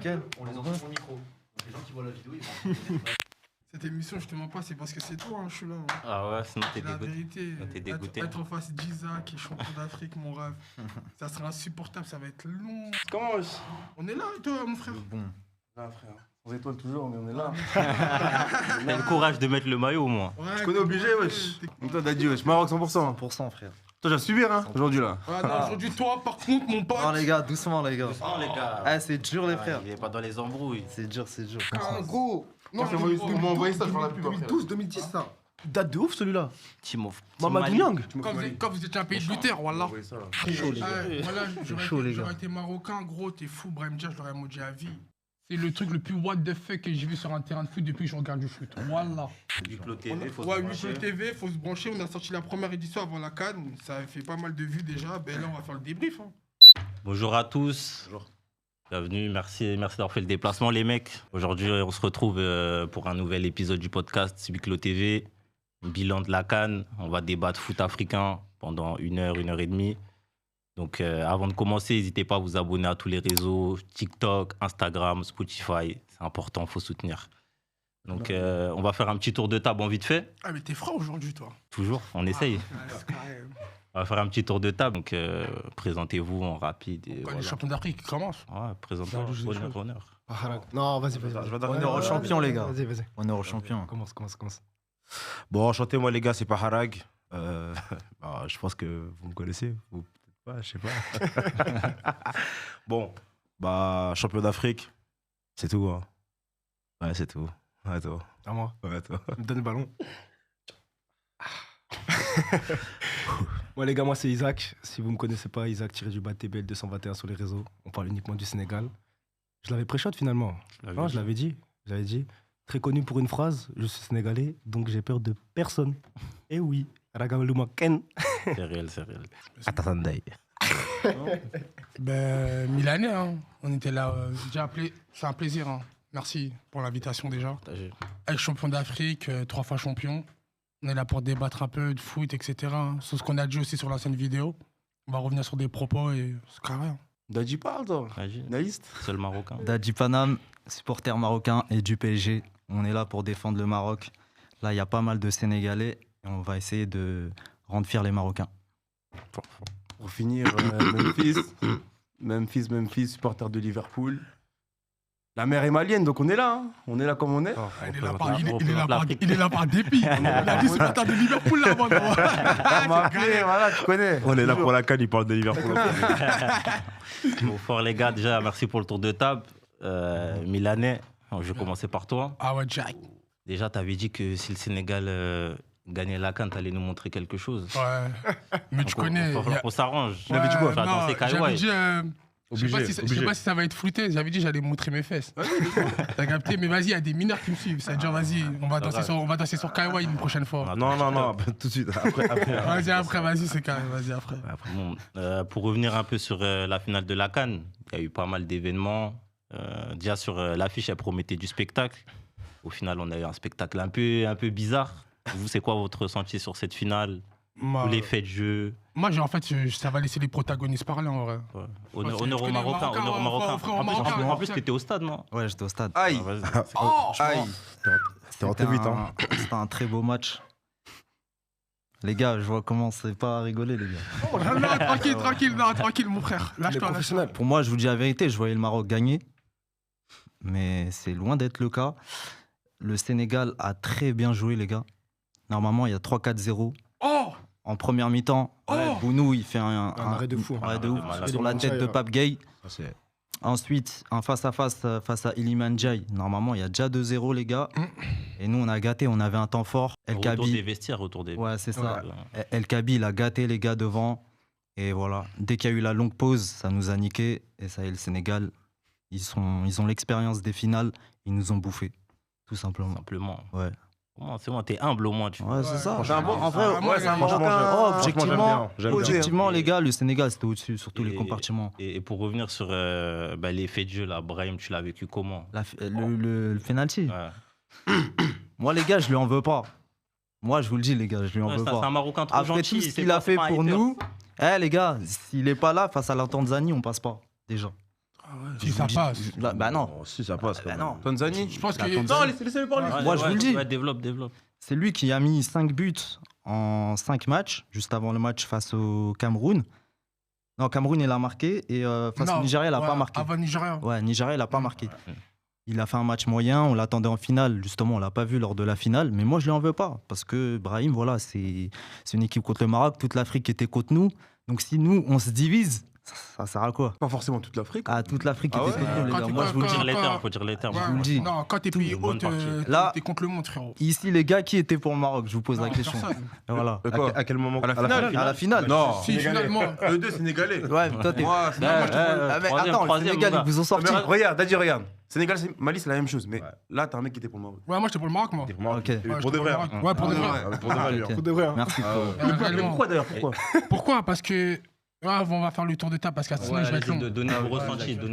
Quel On les entend sur le micro. Donc les gens qui voient la vidéo, ils vont. Cette émission, je te mens pas, c'est parce que c'est toi, je suis là. Ah ouais, sinon t'es C'est la dégoûté. vérité. T'es dégoûté. Être en face d'Isaac, qui est champion d'Afrique, mon rêve. Ça sera insupportable, ça va être long. Comment On est là, toi, mon frère. Bon. Là, frère. Sans étoiles toujours, mais on est là. T'as le courage de mettre le maillot au moins. Ouais, Je connais obligé, wesh. Donc toi, t'as dit, wesh, Maroc 100%. 100%, frère. Toi, j'ai subir, hein, aujourd'hui, là. Ah non, aujourd'hui, toi, par contre, mon pote. Non, les gars, doucement, les gars. Oh les gars. Ah, c'est dur, les frères. Il est pas dans les embrouilles. C'est dur, c'est dur. Ah, gros. Non, Tiens, on m'a envoyé ça, je prends la pub, 2012, 2010, ça. Date de ouf, celui-là. Timo. Mamadou Niang. Quand vous étiez un pays de lutteurs, voilà. Chaud, les gars. Voilà, chaud, les gars. j'aurais été marocain, gros, t'es fou, Brahim Dia, je l'aurais maudit à vie. C'est le truc le plus what the fuck que j'ai vu sur un terrain de foot depuis que je regarde du foot. Voilà. Duplo TV, faut se Ouais, brancher. Hugo TV, faut se brancher. On a sorti la première édition avant la CAN. Ça a fait pas mal de vues déjà. Ben là, on va faire le débrief. Hein. Bonjour à tous. Bonjour. Bienvenue, merci d'avoir fait le déplacement les mecs. Aujourd'hui, on se retrouve pour un nouvel épisode du podcast Biclo TV. Bilan de la CAN. On va débattre foot africain pendant 1 heure et demie. Donc avant de commencer, n'hésitez pas à vous abonner à tous les réseaux, TikTok, Instagram, Spotify. C'est important, il faut soutenir. Donc on va faire un petit tour de table en vite fait. Ah, mais t'es froid aujourd'hui, toi. Toujours, on essaye. Ouais, c'est carré. On va faire un petit tour de table. Donc présentez-vous en rapide. Et Quand voilà. les champions d'Afrique qui commencent. Ouais, présentez-vous, honneur. Non, vas-y. Je vais Honneur aux champions, les gars. Vas-y. Honneur aux champions. Commence. Bon, enchanté, moi, les gars, c'est pas Harag. Je pense que vous me connaissez. Ou peut-être pas, je sais pas. Bon, champion d'Afrique, c'est tout. Hein. Ouais, c'est tout. Ouais, toi. À moi. Ouais, toi. Me donne le ballon. Moi, les gars, moi, c'est Isaac. Si vous me connaissez pas, Isaac tiré TBL 221 sur les réseaux. On parle uniquement du Sénégal. Je l'avais pré-shot finalement. Non, je l'avais dit. Très connu pour une phrase, je suis sénégalais, donc j'ai peur de personne. Et oui, Ragamaluma Ken. C'est réel. Atatandai. Ben, 1000 années, hein. On était là. Déjà appelé. C'est un plaisir. Hein. Merci pour l'invitation déjà. Avec champion d'Afrique, 3 fois champion. On est là pour débattre un peu de foot, etc. Hein. Sur ce qu'on a dit aussi sur l'ancienne vidéo. On va revenir sur des propos et c'est carré. Hein. Dadji parle, toi. Naïste. Seul marocain. Dadji Panam, supporter marocain et du PSG. On est là pour défendre le Maroc. Là, il y a pas mal de Sénégalais et on va essayer de rendre fiers les Marocains. Pour finir, Memphis, supporter de Liverpool. La mer est malienne, donc on est là. Hein. On est là comme on est. Il est là par dépit. Il a dit supporter de Liverpool là-bas. On m'a appelé, voilà, tu connais. On est là pour la CAN, il parle de Liverpool. Bon, fort les gars, déjà merci pour le tour de table. Milanais, je vais commencer par toi. Ah ouais, Jack. Déjà, tu avais dit que si le Sénégal gagnait la CAN, tu allais nous montrer quelque chose. Ouais. Mais tu connais. On s'arrange. Ouais, J'avais dit quoi? Faire non, danser j'avais Kaiwai. dit, je sais pas si ça va être flouté. J'avais dit j'allais montrer mes fesses. T'as capté? Mais vas-y, il y a des mineurs qui me suivent. Ça veut dire, vas-y, on va danser sur Kaiwai une prochaine fois. Non, tout de suite. Après. Vas-y, c'est carré. Vas-y, après. Bon, pour revenir un peu sur la finale de la CAN, il y a eu pas mal d'événements. Déjà sur l'affiche, elle promettait du spectacle. Au final, on a eu un spectacle un peu bizarre. Vous, c'est quoi votre ressenti sur cette finale? Les faits de jeu? Moi, en fait, ça va laisser les protagonistes parler en vrai. Ouais. Honneur au Marocain. En plus, t'étais au stade, non? Ouais, j'étais au stade. Aïe. Aïe. C'était rentré vite. Hein. C'était un très beau match. Les gars, je vois comment c'est pas à rigoler, les gars. Oh, non, tranquille, mon frère. Lâche-toi. Pour moi, je vous dis la vérité, je voyais le Maroc gagner. Mais c'est loin d'être le cas. Le Sénégal a très bien joué, les gars. Normalement, il y a 3-4-0. Oh! En première mi-temps, Bounou, il fait un arrêt de fou. Arrêt de ouf sur la tête de Pape Gueye. Ensuite, un face-à-face face à Iliman Ndiaye. Normalement, il y a déjà 2-0, les gars. Et nous, on a gâté, on avait un temps fort. Retour des vestiaires, Ouais, c'est ça. El Kabi, il a gâté les gars devant. Et voilà, dès qu'il y a eu la longue pause, ça nous a niqué. Et ça y est, le Sénégal, ils ont l'expérience des finales. Ils nous ont bouffé, tout simplement. Ouais. C'est bon, t'es humble au moins. Ouais, c'est ça. En vrai, c'est un Marocain. Objectivement, les gars, le Sénégal, c'était au-dessus sur tous les compartiments. Et pour revenir sur les faits de jeu, là, Brahim, tu l'as vécu comment? Le penalty. Ouais. Moi, les gars, je lui en veux pas. Moi, je vous le dis, les gars, je lui en veux pas. C'est un Marocain trop Après gentil. tout ce qu'il a fait pour nous, les gars, s'il est pas là, face à la Tanzanie, on passe pas, déjà. Si ça passe. Bah non. Oh, si, ça passe. Bah quand non. même. Tanzanie. Je pense que. Non, laissez-le parler. Moi, je vous le dis. Ouais, développe. C'est lui qui a mis 5 buts en 5 matchs, juste avant le match face au Cameroun. Non, Cameroun, il a marqué et face au Nigeria, il n'a pas marqué. Avant Nigeria. Ouais, Nigeria, il n'a pas marqué. Il a fait un match moyen, on l'attendait en finale. Justement, on ne l'a pas vu lors de la finale. Mais moi, je ne lui en veux pas. Parce que Brahim, voilà, c'est une équipe contre le Maroc. Toute l'Afrique était contre nous. Donc, si nous, on se divise, ça sert à quoi? Pas forcément toute l'Afrique. Ah, toute l'Afrique Ah était ouais. contre nous, les gars. Moi, je vous le dis. Faut dire les termes. Ouais, vous le dis. Non, quand t'es pays Une bonne haute, partie. Là- t'es contre le monde, frérot. Ici, les gars, qui étaient pour le Maroc? Je vous pose la Non, question. personne. Voilà. De quoi À quel moment À la finale. À la finale. Non. Si, finalement. Eux deux Sénégalais. Ouais, toi, t'es. Moi, c'est- Ah, mais troisième, attends, le troisième, Sénégal, mon gars. ils vous ont sorti. Mais regarde, Daddy, regarde. Sénégal, Mali, c'est la même chose. Mais là, t'as un mec qui était pour le Maroc. Ouais, moi, j'étais pour le Maroc, moi. T'es pour le Maroc. Ok. Et Ouais, Pour de j'étais vrai. Maroc. Ouais, pour de vrai. Pour de vrai, lui. Ok. Pour de vrai. Hein. Merci. frérot. Réellement. Pourquoi d'ailleurs Pourquoi Pourquoi? Parce que. On va faire le tour de table parce que sinon, je vais être long. Donnez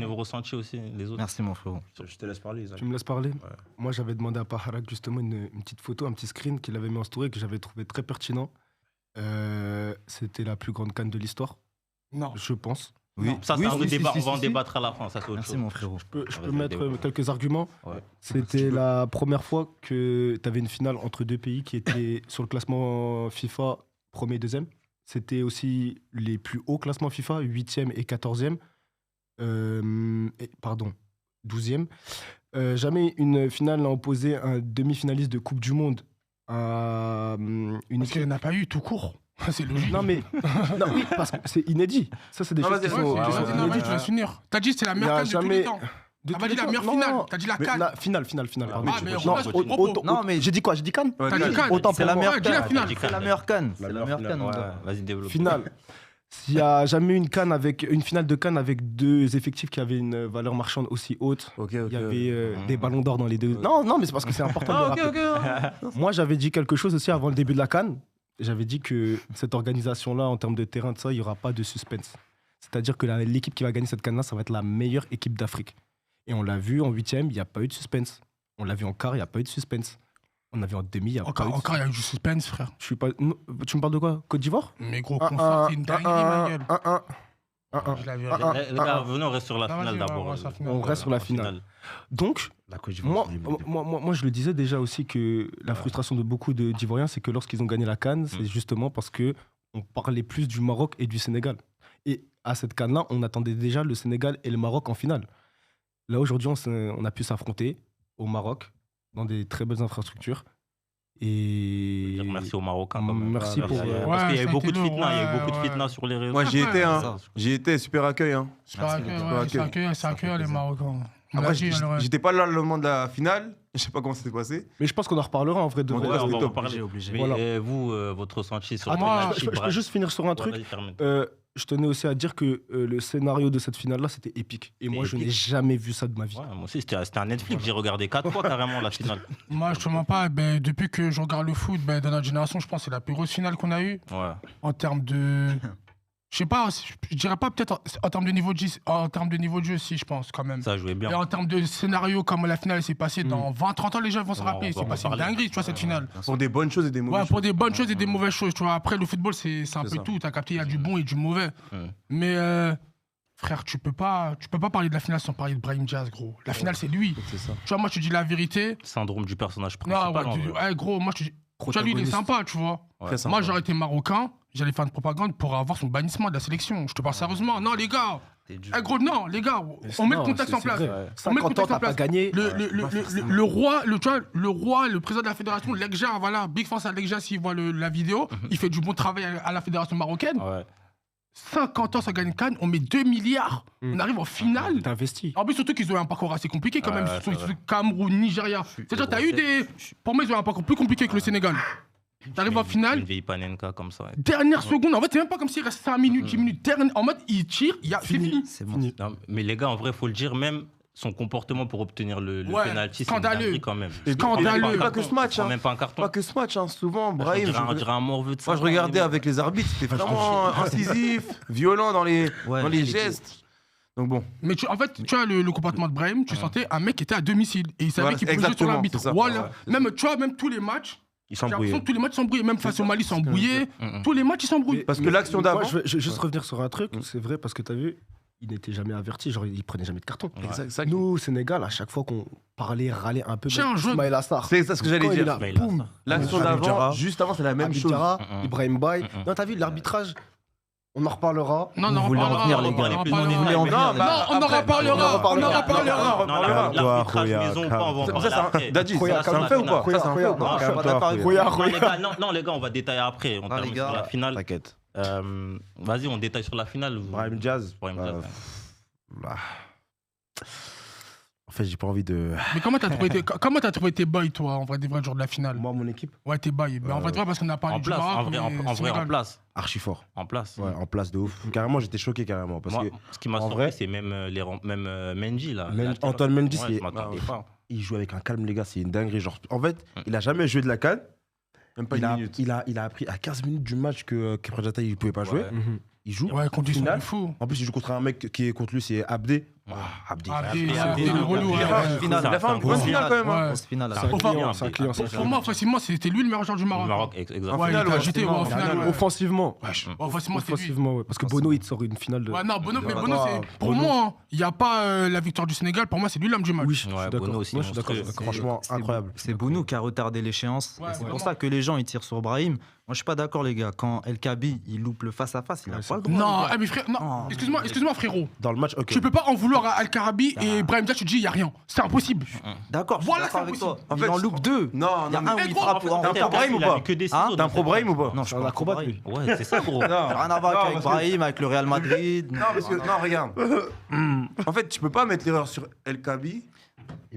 vos ressentis aussi, les autres. Merci, mon frérot. Je te laisse parler, Isaac. Tu me laisses parler. Moi, j'avais demandé à Paharak justement une petite photo, un petit screen qu'il avait mis en story que j'avais trouvé très pertinent. C'était la plus grande CAN de l'histoire, Non. je pense. Oui, Ça, oui, c'est un si, débat. si, On va en si, débattre à la fin. Ça, c'est autre Merci, chose. mon frérot. Je peux Vas-y, mettre développe. quelques arguments. Ouais. C'était la première fois que tu avais une finale entre deux pays qui étaient sur le classement FIFA premier et deuxième. C'était aussi les plus hauts classements FIFA, 8e et 14e. Pardon, 12e. Jamais une finale n'a opposé un demi-finaliste de Coupe du Monde à une Parce qu'il n'y en a pas eu tout court. C'est logique. Non mais non, oui, parce que c'est inédit. Ça c'est des Non, choses vas-y, qui Ouais, sont, c'est- qui sont vas-y, non, vas-y, inédites. je vais finir. T'as dit que c'est la Il y meilleure a canne de tous jamais- les temps. De T'as tous pas dit les la temps. meilleure Non, finale. non. T'as dit la Mais canne. finale, pardon. Ah, mais Non, repasse tes propos. Non, mais j'ai dit quoi? J'ai dit Cannes. T'as dit canne. Autant c'est pour la moi. meilleure Ouais, dis la canne. finale. C'est la meilleure canne. C'est La la meilleure meilleure finale, canne. mon Ouais, gars. vas-y, développe. Finale. S'il n'y a jamais eu une finale de Cannes avec deux effectifs qui avaient une valeur marchande aussi haute, Ok, il y avait des ballons d'or dans les deux. Non, mais c'est parce que c'est important de le rappeler. Moi, j'avais dit quelque chose aussi avant le début de la Cannes. J'avais dit que cette organisation-là, en termes de terrain, de ça, il n'y aura pas de suspense. C'est-à-dire que l'équipe qui va gagner cette Cannes-là, ça va être la meilleure équipe d'Afrique. Et on l'a vu en 8e, il n'y a pas eu de suspense. On l'a vu en quart, il n'y a pas eu de suspense. On a vu en demi, il n'y a pas eu de Encore, il y a eu du suspense, frère. Je suis pas... Non, tu me parles de quoi? Côte d'Ivoire? Mais gros, confort, c'est une dinguerie, ma gueule. 1-1. Je l'avais Les gars, venez, on reste sur la Non, finale vas-y, d'abord. on reste sur la finale. On reste sur la finale. Donc, La Côte d'Ivoire, moi, je le disais déjà aussi que la frustration de beaucoup d'Ivoiriens, c'est que lorsqu'ils ont gagné la CAN, c'est justement parce que on parlait plus du Maroc et du Sénégal. Et à cette CAN-là, on attendait déjà le Sénégal et le Maroc en finale. Là, aujourd'hui, on a pu s'affronter au Maroc dans des très belles infrastructures. Et Merci aux Marocains. quand même. Merci pour... Parce Ouais, qu'il y a eu ça a beaucoup de été fitna, il y a eu lourd, beaucoup de ouais, fitna sur les réseaux. Moi, j'y Après, étais, hein. ça. J'y étais, super accueil, hein. C'est pas accueil, Super ouais, accueil. c'est accueil, les Marocains. On Après, l'a dit, alors, j'étais pas là le moment de la finale. Je sais pas comment ça s'est passé. Mais je pense qu'on en reparlera en vrai de Ouais, vrai. Ouais, on va en top. parler. Obligé. Mais Voilà. vous, votre ressenti sur Attends, moi, penalty, je peux juste finir sur un truc. Vas-y, termine. Je tenais aussi à dire que le scénario de cette finale-là, c'était épique. Et moi, je n'ai jamais vu ça de ma vie. Ouais, moi aussi, c'était un Netflix. J'ai regardé 4 fois carrément la finale. Moi, je te mens pas, depuis que je regarde le foot, dans notre génération, je pense que c'est la plus grosse finale qu'on a eue. Ouais. En termes de. Je sais pas, je dirais pas peut-être en termes de niveau de jeu, en termes de niveau de jeu, si, je pense, quand même. Ça jouait Et bien. en termes de scénario, comme la finale s'est passée dans 20-30 ans, les gens vont se Ouais, rappeler. on va C'est en passé une parler. dinguerie, tu vois, cette finale. Pour des bonnes choses et des mauvaises Ouais, pour des bonnes choses et des mauvaises choses, tu vois. Après, le football, c'est un C'est peu ça. tout. T'as capté, il y a du bon et du mauvais. Mm. Mais, frère, tu peux pas parler de la finale sans parler de Brahim Diaz, gros. La finale, c'est lui. C'est ça. Tu vois, moi, je te dis la vérité. Syndrome du personnage Non, principal. en ouais, vrai. gros, moi, je te dis. Tu vois, lui, il est sympa, tu vois. Ouais. Très sympa. Moi, j'aurais été marocain, j'allais faire une propagande pour avoir son bannissement de la sélection. Je te parle sérieusement. Non, les gars. Gros, non, les gars. On met le contexte en place. Vrai. On met le 50 ans, contexte en t'as pas place. gagné. Le roi, tu vois, le roi, le président de la fédération, Legja, voilà, big France à Legja s'il voit la vidéo, il fait du bon travail à la fédération marocaine. Ouais. 50 ans, ça gagne Cannes, on met 2 milliards, on arrive en finale. T'as investi. En plus, surtout qu'ils ont eu un parcours assez compliqué quand Ouais, même, ouais, surtout c'est vrai. Cameroun, Nigeria. C'est-à-dire, t'as eu des. Pour moi, ils ont eu un parcours plus compliqué que le Sénégal. T'arrives en finale, Une vieille panenka comme ça. dernière seconde, en fait, c'est même pas comme s'il reste 5 minutes, 10 minutes. En mode, il tire, c'est fini. C'est bon. Non, mais les gars, en vrai, faut le dire, même son comportement pour obtenir le Ouais, penalty, c'est scandaleux. une dinguerie quand même. Scandaleux. Pas que ce match, hein. Même pas un carton. Pas que ce match, hein. Souvent, On Brahim. dirait un morveux de ça. Moi, je regardais avec les arbitres, c'était vraiment incisif, violent dans les gestes. Donc bon. Mais en fait, tu vois, le comportement de Brahim, tu sentais un mec qui était à domicile et il savait Voilà, qu'il pouvait jouer sur exactement, l'arbitre. c'est ça. Voilà. Ouais, Même, tu vois, même tous les matchs, Ils j'ai l'impression s'embrouillaient. que tous les matchs s'embrouillent. Même face au Mali, s'embrouillaient. Tous les matchs, ils s'embrouillent. Parce que l'action Moi, d'avant. je vais juste revenir sur un truc. C'est vrai parce que t'as vu, il n'était jamais averti, genre il prenait jamais de carton. Ouais. C'est ça Nous, au Sénégal, à chaque fois qu'on parlait, râlait un peu, Tiens, un jaune. Ismaël Assar. c'est ça ce que j'allais Quand il est dire. là, Ismaël boum, Assar. L'action Habib d'avant, Diarra. juste avant, c'est la même Habib chose. Diarra, Mm-mm. Ibrahim Baye. Mm-mm. Non, t'as vu l'arbitrage? On en reparlera. Non, Vous on en voulez en reparlera, venir, les on gars. en On reparlera. voulait en venir. Non, on en reparlera. On en reparlera. Non, l'arbitrage maison ou pas, on va en parler après. Dadji, Khoya, c'est un fait ou pas Khoya, Ça, c'est un fait Khoya. ou pas Non, je suis pas d'accord avec Khoya, vous. Khoya. Non, les gars, on va détailler après. On Non, termine les gars, sur la finale. T'inquiète. Vas-y, on détaille sur la finale. Brahim Diaz. Brahim Diaz, ouais. Bah, en fait, j'ai pas envie de. Mais comment t'as trouvé tes boys, toi, en vrai, des vrais jours de la finale? Moi, mon équipe, Ouais, tes boys. Mais en vrai, parce qu'on a parlé En du place, Maroc. en vrai, mais en Sénégal. place. archi fort. En place. Ouais, en place de ouf. Carrément, j'étais choqué carrément. Parce Moi, que ce qui m'a en surpris, vrai- c'est même Mendy là. Antoine Mendy, Ouais, c'est- je m'attendais pas. il joue avec un calme, les gars, c'est une dinguerie. Genre, en fait, il a jamais joué de la CAN. Même pas Il une a, minute. il a appris à 15 minutes du match que Prajata il pouvait pas jouer. Ouais. Il joue. Ouais, condition Finale. de fou. En plus, il joue contre un mec qui est contre lui, c'est Abdé. Ouais. Abdé. Abdé, Abdé, Abdé, le relou. Abdé, ouais. Abdé, Finale. c'est Il a fait un gros bonne finale quand même. hein. Ouais. Grosse finale. C'est C'est un Pour client, c'est un client. Pour moi, facilement, c'était lui le meilleur joueur du Le Maroc. Maroc, exactement. Ouais, il finale, était ouais, agité, ouais, au final. ouais. Offensivement. Ouais, facilement, c'était lui. Offensivement, ouais. Parce que Bono, il te sort une finale de. Ouais, non, Bono, mais Ouais, Bono, c'est. Pour Bono. moi, il n'y a pas la victoire du Sénégal. Pour moi, c'est lui l'homme du match. Oui, je suis Ouais, d'accord. Bono aussi, Moi, je suis d'accord. monstrueux. Franchement, incroyable. C'est Bounou qui a retardé l'échéance. Ouais, Et c'est vraiment. pour ça que les gens ils tirent sur Brahim. Moi je suis pas d'accord les gars. Quand El Kabi il loupe le face à face, il a pas le droit. Non, les gars. mais frère, non, Oh. excuse-moi, frérot. Dans le match, ok. Tu peux pas en vouloir à Al-Karabi et Brahim Diaz, tu te dis, il n'y a rien. C'est impossible. D'accord, je suis Voilà, d'accord c'est avec toi. impossible. En Il fait, en loupe deux. Non, Il y a non, un où mais il frappe en T'es un tête. pro Brahim ou Il a pas vu que des Hein ciseaux T'es un dans pro cette Brahim ou pas Non, je suis un pas acrobate, Brahim. lui. Ouais, c'est ça, gros. Non, Ça n'a rien à voir non, avec parce que- Brahim, avec le Real Madrid. Non, parce que, non, regarde. En fait, tu peux pas mettre l'erreur sur El Kabi.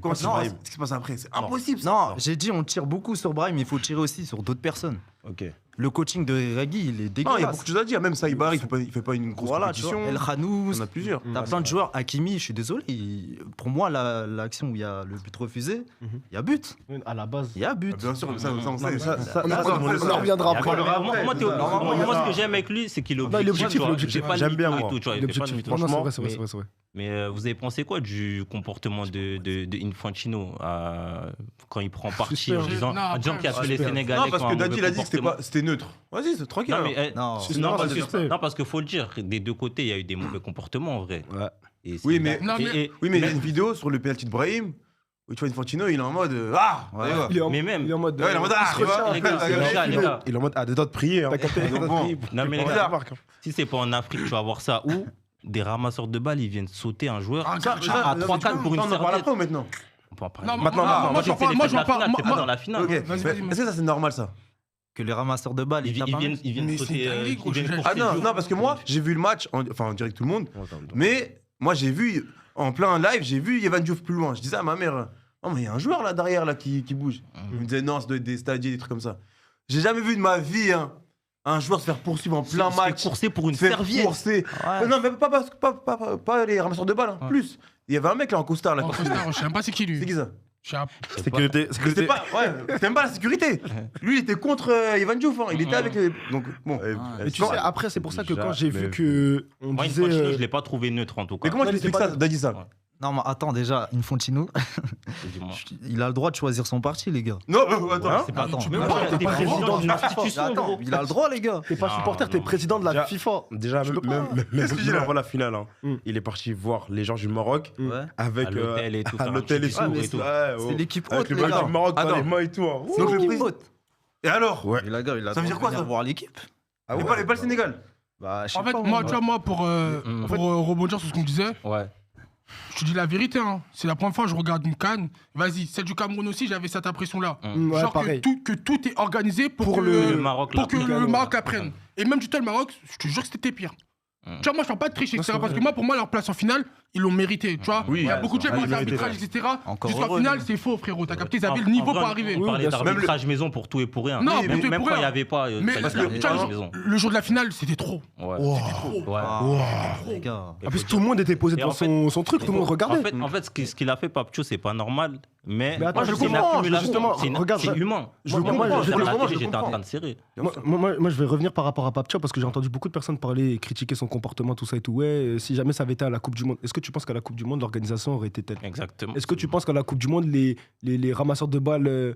Comment Non, ce qui se passe après C'est impossible. ça. Non, j'ai dit on tire beaucoup sur Brahim, mais il faut tirer aussi sur d'autres personnes. Ok. Le coaching de Regui, il est Non, il y a dégueulasse. beaucoup de choses à dire. Même Saïbar, il fait pas une grosse Voilà, tu compétition. vois, El Khanous, Il y en a plusieurs. t'as plein de joueurs. Hakimi, je suis désolé, pour moi, l'action où il y a le but refusé, il y a but. À la base. Il y a but. Bien sûr, ça, on sait. Ça, On en reviendra après. Moi, ce que j'aime avec lui, c'est qu'il est Non, il est objectif. objectif, tu vois. l'objectif. J'ai pas de J'aime bien, mytho et moi. tout, tu vois, il fait pas de L'objectif. mytho. Non, c'est Franchement, vrai, c'est vrai, c'est vrai, c'est vrai. Mais vous avez pensé quoi du comportement de Infantino quand il prend parti Suspect, en hein. disant Non, qu'il y a que après, les suspect. Sénégalais Non, parce qui ont un que Dadji, il a mauvais dit que comportement. c'était neutre. Vas-y, c'est tranquille. Non, hein. mais, Non, parce que, suspect. non, parce qu'il faut le dire, des deux côtés, il y a eu des mauvais comportements en vrai. Ouais. Et c'est- Oui, mais- Non, mais- Oui, mais il y a une vidéo sur le penalty de Brahim où tu vois Infantino, il est en mode Ah Ouais. allez, va. Il est en Mais même- il est en mode. Ouais, il est en mode, ah, il se retient. les gars, les gars, Il est en mode, des doigts de prier. Hein. T'as capté. Donc bon. non, mais les Bon, gars, là, si c'est pas en Afrique, tu vas voir ça où des ramasseurs de balles, ils viennent sauter un joueur Ah, ça, à 3-4 pour une on en parle serviette. après ou maintenant On peut en parler. Non, Maintenant, moi, c'est j'en parle. les Moi, fêtes de j'en la finale, parle. c'est pas dans la finale. Ok, Vas-y, mais vas-y, est-ce que ça c'est normal ça Que les ramasseurs de balles, Ils ils tapent un viennent mec. ils viennent Mais sauter. c'est dingue, gros, Ils viennent je- courser Ah le non, joueur. non, parce que moi j'ai vu le match, enfin en direct tout le monde, mais moi j'ai vu en plein live, j'ai vu Evan Diouf plus loin. Je disais à ma mère, non mais il y a un joueur là derrière là qui bouge. Il me disait non, ça doit être des stadiers, des trucs comme ça. J'ai jamais vu de ma vie un joueur se faire poursuivre en plein Se fait match. courser pour une se faire serviette. courser. Ouais. Non, mais pas les ramasseurs de balles, hein, plus. Il y avait un mec là en costard là. En costard, je sais même pas c'est qui C'est lui. qui ça Je sais pas. Sécurité. C'était pas, ouais, c'était même pas la sécurité. Lui, il était contre Evan Diouf. Hein. Il était avec les. Donc, bon. Mais tu sais, après, c'est pour ça que quand j'ai vu Jamais que. On Moi, disait. Infantino, je l'ai pas trouvé neutre en tout cas. Mais comment tu Non, expliques c'est ça pas- T'as dit ça Ouais. Non, mais attends, déjà, Infantino, Dis-moi. il a le droit de choisir son parti, les gars. Non, attends. C'est pas Attends, tu mais peux moi, pas, t'es t'es pas président président d'une d'une institution, Attends, gros. il a le droit, les gars. T'es pas Non, supporter, t'es non. président de la Déjà- FIFA. Déjà, Je peux pas. Qu'est-ce qu'il dit, là avant la finale, hein, Mm. il est parti voir les gens du Maroc Ouais. avec À l'hôtel et tout, à faire un l'hôtel et petit tout. discours mais et tout. Ouais, C'est oh. l'équipe Avec haute, le les maillot gars. du Maroc dans Attends. les mains et tout. hein. Donc, le L'équipe président- haute. Et alors Ouais. Et la gars, il a Ça veut dire quoi, ça voir l'équipe. Ah Mais ouais. pas le Sénégal. Bah, je sais En fait, pas, moi, tu vois, moi, pour rebondir sur ce qu'on disait, Ouais. je te dis la vérité, hein. C'est la première fois que je regarde une CAN. Vas-y, celle du Cameroun aussi, j'avais cette impression-là. Ouais, Genre pareil. que tout est organisé pour, Pour que le Maroc pour que l'apprenne. le Maroc l'apprenne. Et même du tout le Maroc, je te jure que c'était pire. Tu vois, moi, je parle pas de triche, etc. Parce que moi, pour moi, leur place en finale, ils l'ont mérité. Tu vois, Oui, il y a ouais, beaucoup de gens ouais, qui ils parlent méritaient, d'arbitrage, etc. Encore Jusqu'en heureux, finale, les gars. c'est faux, frérot. T'as capté, ils avaient En- le niveau en pour vrai, arriver. On parlait bien sûr. d'arbitrage maison pour tout et pour rien. Non, pour même tout et même pour quand il rien. n'y avait pas Mais ça, parce il y que, avait tu vois, pas de maison. le jour de la finale, c'était trop. Ouais. Trop. Les gars. En plus, tout le monde était posé Et devant en fait, son truc, tout le monde regardait. En fait, ce qu'il a fait, Papcho, c'est pas normal. Mais attends, moi, je c'est une comprends, accumulation. justement, regarde, c'est humain. je comprends, J'étais en train de serrer. Moi, je vais revenir par rapport à Papcha parce que j'ai entendu beaucoup de personnes parler et critiquer son comportement, tout ça et tout. Ouais, si jamais ça avait été à la Coupe du Monde, est-ce que tu penses qu'à la Coupe du Monde, l'organisation aurait été telle? Exactement. Est-ce que tu penses qu'à la Coupe du Monde, les ramasseurs de balles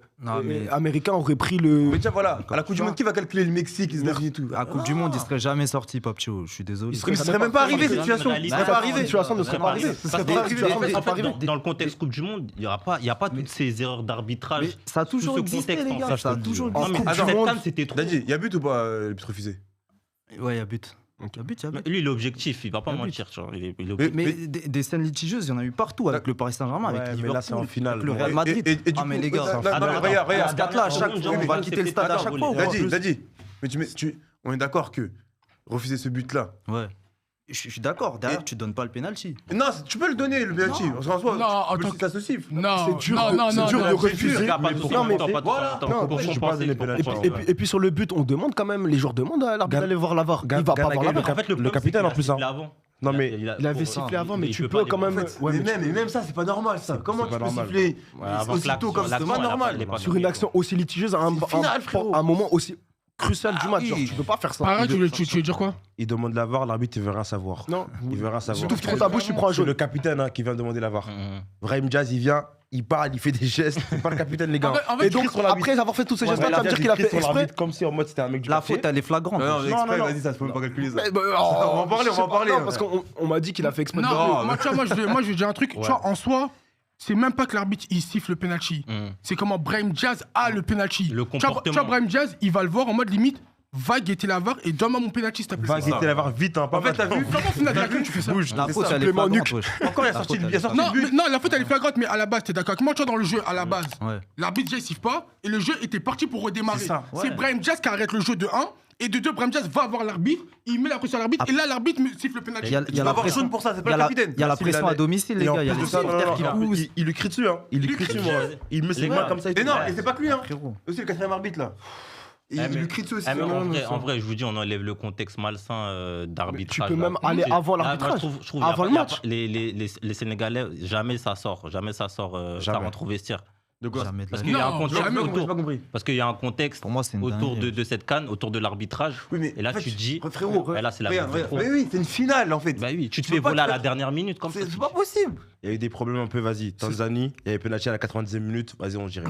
américains auraient pris le. Mais déjà, voilà, à la Coupe du Monde, qui va calculer le Mexique, les États-Unis et tout? À la Coupe du Monde, il serait jamais sorti, Papcho. Je suis désolé. Mais ça serait même pas arrivé, cette situation. Ça serait pas arrivé. Cette situation ne serait pas arrivée. Ce serait pas arrivé. Dans le contexte Coupe du Monde, il n'y a pas toutes ces erreurs d'arbitrage. Mais ça a toujours existé, les gars. Ça a toujours Non, mais existé. cette canne, c'était trop. Daddy, il y a but ou pas, le but refusé? Ouais, il y a but. Il y a but. Lui, il est objectif, il va pas mentir. Il est objectif. Mais des scènes litigieuses, il y en a eu partout avec le Paris Saint-Germain, avec Ouais, mais Liverpool, là, c'est en finale. avec le Real Madrid. Et du Ah, mais coup, les gars, regarde. ce gars-là, à chaque fois, on va quitter le stade à chaque fois. ou pas Daddy, mais on est d'accord que refuser ce but-là. Ouais. Je suis d'accord. Derrière, tu donnes pas le penalty. Non, tu peux le donner, le penalty. Parce qu'en soi, Non, en tant ça se siffle. Non, C'est dur non, de refuser. Et puis sur le but, on demande quand même, les joueurs demandent à l'arbitre d'aller voir la VAR. Il va pas voir la VAR. En fait, le capitaine en plus. Non, mais il avait sifflé avant, mais tu peux quand même. Mais même ça, c'est pas normal, ça. Comment tu peux siffler aussitôt comme ça? C'est pas normal. Sur une action aussi litigieuse, à un moment aussi crucial du match, genre, tu peux pas faire ça. Pareil, tu veux dire quoi? Il demande la VAR, l'arbitre il veut rien savoir. Non, il veut rien savoir. Si tu ouvres trop ta bouche, tu prends un C'est jaune. le capitaine qui vient demander la VAR. Brahim Diaz, il vient, il parle, il fait des gestes. C'est pas le capitaine, les gars. En fait, Et donc, après avoir fait tous ces gestes-là, ça veut dire qu'il a fait exprès. Comme si en mode c'était un mec du La quartier. faute, elle est flagrante. Non, exprès, vas-y, ça se peut même pas calculer ça. On va en parler. Parce qu'on m'a dit qu'il a fait exprès. Non, moi, tu vois, moi, je vais dire un truc. Tu vois, en soi, c'est même pas que l'arbitre il siffle le penalty. C'est comment Brahim Diaz a le penalty. Le Tu vois, comportement. Brahim Diaz, il va le voir en mode limite. Va guetter la VAR et donne-moi mon penalty, s'il te plaît. Va guetter la VAR vite, hein. En fait, t'as vu? Comment Fnac tu fais ça? La faute, elle est flagrante. wesh. Encore, il a sorti le Non, but. non, la faute elle est flagrante, mais à la base, t'es d'accord avec moi, tu vois, dans le jeu, à la base, Ouais. l'arbitre déjà il siffle pas et le jeu était parti pour redémarrer. C'est ça, C'est Brahim Diaz qui arrête le jeu de 1 et de 2, Brahim Diaz va voir l'arbitre, il met la pression à l'arbitre et là, l'arbitre siffle le penalty. Il y a la avoir pression jaune pour ça, c'est pas il y a le la- capitaine. il y a la pression à domicile, les Et en gars. Il y a plus les de ça, supporters qui poussent. il lui crie dessus, hein. Il lui crie dessus, moi. Il met ses mains comme ça. Et non, et c'est pas que lui, hein. Frérot. Aussi le quatrième arbitre, là. Il lui crie dessus aussi. Mais en vrai, je vous dis, on enlève le contexte malsain d'arbitrage. Tu peux là. même aller avant l'arbitrage. Je trouve Avant le match. Les Sénégalais, jamais ça sort. Ça Jamais. rentre au vestiaire. De quoi? Jamais de Parce la qu'il y a un Non, contexte jamais, J'ai pas compris. Parce qu'il y a un contexte Pour moi, c'est une autour dinguerie. de cette canne, autour de l'arbitrage. Oui, mais Et là, en fait, tu te dis, frérot, et là, c'est la regarde, bouffe de trop. oui, c'est une finale, en fait. Bah oui, tu te Tu peux fais pas voler à te la faire- dernière minute comme ça. C'est pas possible. Il y a eu des problèmes un peu, vas-y. Tanzanie, il y avait penalty à la 90e minute. Vas-y, on dirait.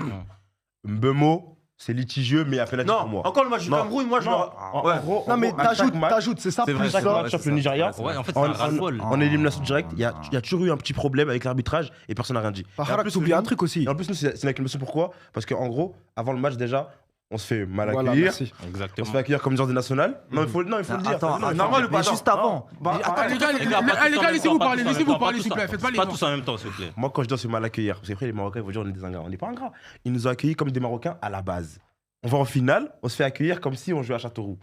Mbemo, c'est litigieux, mais il y a penalty pour Non, moi. encore le match du Non. Cameroun, moi je Non, me. en gros, Non, mais à chaque match, t'ajoutes, c'est ça, C'est vrai, plus chaque ça. match. match contre le Nigeria, Ouais, en fait, c'est un ras-le-bol. en élimination directe, il y a toujours eu un petit problème avec l'arbitrage et personne n'a rien dit. Et en Par plus, t'oublies un truc aussi. Et en plus, nous, c'est une acclamation. Pourquoi? Parce qu'en gros, avant le match, déjà, on se fait mal Voilà, accueillir. merci. On Exactement. se fait accueillir comme joueur des nationales. Non, il faut le dire. Attends, Non, normal ou pas? mais juste avant. Attends, les gars, laissez-vous parler, s'il vous plaît, faites pas les Pas gens. tous en même temps, s'il vous plaît. Moi, quand je dis on se fait mal accueillir, parce qu'après, les Marocains, ils vont dire on est des ingrats. On n'est pas ingrats. Ils nous ont accueillis comme des Marocains à la base. On va en finale, on se fait accueillir comme si on jouait à Châteauroux.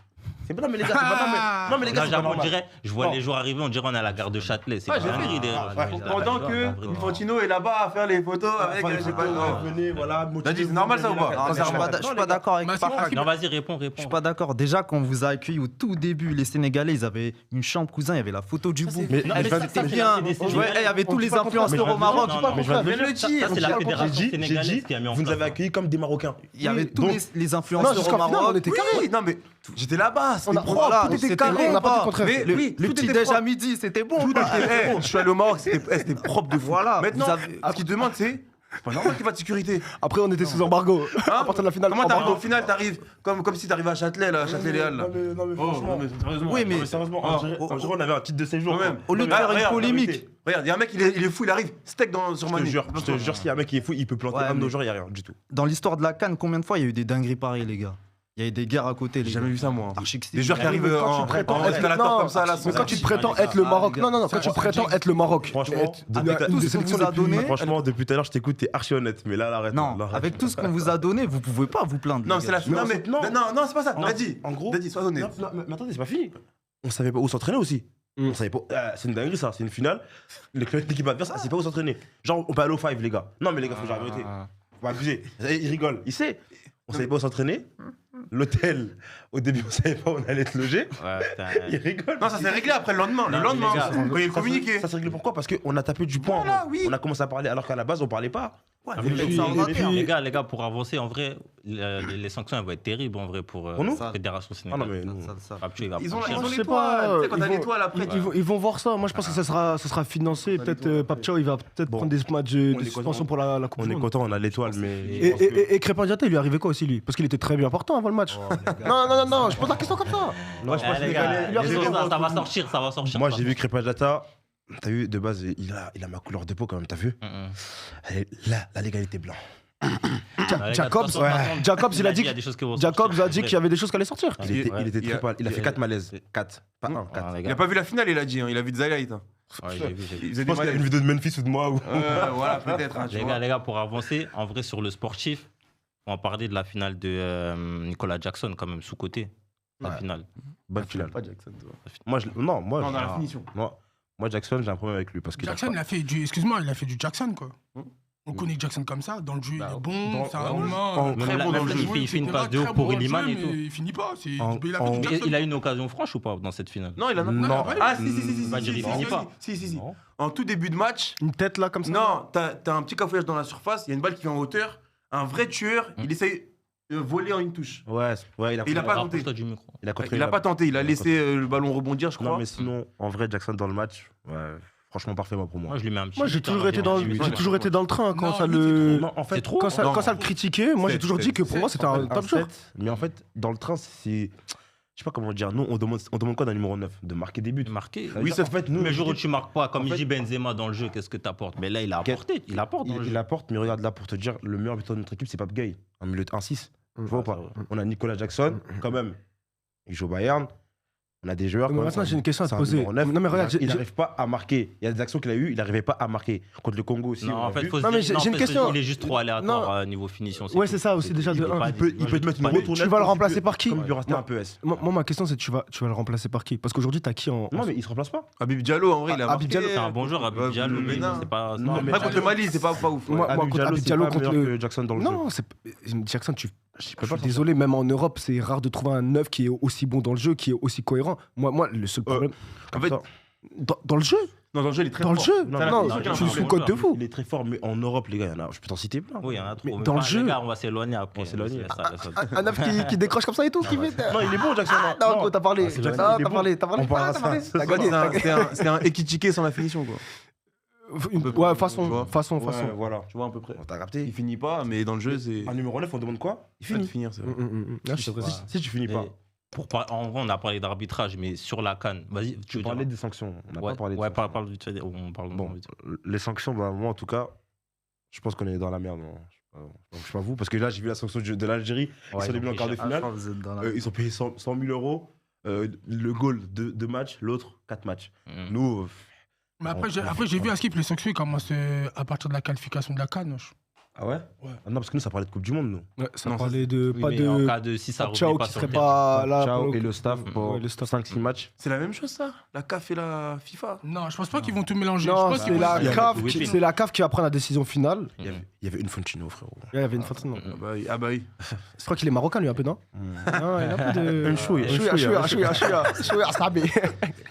C'est pas, non, mais les gars, c'est pas, non, mais les gars, Là, c'est pas j'avoue, on normal. dirait, je vois Non. les joueurs arriver, on dirait on est à la gare de Châtelet. C'est Ouais, pas j'ai une fait. dinguerie, d'ailleurs. Pendant que Infantino est là-bas à faire les photos avec. Je sais pas. Venez, voilà, Daddy, c'est normal ça ou pas? Non, mais je suis pas d'accord avec Mais Farhad. c'est- Non, vas-y, réponds. Je suis pas d'accord. Déjà, quand on vous a accueilli au tout début, les Sénégalais, ils avaient une chambre cousin, il y avait la photo du bout. Mais Non, mais ça, C'était c'est bien. des Sénégalais. Ouais, il y avait tous les influenceurs Mais au Maroc. non, non, mais je vais te mais le ça, c'est la fédération J'ai sénégalaise dit, qui a mis en vous nous place avez ça. accueillis comme des Marocains. Il y avait tous Donc- les Non, influenceurs jusqu'au au final, on Maroc. était carré. Oui, non mais j'étais là-bas, c'était On a- propre, Voilà, tout était c'était carré. on n'a pas dit le bon. contraire. Mais Le oui, le tout petit était déj propre. à midi, c'était bon. Tout était- Je suis allé au Maroc, c'était propre de fou. Voilà, Maintenant, vous avez- ce qu'ils demandent, c'est pas normal qu'il n'y ait pas de sécurité. Après, on était sous embargo. À partir de la finale, Comment t'arrives embargo. au final, t'arrives comme si t'arrivais à Châtelet, là, Châtelet-Léal. là. Non, mais franchement. sérieusement. Oui, mais Sérieusement, en Algérie, on avait un titre de séjour. Quand même. au lieu de Ah, faire une regarde, polémique. Regarde, il y a un mec, il est fou, il arrive, steak sur Je ma te nuit. jure, s'il y a un mec qui est fou, il peut planter Ouais, un de mais- nos joueurs, il n'y a rien du tout. Dans l'histoire de la CAN, combien de fois il y a eu des dingueries pareilles, les gars? Il y a eu des guerres à côté, les J'ai gars. jamais vu ça, moi. Archi que Des joueurs qui c'est- arrivent Quand tu en prétends escalator être- comme ça, là, Mais sans quand tu avis. prétends être le Maroc, les non, gars. quand tu prétends être le Maroc, Franchement, être avec une tout des ce qu'on sélections vous a les plus- donné, Franchement, depuis tout à l'heure, je t'écoute, t'es archi honnête. Mais là, arrête. Non, là, arrête. avec tout ce qu'on vous a donné, vous pouvez pas vous plaindre. Non, les c'est gars. la finale. Non, Non, c'est pas ça. Non, Daddy, en gros- Daddy, sois honnête. Mais attendez, c'est pas fini. On savait pas où s'entraîner aussi. On savait pas. C'est une dinguerie ça, c'est une finale. L'équipe adverse, elle sait pas où s'entraîner. Genre, on peut aller au 5, les gars. Non, mais les gars, faut que j'arrête. Faut pas abuser. Il rigole. Il sait. On savait pas où s'entraîner. L'hôtel, au début, on savait pas où on allait te loger. Il rigole. Non, ça s'est réglé après le lendemain. Le lendemain, les gars, quand il est communiqué. Ça s'est réglé pourquoi? Parce qu'on a tapé du poing. Voilà, oui. On a commencé à parler alors qu'à la base, on parlait pas. Ouais, Ah, mais mais ça, on va faire. les gars, pour avancer, en vrai, les sanctions elles vont être terribles en vrai pour nous la fédération Ah non, sénégalaise. mais nous. Rapture, il va Ils ont franchir. je sais l'étoile. pas, Tu sais, quand ils t'as vont- l'étoile après, Ils vont voir ça. Moi, je pense que ça sera financé. Peut-être Papchao, il va peut-être Bon. prendre des matchs On de est suspension content. pour la Coupe On du est Monde. content, on a l'étoile, mais. Et Crépin Diatta, il lui est arrivé quoi aussi, lui? Parce qu'il était très bien portant avant le match. Non, je pose la question comme ça. Moi, je pense Eh, les gars, il a raison. ça va sortir, ça va sortir. Moi, ça. j'ai vu Crépin Diatta. T'as vu, de base, il a ma couleur de peau quand même, t'as vu? Là, la légalité blanc. Jacobs, Jacobs, il a dit y a des choses qui vont Jacobs sortir, a dit c'est qu'il y avait des choses qui allaient sortir. Il était très pâle. Il a fait 4 malaises. 4. Pas 1, 4. Ah, les Il gars. a pas vu la finale, il a dit. Il a vu des highlights. Ouais, j'ai vu. Il faisait Je des pense qu'il y a une malaises. vidéo de Memphis ou de moi. Voilà, peut-être. hein, tu vois. Les gars, pour avancer, en vrai, sur le sportif, on va parler de la finale de Nicolas Jackson, quand même, sous-côté. La Ouais. finale. Bonne finale. Pas Jackson, toi. Moi, Non, dans la finition. moi, Jackson, j'ai un problème avec lui parce qu'il a Jackson, pas- il a fait du. Excuse-moi, il a fait du Jackson, quoi. Hmm. On connaît Jackson comme ça. Dans le jeu, il Bah, est bon. C'est un humain. en- Même Très là, bon même dans là, le jeu. il fait une passe de haut Très pour bon dans le Illiman jeu, et tout. mais il finit pas. Il En- a fait du Mais Jackson. il a eu une occasion franche ou pas dans cette finale? Non, il en a. Non. Ah, si. Bah, il finit pas. Si. En tout début de match, Une tête là comme ça. non, t'as un petit cafouillage dans la surface, il y a une balle qui vient en hauteur. Un vrai tueur, il essaye de voler en une touche. Ouais, il a pas tenté. Rapproche-toi du micro. Il a contré Il a la- pas tenté, il a Il a laissé le ballon rebondir, je crois. Non, mais sinon, en vrai, Jackson dans le match, ouais, franchement, parfait moi, pour moi. Moi, je lui mets un petit. Moi, j'ai huit, toujours hein, été dans j'ai mis j'ai huit. toujours été dans le train quand Non, ça lui, le Non, en fait, C'est trop. quand ça le critiquait. Moi, j'ai Sept, toujours dit que pour moi, c'était un top joueur. Mais en fait, dans le train, c'est. Je sais pas comment dire. Nous, on demande quoi d'un numéro 9? De marquer des buts. Marqué. Oui, ça fait, nous. Mais le jour où tu marques pas, comme en il fait- dit Benzema dans le jeu, qu'est-ce que t'apportes? Mais là, il a apporté. Il apporte dans le jeu. Il apporte, mais regarde là, pour te dire, le meilleur buteur de notre équipe, c'est Pape Gay, un milieu de 1-6. Tu vois ou pas? On a Nicolas Jackson, quand même. Il joue au Bayern. On a des joueurs. Mais quand maintenant, même, j'ai une question à te c'est un poser. numéro 9. Non, mais regarde, il n'arrive pas à marquer. Il y a des actions qu'il a eues, il n'arrivait pas à marquer. Contre le Congo aussi. Non, on a en fait, vu. faut se Non, mais dire- j'ai une en fait, question. Il est juste trop aléatoire niveau finition. Ouais, c'est ça aussi, déjà, de un. il peut te mettre une Mais retournette. tu vas le comme remplacer il peut- par qui? Comme il peut rester Non. un peu S. Moi, ma question, c'est tu vas le remplacer par qui? Parce qu'aujourd'hui, t'as qui en. Non, mais il se remplace pas. Habib Diallo, en vrai, il a Habib marqué. Diallo, C'est un bon joueur, Habib Diallo, mais non. c'est pas. Non, c'est mais pas- Après, contre le Mali, c'est pas ouf. Moi, Habib contre Diallo, Habib c'est Diallo, pas contre meilleur le- que Jackson dans le jeu. Non, Jackson, je peux pas suis désolé, même en Europe, c'est rare de trouver un neuf qui est aussi bon dans le jeu, qui est aussi cohérent. Moi le seul problème. En fait, Dans le jeu non, dans le jeu, il est très Dans le fort. jeu Non, Non, non, je non, suis non, code de fou. Il est très fort, mais en Europe, les gars, il y en a. Je peux t'en citer plein. Oui, il y en a trop. Mais Mais dans le enfin, jeu- les gars, on va s'éloigner après. On va s'éloigner. Laisse ça, laisse ça. Un neuf qui décroche comme ça et tout, qui fait. Non, il est bon, Jackson. Non, gros, t'as parlé. c'est Non, Jackson, il est t'as bon. parlé. On parlera T'as parlé. ça. T'as gagné. C'est un Ekitike sans la finition, quoi. Ouais, Tu façon. vois. Ouais, voilà. Tu vois, à peu près. T'as Il capté. finit pas, mais dans le jeu, c'est. Un numéro 9, on demande quoi? Il Pas de finit. finir, c'est vrai. Là, c'est vrai. Si tu finis pas. En vrai, on a parlé d'arbitrage, mais sur la CAN, vas-y, tu Tu veux parlais dire. des sanctions. On n'a Ouais, pas parlé des ouais, sanctions. parle vite fait. On parle Bon, vite. les sanctions, bah, moi en tout cas, je pense qu'on est dans la merde. Moi. Je sais pas vous, parce que là j'ai vu la sanction de l'Algérie. Ouais, Ils sont ils ont venus en pris quart de cher. finale. Vous êtes dans la- Ils ont payé 100 000 euros. Le goal de match, l'autre 4 matchs. Mm. Nous, Mais après, j'ai vu à Skip les sanctions, ils commencent à partir de la qualification de la CAN. ah ouais, Ouais. Ah non, parce que nous ça parlait de Coupe du Monde, nous. Ouais, ça Non, parlait de. Oui, Pas mais en de. cas de si ça Ciao revenait pas qui sur serait le terrain. pas là. Ciao pour et le- le staff pour Ouais, le staff. 5-6 matchs. C'est la même chose, ça? La CAF et la FIFA? Non, je pense pas qu'ils vont tout mélanger. Je Non, pense c'est qu'ils vont- la il y a CAF le qui- whipping. c'est la CAF qui va prendre la décision finale. Il y avait une Fontino, frérot. Il y avait une faute, non. Ah bah oui. Je crois qu'il est marocain, lui, un peu, non? Non, il a un peu de. Un chouïa, Sabé.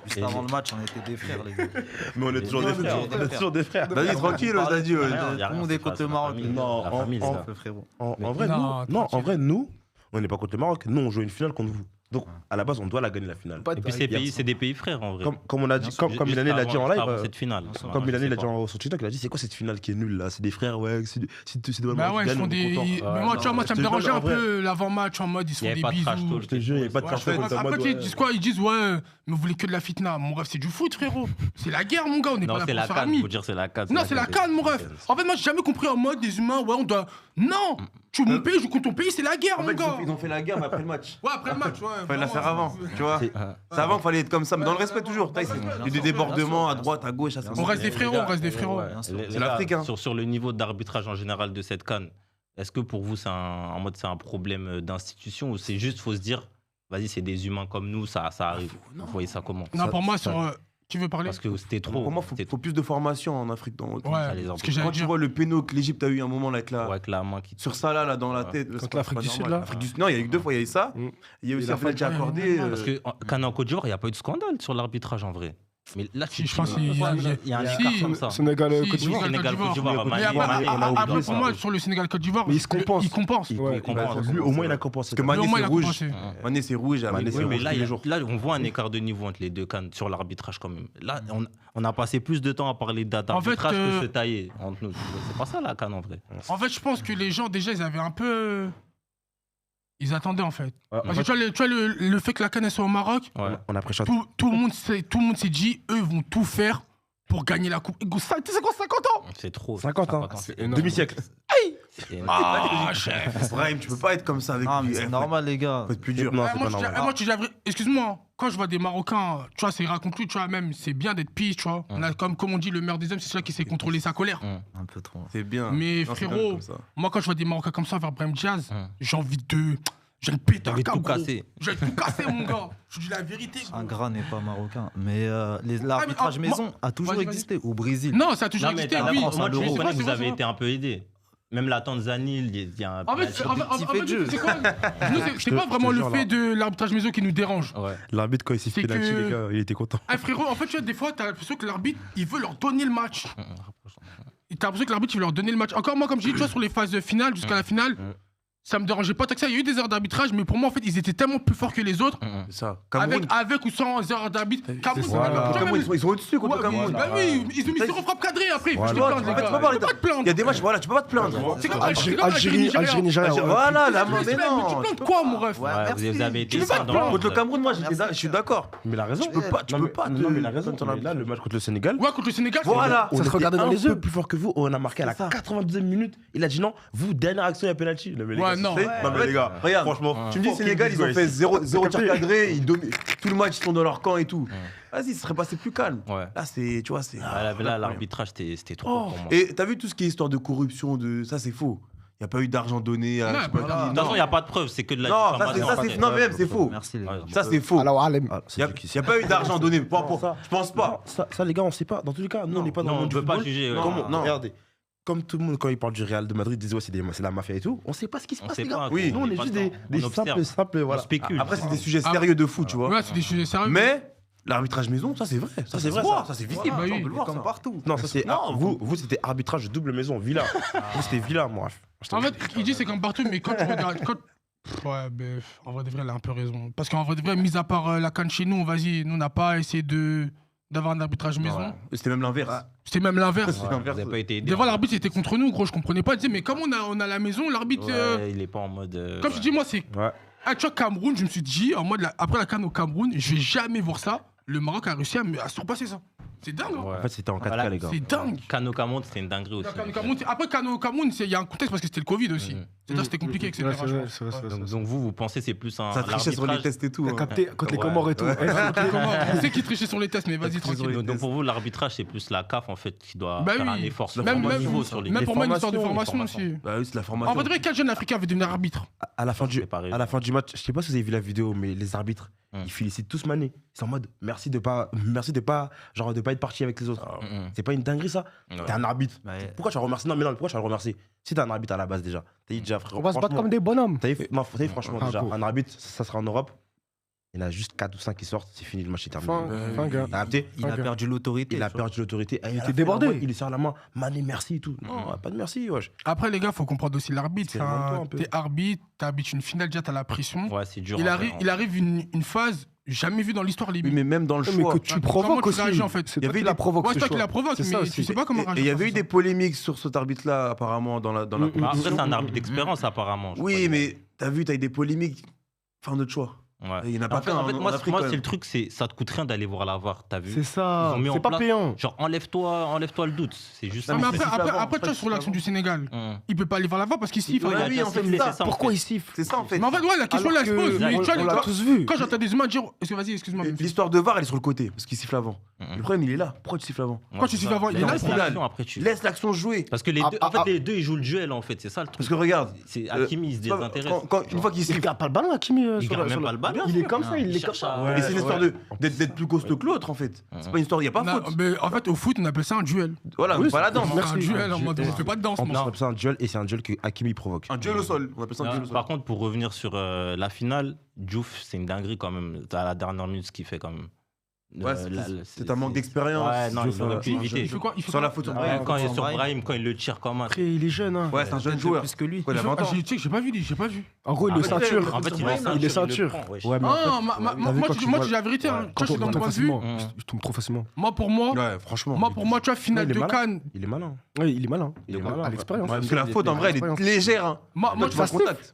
Juste avant le match, on était des frères, les gars. Mais on est toujours des des frères. frères. On est toujours des frères. Vas-y, tranquille, Dadio. Rien, y a Tout le rien, monde c'est est pas- contre c'est le la Maroc. famille. Non, La famille, en- c'est ça. Frérot. En vrai, Non, nous, on n'est pas contre le Maroc. Nous, on joue une finale contre vous. Donc, à la base, on doit la gagner la finale. Et puis ces pays, c'est des pays frères en vrai. Comme on a dit, comme Juste Milani l'a dit en avant live. cette finale. Comme Milani l'a dit sur TikTok, il a dit c'est quoi cette finale qui est nulle là? C'est des frères, ouais. C'est de Bah ouais, ils font des. Mais moi, tu vois, moi, ça me Je te dérangeait jure, un en vrai. peu l'avant-match en mode ils se Il y font avait des pas de trash bisous. talk. Je te jure, il n'y avait pas de Ouais, trash talk comme ça. après, mode, ils ouais. disent quoi? Ils disent, ouais, mais vous voulez que de la fitna. Mon rêve, c'est du foot, frérot. C'est la guerre, mon gars. On n'est Non, pas là c'est pour la faire CAN, amis. faut dire c'est la CAN. Non, c'est la canne, mon rêve. En fait, moi, j'ai jamais compris en mode des humains, ouais, on doit. Non! Tu veux mon pays, je joue contre ton pays, c'est la guerre, En mon fait, gars. ils ont fait la guerre, mais après le match. Ouais, après le match, ouais. Fallait la faire avant, tu vois. C'est- C'est avant qu'il fallait être comme ça, mais dans le respect toujours. Il y a des débordements à droite, à gauche, à On reste des frérots, on reste des frérots. C'est l'Afrique, hein. Sur le niveau d'arbitrage en général de cette CAN, est-ce que pour vous, c'est un problème d'institution ou c'est juste, faut se dire, vas-y, c'est des humains comme nous, ça arrive. Vous voyez ça comment? Non, pour moi, sur. Tu veux parler? Parce que c'était trop. Pour moi, il c'était faut plus de formation en Afrique. Ouais, les ce empêche. que j'allais Quand tu dire. vois le péno que l'Égypte a eu un moment là avec trop avec la main qui. sur ça là dans la tête. Contre c'est pas- l'Afrique c'est du pas Sud, normal. là. L'Afrique du Sud. Non, il y a eu 2 fois, il y a eu ça. Mm. Il y a eu aussi la un penalty accordé. Parce que Cannes en Côte d'Ivoire, il n'y a pas eu de scandale sur l'arbitrage en vrai. Mais là, Si, je pense qu'il y a- il y a un si, écart comme ça. Sénégal, Si, Côte d'Ivoire. Sénégal, Côte d'Ivoire, Mais Mané, après, Mané, on a oublié après, de pour moi, parler. sur le Sénégal Côte d'Ivoire, Mais il se compense. il compense. Il Ouais, compense. Lui, au moins, il a compensé. Parce que Mané, Au moins, il c'est a rouge. compensé. Mané, c'est rouge. Mané, Mané, c'est Oui, mais rouge là, tous les jours. là, on voit un écart de niveau entre les deux cannes sur l'arbitrage quand même. Là, on a passé plus de temps à parler d'arbitrage que se tailler entre nous. C'est pas ça la canne en vrai. En fait, je pense que les gens, déjà, ils avaient un peu. Ils attendaient, en fait. Ouais, Parce que tu vois, le fait que la canne soit au Maroc, Ouais. On a pris shot. tout le monde s'est dit, eux vont tout faire pour gagner la coupe. Et gros, ça, tu sais quoi, 50 ans C'est trop. 50 ans. c'est énorme. Demi-siècle. c'est énorme. Ah, chef. Brahim, tu peux pas être comme ça avec Ah, lui. mais c'est normal, les gars. Faut être plus dur. Non, Ah, c'est moi, pas je dis- normal. moi, tu dis la vraie- excuse-moi, quand je vois des Marocains, tu vois, c'est raconte-lui, tu vois, même, c'est bien d'être pisse, tu vois. On a, comme on dit, le meilleur des hommes, c'est celui qui sait contrôler sa colère. Un peu trop. C'est bien. Mais Non, c'est bien frérot, comme ça. moi, quand je vois des Marocains comme ça vers Brahim Diaz, Hum. j'ai envie de. J'ai le péter T'as un envie de câble, tout gros. casser. J'ai tout cassé, mon gars. Je dis la vérité, gros. Un gras n'est pas marocain. Mais l'arbitrage ah, maison a toujours vas-y, vas-y. existé. Au Brésil. Non, ça a toujours Non, mais existé, la oui. France, à moi, l'Euro. je Mais reconnais c'est que vous vrai, avez c'est été un peu aidés. Même la Tanzanie, il y a un En fait, penalty. c'est quoi nous, c'est te- pas je vraiment te le jure, fait là. de l'arbitrage maison qui nous dérange. Ouais. L'arbitre, quand il s'est C'est fait penalty, que- les gars, il était content. Ah, frérot, en fait, tu vois, des fois, t'as l'impression que l'arbitre, il veut leur donner le match. Et t'as l'impression que l'arbitre, il veut leur donner le match. Encore moi, comme je dis, tu vois, sur les phases finales, jusqu'à la finale, ça me dérangeait pas tant que ça. Il y a eu des erreurs d'arbitrage, mais pour moi, en fait, ils étaient tellement plus forts que les autres. C'est ça. Cameroun. Avec ou sans erreurs d'arbitre. Cameroun, C'est c'est ça. même- tu vois, Cameroun, même- ils sont au-dessus contre Ouais, Cameroun. bah oui, ils ont mis 0 frappe cadrée après. Voilà. Je te plaindre, les Tu peux gars. pas parler Tu peux pas te plaindre. Il y a des matchs, voilà, tu peux pas te plaindre. C'est comme Algérie, Algérie, Nigeria. ouais. Voilà, la Mais mais tu non. plaintes quoi, mon ref Ouais, vous avez été Tu peux pas ça te dans plaindre. Contre le Cameroun, moi, je suis d'accord. Mais il a raison. Tu peux pas, tu Non, peux mais- pas. Non, mais il a raison. Mais là, le match contre le Sénégal. Ouais, contre le Sénégal, c'est- Voilà. Ça se était regardait dans un les yeux. peu plus fort que vous. On a marqué à la C'est ça. 92e minute. Il a dit non. Vous, dernière action, il y a penalty. Non, mais les Ouais, gars, non. c'est- Ouais. Non, mais les gars, Regarde, franchement. tu me dis Sénégal, ils ont fait 0 tir cadré, ils dominent. Tout le match, ils sont dans leur camp et tout. Vas-y, ce serait passé plus calme. Ouais. Là, c'est, tu vois, c'est. Là, l'arbitrage, c'était trop pour moi. Et t'as vu tout ce qui est histoire de corruption, de ça, c'est faux. Il n'y a pas eu d'argent donné à. Non, je sais pas voilà. qui. De toute façon, il n'y a pas de preuve, c'est que de la Non, ça, diffamation. c'est- non, mais même, c'est faux. Merci, les Ouais. gars. Ça, c'est faux. Alors, Alem. Ah, Il c'est n'y a, qui, y a pas eu d'argent donné. Pas pour Ça. Je pense pas. Ça, les gars, on sait pas. Dans tous les cas, nous, on n'est pas dans Non, le on monde ne du peut pas football. juger. Non, non. Regardez. Comme tout le monde, quand il parle du Real de Madrid, il disait ouais, c'est la mafia et tout. On sait pas ce qui se On passe, sait les pas. gars. Oui. Nous, on est pas juste dedans. des On observe. simples, On voilà. spécule. Après, c'est des sujets sérieux de fou, tu vois. Ouais, c'est des sujets sérieux. Mais l'arbitrage maison, ça, c'est vrai. Ça, c'est vrai. Ça, c'est visible. Bah oui. Ça, on peut le voir. Comme ça. partout. Non, ça c'est. Non, Vous, c'était arbitrage double maison, Villa. Vous, c'était Villa, moi. En fait, il dit c'est comme partout, mais quand tu regardes. Ouais, ben, en vrai de vrai, il a un peu raison. Parce qu'en vrai de vrai, mis à part la canne chez nous, vas-y, nous, on n'a pas essayé d'avoir un arbitrage maison. C'était même l'inverse. C'était même l'inverse. C'est Vous l'inverse. n'avez pas été aidé. Des fois, l'arbitre était contre nous, gros, je comprenais pas. Je disais, mais comme on a la maison, l'arbitre. Ouais, il est pas en mode. Comme je dis, moi, c'est. Ouais. Ah, tu vois, Cameroun, je me suis dit, en mode, après la canne au Cameroun, je vais jamais voir ça. Le Maroc a réussi à surpasser ça. C'est dingue, hein. Ouais. En fait, c'était en 4K, Voilà, les gars. C'est dingue. Kano Cameroun, c'était une dinguerie aussi. Après, Cameroun, il y a un contexte parce que c'était le Covid aussi. Mhm. C'est-à-dire c'était compliqué, etc. Ouais, c'est je vrai, pense. c'est vrai, c'est vrai. Donc vous pensez c'est plus un. Ça trichait sur les l'arbitrage- tests et tout. T'as hein. capté contre les Ouais. Comores et tout. Comment On sait qui trichait sur les tests, mais vas-y, Trichait sur tranquille. les Donc pour vous, l'arbitrage, c'est plus la CAF en fait qui doit Bah faire oui. un effort sur Même, le même, niveau sur les même pour moi, une histoire de formations, formation aussi. Bah oui, c'est la En formation. vrai, de vrai, quel jeune africain veut devenir arbitre À la fin du, C'est pas à la fin du match, je sais pas si vous avez vu la vidéo, mais les arbitres, ils félicitent tous Mané. Ils sont en mode merci de pas être parti avec les autres. C'est pas une dinguerie ça. T'es un arbitre. Ouais. Pourquoi tu vas le remercier? Non, mais non, pourquoi tu vas le remercier? Si t'es un arbitre à la base déjà, t'as dit déjà frère. On va se battre franchement, comme des bonhommes. t'as dit, franchement Ah, déjà, cool. un arbitre, ça sera en Europe. Il y en a juste 4 ou 5 qui sortent, c'est fini, le match est terminé. Fin, gars. T'as capté? Il a Ok. perdu l'autorité. Il a tu vois. perdu l'autorité. Il était débordé. Il lui serre la main. Mané, merci et tout. Non, pas de merci, wesh. Après, les gars, faut comprendre aussi l'arbitre. C'est vraiment un peu. T'es arbitre, t'habites une finale, déjà t'as la pression. Ouais, c'est dur. Il en arrive, fait, il arrive une phase jamais vue dans l'histoire Oui, limite. mais même dans le Mais choix. que tu Comment provoques tu aussi. réagis, en fait C'est Il y toi avait qui la des- provoque. Ouais, c'est ce toi qui choix. la provoque, C'est ça mais aussi. tu sais pas comment Et réagir. il y avait eu face à des ça. polémiques sur cet arbitre-là, apparemment, dans la Mm, Bah, après, c'est un arbitre d'expérience apparemment. je Oui, crois. mais t'as vu, t'as eu des polémiques. Fin de choix. Ouais. Il y en a pas En fait, qu'un, en fait, en moi, Afrique, moi, quand c'est même. le truc, c'est ça te coûte rien d'aller voir la VAR, t'as vu? C'est ça. Ils ont mis en C'est pas place- payant. Genre enlève-toi le doute, c'est juste Non, ça. mais mais après, c'est après, avant, après, tu vois, sur l'action du Sénégal, il peut pas aller voir la VAR parce qu'il siffle. Ouais, Ouais, il a oui, déjà en fait, sifflé, c'est c'est ça. ça. en Pourquoi fait. il siffle? C'est ça, en fait. Mais en fait, ouais, la question là Alors se que pose. Mais tu vois, on l'a quand- tous vu. Quand j'entends des humains dire. Vas-y, excuse-moi. mais- L'histoire de VAR, elle est sur le côté, parce qu'il siffle avant. Mhm. Le problème, il est là. Pourquoi tu siffles avant Quand tu siffles avant, il est là, Laisse il est là. l'action, après tu. Laisse. Laisse l'action jouer. Parce que les deux, en fait, les deux, ils jouent le duel, en fait, c'est ça le truc. Parce que regarde, C'est Hakimi, il se désintéresse. une fois qu'il Il siffle, garde pas le ballon, Hakimi. Il garde même pas le ballon. Il est comme ça, il est comme cherche ça. à- et c'est une histoire d'être plus costaud que l'autre, en fait. C'est pas une histoire, il n'y a pas Non, faute. mais en fait, au foot, on appelle ça un duel. Voilà, Oui, pas la danse. C'est un duel en mode on fait pas de danse. En mon plus, on gars. appelle ça un duel et c'est un duel que Hakimi provoque. Un duel au sol. On appelle ça un duel au sol. Par contre, pour revenir sur la finale, Diouf, c'est une dinguerie quand même. À la dernière minute, ce qu'il fait quand même. Ouais, c'est un manque d'expérience. Ouais, non, il aurait pu éviter. Il fait quoi Sur la photo. Ouais, quand il est sur Brahim. Brahim, quand il le tire comme un. Après, il est jeune. Hein. Ouais, c'est un jeune joueur. Plus que lui. Ouais, il a 20 ans. Tu sais que j'ai pas vu, j'ai pas vu. En gros, il est Après, ceinture. En fait, il est ceinture. Ouais, mais en fait, Ah, t'as vu moi, quand tu tu moi, vois- je dis la vérité. hein. quand Tu vois, je on suis dans mon tombe point de vue. facilement, je tombe trop facilement. Moi, pour moi, Ouais, franchement. tu vois, il finale est de malin. Cannes. Il est malin. Oui, il est malin. Il est malin. À l'expérience. Ouais, parce que la faute, en vrai, elle est légère. Hein. Moi, Toi, tu vas je au contact.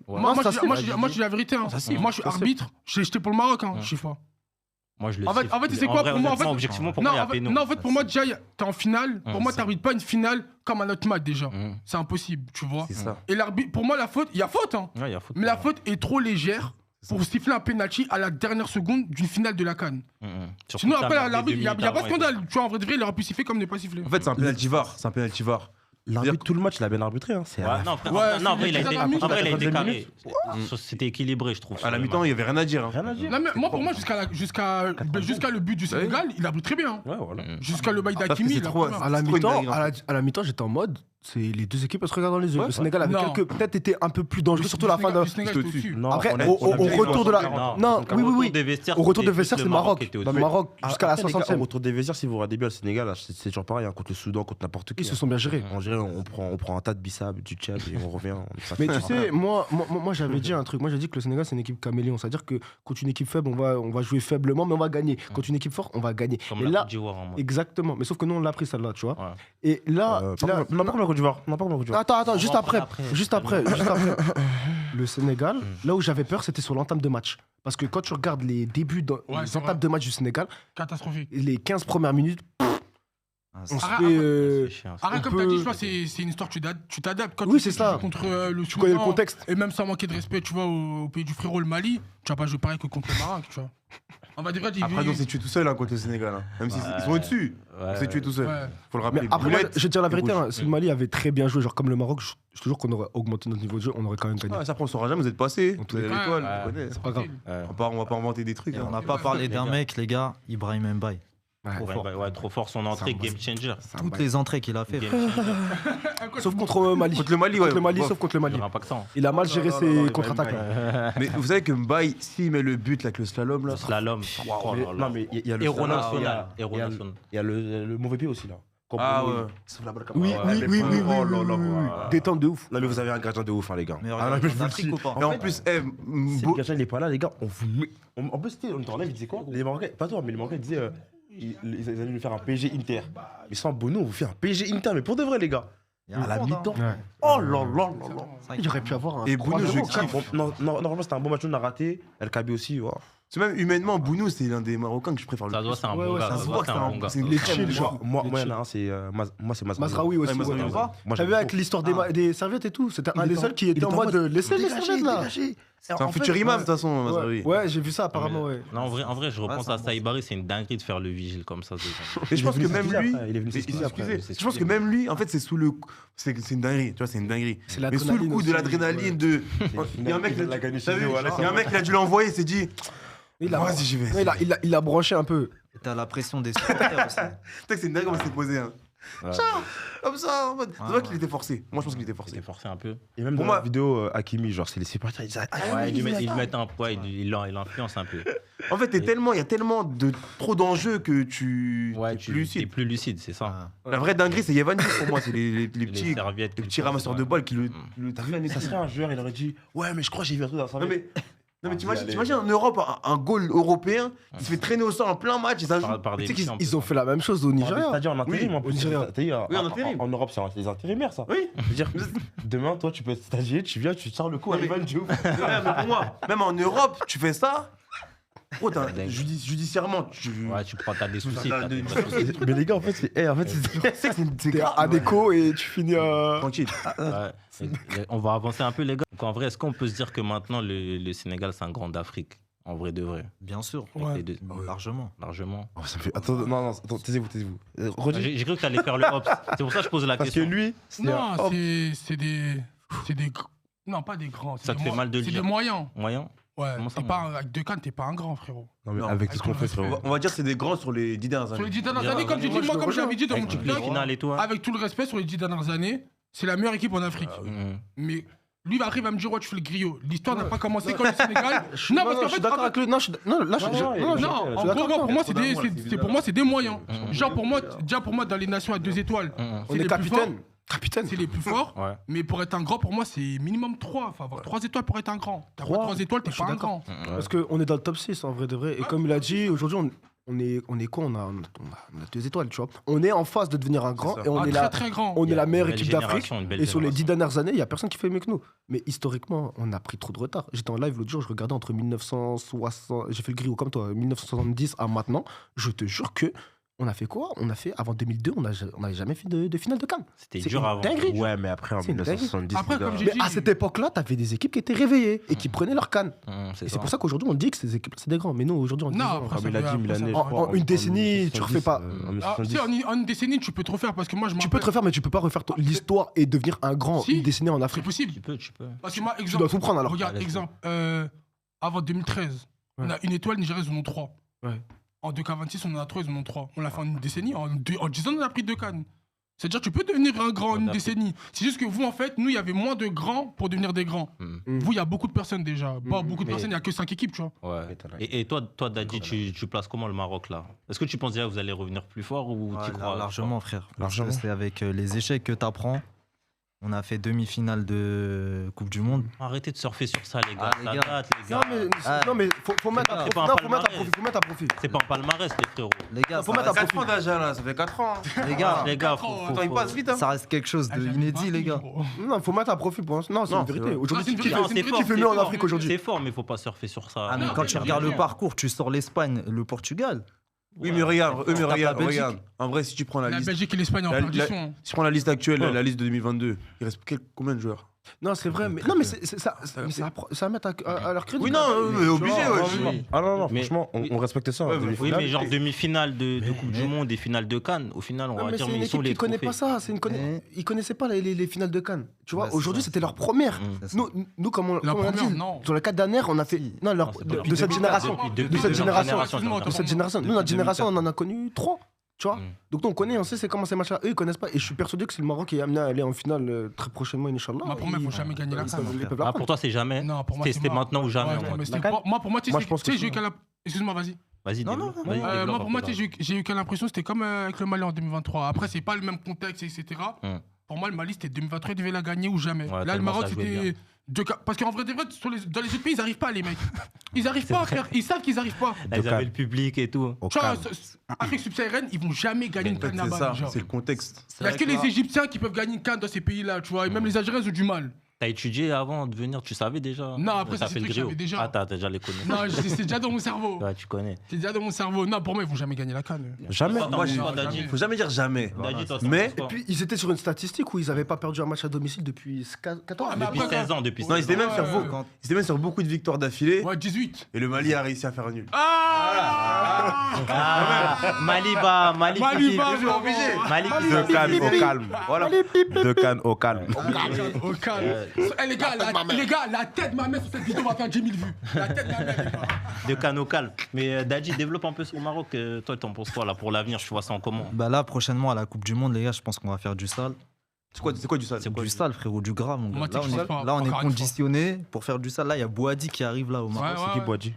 dis la vérité. hein. Moi, je suis arbitre. J'étais pour le Maroc, chiffre. Moi, je le En fait, tu sais quoi, pour moi, objectivement, pour moi, il y a péno. Non, en fait, pour moi, déjà, t'es en finale. Pour moi, t'arbitres pas une finale comme un autre match, déjà. C'est impossible, tu vois. C'est ça. Et l'arbitre, pour moi, la faute, il y a faute, hein. Ouais, il y a faute. Mais la faute est trop légère pour siffler un penalty à la dernière seconde d'une finale de la CAN. Sinon, après, l'arbitre, il n'y a pas de scandale. Tu vois, en vrai de vrai, il aurait pu siffler comme ne pas siffler. En fait, c'est un penalty VAR. C'est un penalty VAR. L'arbitre, tout le match, il a bien arbitré. Hein. C'est Ouais, non, frère, Ouais, non, en vrai, il a c'est été, la mi-temps. en vrai, il a été 32 carré. C'était équilibré, je trouve. À sur la le mi-temps, match. il n'y avait rien à dire. hein. Rien à dire. Non, mais moi, pour moi, jusqu'à le but du Sénégal, il arbitre très bien. Ouais, voilà. Jusqu'à le bail Parce que d'Hakimi, c'est il a trop- très bien. À la C'est trop mi-temps, une dinguerie, à la mi-temps, j'étais en mode, c'est les deux équipes elles se regardent dans les yeux. Ouais, Le Sénégal avait Non. peut-être été un peu plus dangereux, surtout la fin de. Le Sénégal, C'était c'était au-dessus. Non, Après, on a- au on a vu retour de la. Non, Non, donc, au oui, retour oui, des oui. vestiaires, Au retour c'était de vestiaire, plus c'est le le Maroc. qui était Dans au-dessus. le Maroc, jusqu'à la Après, les gars, 60e. Au retour des vestiaires, si vous regardez bien le Sénégal, c'est toujours pareil. Hein, contre le Soudan, contre n'importe qui. Ils se sont bien gérés. On dirait, on prend un tas de bissab, du tchad et on revient. Mais tu sais, moi j'avais dit un truc. Moi, j'ai dit que le Sénégal, c'est une équipe caméléon. C'est-à-dire que contre une équipe faible, on va jouer faiblement, mais on va gagner. Contre une équipe forte, on va gagner. Comme Et la là, Côte d'Ivoire en mode. exactement. Mais sauf que nous, on l'a pris celle-là, tu vois. Ouais. Et là. On n'a pas comme la Côte d'Ivoire. On n'a pas comme la Côte d'Ivoire. Attends, juste va en après. parler Juste après. Le Sénégal, là où j'avais peur, c'était sur l'entame de match. Parce que quand tu regardes les débuts, Ouais, les c'est entames vrai. de match du Sénégal, Catastrophique. les 15 premières minutes, Ah, on se Arrête, fait. C'est chiant, ça. Arrête, On comme t'as peut- dit, je vois, c'est une histoire, tu t'adaptes. Quand Oui, tu c'est sais, ça. tu joues contre le Tu connais le Soudan, contexte. Et même sans manquer de respect, tu vois, au pays du frérot, le Mali, tu vas pas jouer pareil que contre le Maroc, tu vois. On va dire, Après, on s'est tué tout seul contre le Sénégal. hein. Même s'ils sont au-dessus. On s'est tué tout seul. Ouais. Faut le Mais rappeler. après, moi, Boulette, je vais te dire la vérité, rouge. hein, si le Mali avait très bien joué, genre comme le Maroc, je te jure qu'on aurait augmenté notre niveau de jeu, on aurait quand même gagné. Ah, ça, après, on saura jamais, vous êtes passé. En tous Vous les avez cas, l'étoile, ouais. on connaît. C'est pas grave. On va pas inventer des trucs. Et hein. on n'a pas parlé d'un mec, les gars, Ibrahim Mbaye. Ouais, trop fort son entrée, game changer. Toutes les entrées qu'il a fait. Game changer. Sauf contre Mali. Contre le Mali, ouais. Contre le Mali, Bon. sauf contre le Mali. Il y aura pas que ça. hein. Il a mal géré ses contre-attaques. Mais vous savez que Mbaye, s'il met le but là, avec le slalom, là. Le slalom. Oh là là. Non, mais il y a le Héros slalom, national. il y a- Héros national. Il y a le mauvais pied aussi, là. Quand Ah Bruno, ouais. il sauve la balle comme Oui, ça. oui, mais oui, bon, oui, oh oui, là oui, là, oui, oui. ouais. Détente de ouf. Non, mais vous avez un gardien de ouf, hein, les gars. Mais Ah, regarde, non, en Afrique ou pas Et en plus, Si le gardien il est pas là, les gars, on vous met. En plus, on était en live, il disait quoi Les Marocains, pas toi, mais les Marocains disaient ils allaient nous faire un PSG Inter. Mais sans Bono, on vous fait un PSG Inter, mais pour de vrai, les gars. Il y a À la un mi-temps. Ouais. Oh là là là là. Il aurait pu avoir un. Et Bounou, je 3-0, kiffe. Bon, non, normalement, c'était un bon match, on a raté. El Kabi aussi. Oh. C'est même humainement, Bounou, c'est l'un des Marocains que je préfère le Ça plus. doit, c'est un Ouais, bon ouais, gars. ça Ça se se voit voit, que c'est un bon gars. c'est Il est très chill, bon. genre. Moi, Il est il y en chill. a un, c'est Mazraoui aussi. Ouais, Mazraoui, ouais. ouais. Moi, T'as vu avec l'histoire des serviettes et tout C'était un des seuls qui était en mode laissez les serviettes là. C'est un futur imam, de toute façon, Mazraoui. Ouais, j'ai vu ça apparemment, ouais. Non, en vrai, je repense c'est à un bon Saïbari, c'est une dinguerie de faire le vigile comme ça. Et je pense que même lui. Il est venu s'excuser après. Excusez, je pense que même lui, en fait, c'est sous le. C'est une dinguerie, tu vois, c'est une dinguerie. C'est Mais sous le coup de l'adrénaline de. Il y a un mec, Il a gagné t'as chez vu, lui, voilà, il y a un mec, il a dû l'envoyer, il s'est dit. Il a, Vas-y, j'y vais. ouais, il a branché un peu. Et t'as la pression des supporters aussi. Putain, c'est une dinguerie comment c'est posé. Hein. Comme ça, en mode. C'est vrai qu'il était forcé. Moi, je pense qu'il était Il forcé. est forcé un peu. Et même Pour dans moi- la vidéo Hakimi, genre, c'est les supporters, ils disent Ouais, ils mettent un poids, il influence un peu. En fait, il y a tellement de trop d'enjeux que tu. Ouais, t'es tu plus es lucide. plus lucide, c'est ça. La vraie dinguerie, c'est Yevan Diouf pour moi. C'est les Les petits. serviettes. Les petits ramasseurs de balles qui le. T'as vu, ça serait un joueur, il aurait dit ouais, mais je crois que j'ai vu un truc dans sa Non vie. mais t'imagines en Europe un goal européen qui se fait traîner au sol en plein match et ça joue. Par des Tu sais qu'ils méchants, ils ont fait la même chose au Nigeria. C'est-à-dire en intérim, Oui, en plus. au Nigeria. T'as dit, Oui, en intérim. En Europe, c'est les intérimaires, ça. Oui. Je veux dire, demain, toi, tu peux être stagiaire, tu viens, tu sors le coup à Non, mais- Evan Diouf. Ouais, mais pour moi, même en Europe, tu fais ça. Oh, Dingue. judiciairement, tu. Ouais, tu prends, t'as des soucis. T'as t'as des des vrais soucis. Mais les gars, en fait, c'est. Tu sais que c'est T'es grave. à déco et tu finis à. Tranquille. Ouais. On va avancer un peu, les gars. Donc, en vrai, est-ce qu'on peut se dire que maintenant, le Sénégal, c'est un grand d'Afrique En vrai de vrai. Bien sûr, Ouais. Les deux, largement. largement. Oh, ça me fait. Attends, non, attends, taisez-vous. Redis. J'ai cru que tu allais faire le hops. C'est pour ça que je pose la Parce que question. lui, c'est Non, un hop. c'est des. Non, pas des grands. Ça te fait mal de le C'est dire. des moyens. Moyen Ouais. Comment ça, T'es pas, avec deux cannes, t'es pas un grand, frérot. Non, mais Non, avec tout ce qu'on fait, frérot. On va dire que c'est des grands sur les 10 dernières Sur les années. 10 dernières Bien, années, comme j'ai moi, dit, moi, comme j'avais dit dans mon Avec toutes les TikTok, finales et tout. hein. avec tout le respect, sur les 10 dernières années, c'est la meilleure équipe en Afrique. Mhm. Mais Lui, il arrive à me dire, ouais, tu fais le griot. L'histoire n'a pas commencé quand le Sénégal. Non, parce qu'en fait. d'accord avec le. Non, là, Non, en gros, pour moi, c'est des moyens. Genre, pour moi, dans les nations à 2 étoiles, on est capitaine. Capitaine. c'est les plus forts. Mais pour être un grand, pour moi, c'est minimum 3. Enfin, avoir 3 étoiles pour être un grand. T'as pas 3 étoiles, t'es pas un grand. Parce qu'on est dans le top 6, en vrai de vrai. Et comme il a dit, aujourd'hui, on est quoi, on a 2 étoiles, tu vois. On est en phase de devenir un grand et on est très très grand. on est la meilleure équipe d'Afrique. génération, une belle Et sur les 10 génération. dernières années, il n'y a personne qui fait mieux que nous. Mais historiquement, on a pris trop de retard. J'étais en live l'autre jour, je regardais entre 1960, j'ai fait le griot comme toi, 1970 à maintenant. Je te jure que on a fait quoi? On a fait, avant 2002, on n'avait jamais fait de finale de CAN. C'était C'est dur une avant. dinguerie. Ouais, mais après, en C'est une 1970, Après, les gars, comme j'ai Mais dit, à cette époque-là, tu avais des équipes qui étaient réveillées et qui prenaient leur CAN. Et c'est pour ça qu'aujourd'hui, on dit que ces équipes, c'est des grands. Mais nous, aujourd'hui, on dit Non, ça. après, comme il a dit, Milanais, je En- crois, en une décennie, tu refais pas. Ah, si, en une décennie, tu peux te refaire parce que moi, je Tu peux te refaire, mais tu peux pas refaire l'histoire et devenir un grand Si. une décennie en C'est Afrique. possible. Tu peux. Parce que moi, Tu exemple. dois tout prendre alors. Regarde, Allez, exemple. Avant 2013, on a une étoile, nigériaise, ils en ont 3. Ouais. En 2K26, on en a 3, ils en ont 3. On l'a fait en une décennie. En 10 ans, on a pris 2 cannes. C'est-à-dire, tu peux devenir un grand en une décennie. C'est juste que vous, en fait, nous, il y avait moins de grands pour devenir des grands. Vous, il y a beaucoup de personnes déjà. Pas beaucoup de Mais- personnes, il n'y a que 5 équipes, tu vois. Ouais. Et toi, Dadji, tu places comment le Maroc là? Est-ce que tu penses déjà que vous allez revenir plus fort ou Ouais, tu crois largement, frère. Parce que Largement. c'est avec les échecs que tu apprends. On a fait demi-finale de Coupe du Monde. Arrêtez de surfer sur ça, les gars. Ah, les Ça gars. date, les gars. Non, mais faut mettre à C'est pas un profit. Non, palmarès. faut mettre à profit. C'est pas un palmarès, les frérots. Les gars, Faut ça mettre à reste, 4 ans d'âge là, ça fait 4 ans. les gars, Les gars, Attends, il passe vite, hein. ça reste quelque chose Ah, d'inédit, les gars. Non, faut mettre à profit pour l'instant. Non, c'est Non, une c'est vérité. vrai. Aujourd'hui, Non, c'est une qui vérité, fait- c'est qui une fait vérité, mieux en c'est Afrique aujourd'hui? C'est fort, mais faut pas surfer sur ça. Ah, mais Non, quand mais tu bien regardes sûr. le parcours, tu sors l'Espagne, le Portugal. Oui, mais regarde, Tape la regarde. Belgique. En vrai, si tu prends la La liste. Belgique et l'Espagne en La- perdition. Si tu prends la liste actuelle, Ouais. la liste de 2022, il reste combien de joueurs? Non, c'est vrai, mais non, mais c'est à mettre à leur crédit. Oui, non, mais obligé, ouais. Oui. Ah non, Mais- franchement, on respectait ça. en Ouais, mais- Oui, demi-finale. mais genre demi-finale de Coupe du Monde et finale de Cannes, au final, on Non, va mais dire, c'est mais une ils sont équipe les qui connaît trophées. pas ça. Ils connaissaient pas les finales de Cannes. Tu vois, Ouais, c'est aujourd'hui, ça, c'était c'est leur ça. première. C'est ça. Nous, comme on La a première, dit, non. sur les 4 dernières, on a fait. Non, Non, c'est pas de cette génération. depuis De cette génération. Excuse-moi, De cette génération. Nous, notre génération, on en a connu 3. Tu vois? Mm. Donc, nous, on connaît, on sait c'est comment ces matchs-là. Eux, ils connaissent pas. Et je suis persuadé que c'est le Maroc qui est amené à aller en finale très prochainement, Inch'Allah. Moi, pour moi, il faut jamais gagner la Ils CAN. peuvent- ils peuvent Ah, la pour prendre. toi, c'est jamais. Non, pour moi, C'était mort. maintenant ou jamais. Ouais, en mode. mais c'était Lacan. moi, pour moi, tu Moi, sais, je pense que j'ai eu c'est- qu'à Excuse-moi, vas-y. Vas-y, Non, développe. non, Vas-y, Moi, développe pour un moi, peu, tu sais, j'ai eu qu'à l'impression c'était comme avec le Mali en 2023. Après, c'est pas le même contexte, etc. Hmm. Pour moi, le Mali, c'était 2023, il devait la gagner ou jamais. Ouais, Là, le tellement Maroc, ça jouait c'était. Parce qu'en vrai, dans les autres pays, ils arrivent pas, les mecs. Ils arrivent pas à faire. Ils savent qu'ils arrivent pas. Là, ils avaient le public et tout. Au Tu vois, calme. Afrique subsaharienne, ils vont jamais gagner une En fait, canne c'est là-bas. ça, genre. c'est le contexte. Il y a vrai que que les là- Égyptiens qui peuvent gagner une canne dans ces pays-là, tu vois. Et même les Algériens, ils ont du mal. T'as étudié avant de venir, tu savais déjà? Non, après, T'as ça, fait c'est le des trucs que griot. j'avais déjà. Ah, t'as déjà les connaissances. Non, c'est déjà dans mon cerveau. Ouais, tu connais. C'est déjà dans mon cerveau. Non, pour moi, ils vont jamais gagner la canne. Jamais. Toi, t'en Moi, penses j'ai- quoi, Dadji? jamais. Faut jamais dire jamais. Dadji, toi, Mais- t'en penses quoi? Puis, ils étaient sur une statistique où ils n'avaient pas perdu un match à domicile depuis 14 Ah, mais Depuis après, 16 ans, depuis Non, ils 16 étaient ans. même sur Ouais. beaucoup. Ils étaient même sur beaucoup de victoires d'affilée. Ouais, 18. Et le Mali a réussi à faire nul. Ah, Maliba, Mali Maliba, Pipi. vraiment. Mali De calme au calme. Voilà. De calme au calme. Au calme. Eh, les gars, la tête de ma mère sur cette vidéo va faire 10 000 vues. La tête de ma mère, les gars. De Canocal. Mais Dadji, développe un peu sur le Maroc. Toi, t'en penses quoi là pour l'avenir? Tu vois ça en comment? Bah là, prochainement à la Coupe du Monde, les gars, je pense qu'on va faire du sale. C'est quoi du sale? C'est du sale, frérot, du gras, mon Moi, gars. tu Là, sais pas, là, on encore est une fois. conditionné pour faire du sale. Là, il y a Bouhaddi qui arrive là au Maroc. Ouais, Qui ouais. Boadji?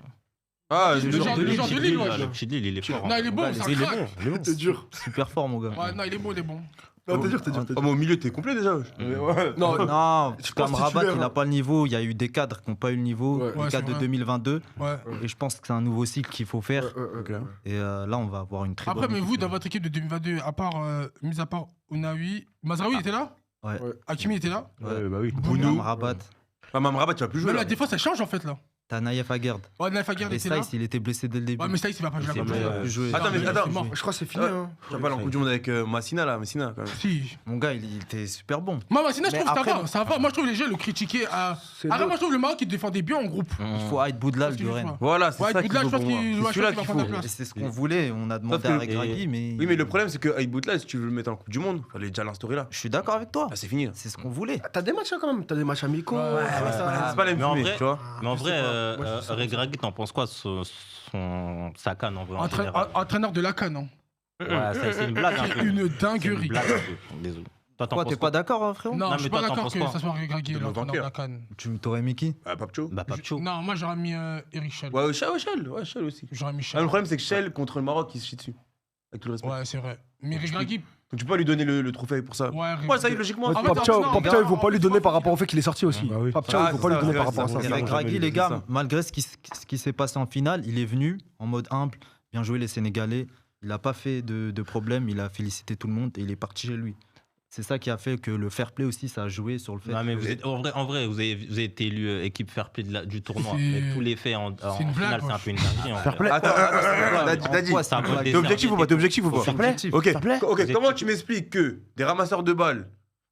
Ah, Le le genre de Le Lille, petit de Lille, ouais. le petit de Lille, il est fort. Non, il est bon, Ouais, c'est un Il est crack. bon. Il est bon. C'est dur. Super fort, mon gars. Ouais, non, il est bon, il est bon. Non, t'es dur, t'es dur. Ah, mais au milieu, t'es complet déjà. Non, Non, Je comme pense Rabat, titulaire, il hein. n'a pas le niveau. Il y a eu des cadres qui n'ont pas eu le niveau. Ouais. Les Ouais, cadres c'est de vrai. 2022. Ouais. Et je pense que c'est un nouveau cycle qu'il faut faire. Ok. Et là, on va avoir une très Après, bonne mais vous, équipe. dans votre équipe de 2022, mis à part Ounaoui, Mazraoui, il était là? Ouais. Hakimi était là? Ouais. Bah oui. Bounou, Rabat. Ah, Mam Rabat, tu vas plus jouer. Même là. la défense, elle change en fait là. T'as Naïef Aguerd. Ouais, Naïf Aguerd Et était là. Saïs, il était blessé dès le début. Ouais, mais Saïs, il va pas jouer la Il Coupe va du Monde. plus jouer. Attends, mais c'est attends. mort. je crois que c'est fini. Ouais. Hein. Tu vas pas aller en Coupe du Monde avec Massina là, Messina quand même. Si. Mon gars, il était super bon. Moi, Massina, je Mais trouve que après, ça va. Moi, je trouve les gens le critiquaient. C'est Arrête, dur. moi, je trouve le Maroc, il défendait bien en groupe. Il faut Aïd Boudlal de Rennes. Voilà, c'est Ouais, ça Boudlal, qu'il je faut pense pour moi. qu'il C'est ouais, je celui-là pense qu'il qu'il va faut. prendre la Et place. c'est ce qu'on voulait. On a demandé Sauf que- à Regragui, mais. Oui, mais le problème, c'est que Aïd Boutla, si tu veux le mettre en Coupe du Monde, fallait déjà l'instaurer là. Je suis d'accord avec toi. Ah, c'est fini. C'est ce qu'on voulait. T'as des matchs hein, quand même. T'as des matchs amicaux. C'est pas la Mais en même vrai- fumée, tu vois. Mais en je vrai, sais pas. Moi, je sais pas. Regragui, t'en penses quoi de sa canne en vrai en général? Entraîneur de la Cannes. Hein. Ouais, c'est une blague un peu. Une C'est une dinguerie. blague un peu. Désolé. Toi, t'en Quoi, penses t'es pas d'accord, hein, frérot? Non, Non, je suis mais pas toi, t'en d'accord penses que quoi ça soit Regragui, Le l'entraîneur de vainqueur. la CAN. Tu t'aurais mis qui? Papcho. Bah, Papcho. Non, moi j'aurais mis Eric Schell. Ouais, Shell aussi. J'aurais mis Ah, Schell. le problème, c'est que Shell contre le Maroc, il se chie dessus. Avec tout le respect. Ouais, c'est vrai. Mais Regragui, Donc tu peux pas lui donner le trophée pour ça. ouais, Ouais, ça y est, logiquement. En fait, Papcha, non, Papcha, non, il faut pas lui donner non, par rapport au fait qu'il est sorti aussi. Bah oui. Papcha, Ah, il faut pas c'est lui ça, donner c'est par vrai, rapport à c'est ça. vrai. Et avec jamais Draghi, dit les gars, ça. malgré ce qui s'est passé en finale, il est venu en mode humble, bien joué les Sénégalais. Il n'a pas fait de problème, il a félicité tout le monde et il est parti chez lui. C'est ça qui a fait que le fair play aussi, ça a joué sur le fait. Non, mais que- en vrai, vous avez été élu équipe fair play du tournoi. C'est- Mais tous les faits en c'est une finale, blague, c'est un wesh. peu une dinguerie. en Fair vrai. play. Attends, t'as dit. quoi, c'est un peu peu des- T'es objectif ou pas? T'es objectif ou pas? Fair play. Ok. Fair play. Ok, Vous comment êtes- tu m'expliques que des ramasseurs de balles,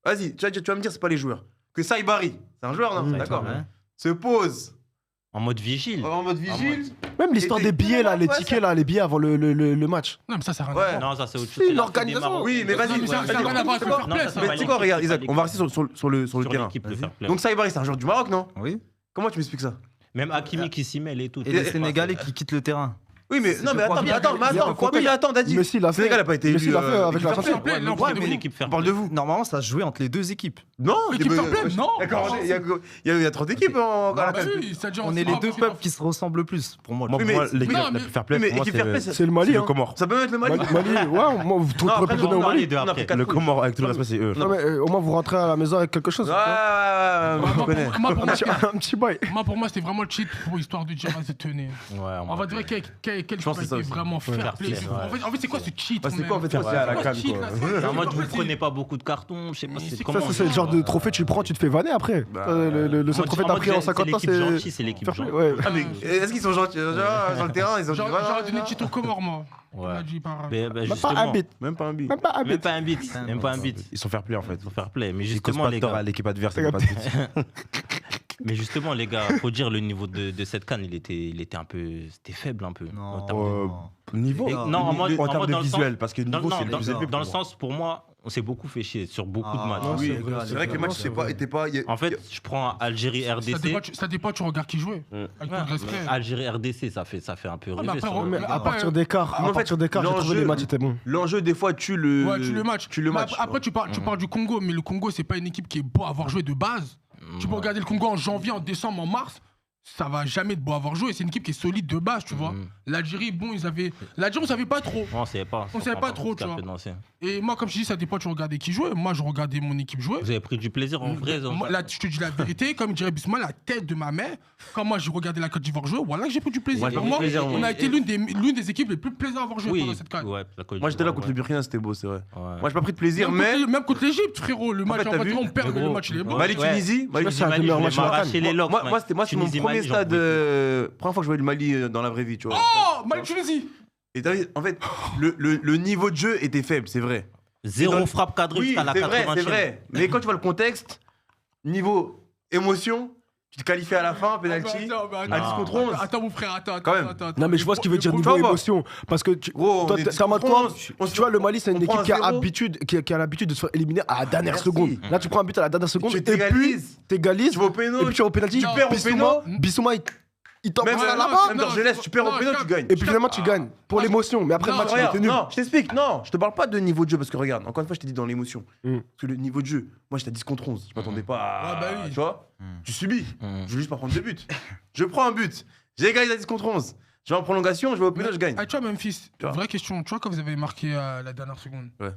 vas-y, tu vas me dire, c'est pas les joueurs, que Saïbari, c'est un joueur, non? Saïbari, D'accord. ouais. Se pose En mode vigile. en mode vigile. Même l'histoire Et- des billets, là, les Ouais, tickets, ça- là, les billets avant le match. Non, mais ça sert à Ouais. rien. Non, ça c'est autre chose. Si, C'est la l'organisation. Fédé Maroc. Oui, mais vas-y. Non, mais ça vas-y, n'a rien à voir avec le vas-y. fair Non, play, ça, ça. c'est Mais tu sais quoi, regarde, Isaac, on va rester sur le Sur terrain. l'équipe, le fair play. Donc Saïbari, c'est un joueur du Maroc, non? Oui. Comment tu m'expliques ça? Même Hakimi qui s'y mêle et tout. Et les Sénégalais qui quittent le terrain. Oui, mais non, mais attends, il y a attends, Daddy. Messi l'a fait. Sénégal a pas été Messi élu. l'a fait avec la fair chanson. play. Ouais, mais Ouais, mais vous- l'équipe fair On parle de vous. Normalement, ça se jouait entre les deux équipes. Non, Équipe fair play, non. D'accord, il y a 30 équipes en Ah, la bah CAN. oui, c'est-à-dire, On est les deux peuples qui se ressemblent le plus, pour moi. Moi, Oui, pour moi, mais- l'équipe non, la mais- plus fair play, mais pour moi, équipe fair play, c'est C'est le Mali, le hein. Comore. Ça peut mettre le Mali? Mali, ouais, moi, vous Non, pourrez après, plus donner on au va Mali. les deux après. quatre Le couilles. Comore, avec tout le respect, c'est eux. Non, mais au moins, vous rentrez à la maison avec quelque chose. Ouais, Moi, je connais. moi, pour moi, Un petit bail. pour moi, c'était vraiment le cheat pour histoire de dire, vas-y, tenez. Ouais, On va dire quel Je pense que c'est ça aussi. vraiment fair Fair play. play, ouais. En fait, c'est quoi ce cheat? Bah, c'est même quoi en fait? Faire play à la C'est quoi canne, ce cheat, quoi. là? C'est- En mode, vous c'est- prenez pas beaucoup de cartons, je sais pas, Mais c'est c'est comment. Ça, c'est le genre de trophée, tu le prends, tu te fais vanner après. Le seul trophée que t'as pris en 50 ans, c'est l'équipe c'est. gentille, c'est l'équipe Fair play, gentille. ouais. Ah, mais est-ce qu'ils sont gentils? Genre, sur le terrain, ils ont dit. J'aurais donné cheat au Comore, moi. On Ouais. m'a dit par. Ben, Même pas un justement, bit. Même pas un but. Même pas un même bit. pas un beat, même pas un beat. Ils sont fair play en fait. Il faut faire play. Mais Ils causent justement, pas les de tort gars, à l'équipe adverse. C'est ils font pas de but. mais justement, les gars, faut dire le niveau de cette canne, il était un peu, c'était faible un peu. Non. En termes de- Niveau Et- non, en mode- en termes dans de le visuel, parce que Dans, niveau, non, c'est le dans- plus élevé. dans le pour moi. sens, pour moi, on s'est beaucoup fait chier sur beaucoup de matchs. Ah, Oui, c'est vrai, c'est vrai que les matchs étaient pas. En fait, je prends Algérie-RDC. Ça dépend, tu regardes qui jouait. Ouais, Avec tout le respect. Algérie-RDC, ça fait un peu mais rêver. après, sur- Mais à Après, partir d'écart, en à fait, partir d'écart, j'ai trouvé l'enjeu- les matchs étaient bons. L'enjeu, des fois, tue le. Ouais, tu le match. Tue le Mais match. Après, tu parles du Congo, mais le Congo, c'est pas une équipe qui est beau à avoir joué de base. Tu peux regarder le Congo en janvier, en décembre, en mars. Ça va jamais être beau à avoir joué. C'est une équipe qui est solide de base, tu vois. L'Algérie, bon, L'Algérie, on savait pas trop. On savait pas. On savait pas trop, tu vois. Et moi, comme je dis, ça dépend, tu regardais qui jouait. Moi, je regardais mon équipe jouer. Vous avez pris du plaisir en vrai. Moi, là, je te dis la vérité, comme dirait Bisma, la tête de ma mère, quand moi j'ai regardé la Côte d'Ivoire jouer, voilà que j'ai pris du plaisir. Moi, j'ai Pour pris moi, du plaisir, on moi. a été l'une des équipes les plus plaisir à avoir joué pendant Oui, cette CAN. ouais, la Côte Moi, j'étais là d'Ivoire, contre le Burkina, c'était beau, c'est vrai. ouais. Moi, j'ai pas pris de plaisir, mais. Même contre l'Égypte, frérot, le match fait, en t'as fait, vu on perd, mais le match il est beau. Mali-Tunisie. Ouais, c'est un des meilleurs matchs de la CAN. Arracher les locks. Moi, c'est mon premier stade. Première fois que je voyais le Mali dans la vraie vie, tu vois. Oh, Mali-Tunisie. Et t'as vu, en fait, le niveau de jeu était faible, c'est vrai. Zéro frappe cadrée Oui, jusqu'à la c'est vrai, 80e. c'est vrai. Mais quand tu vois le contexte, niveau émotion, tu te qualifies à la fin, penalty. À 10 contre 11. Attends, mon frère, attends. Quand même. Non, mais je vois ce qu'il veut dire Tu niveau vois ou pas émotion. Parce que Gros, toi, on est t'es en mode 10 quoi contre 11. Tu vois, le Mali, c'est une on prend équipe qui a un zéro. l'habitude de se faire éliminer à la dernière Merci. seconde. Là, tu prends un but à la dernière seconde Tu et puis t'égalises. t'égalises. Tu vas au péno. Et puis tu vas au pénalty. Tu perds au Bissouma, péno. Bissouma, il t'envoie Même ça là-bas, là-bas. même d'Argelès, tu perds au péno, tu gagnes. Et puis finalement, tu gagnes. Pour l'émotion. Mais après le Non, match, il Regarde, était nul. non, je t'explique, non, je te parle pas de niveau de jeu parce que regarde, encore une fois, je t'ai dit dans l'émotion. Mm. Parce que le niveau de jeu, moi j'étais à 10 contre 11, je m'attendais pas à. Ouais, bah oui. Tu vois Tu subis. Mm. Je veux juste pas prendre de but. Je prends un but, j'égalise à 10 contre 11. Je vais en prolongation, je vais au péno, je gagne. Ah, tu vois, Memphis, Tu vois. vraie question. Tu vois, quand vous avez marqué la dernière seconde, Ouais.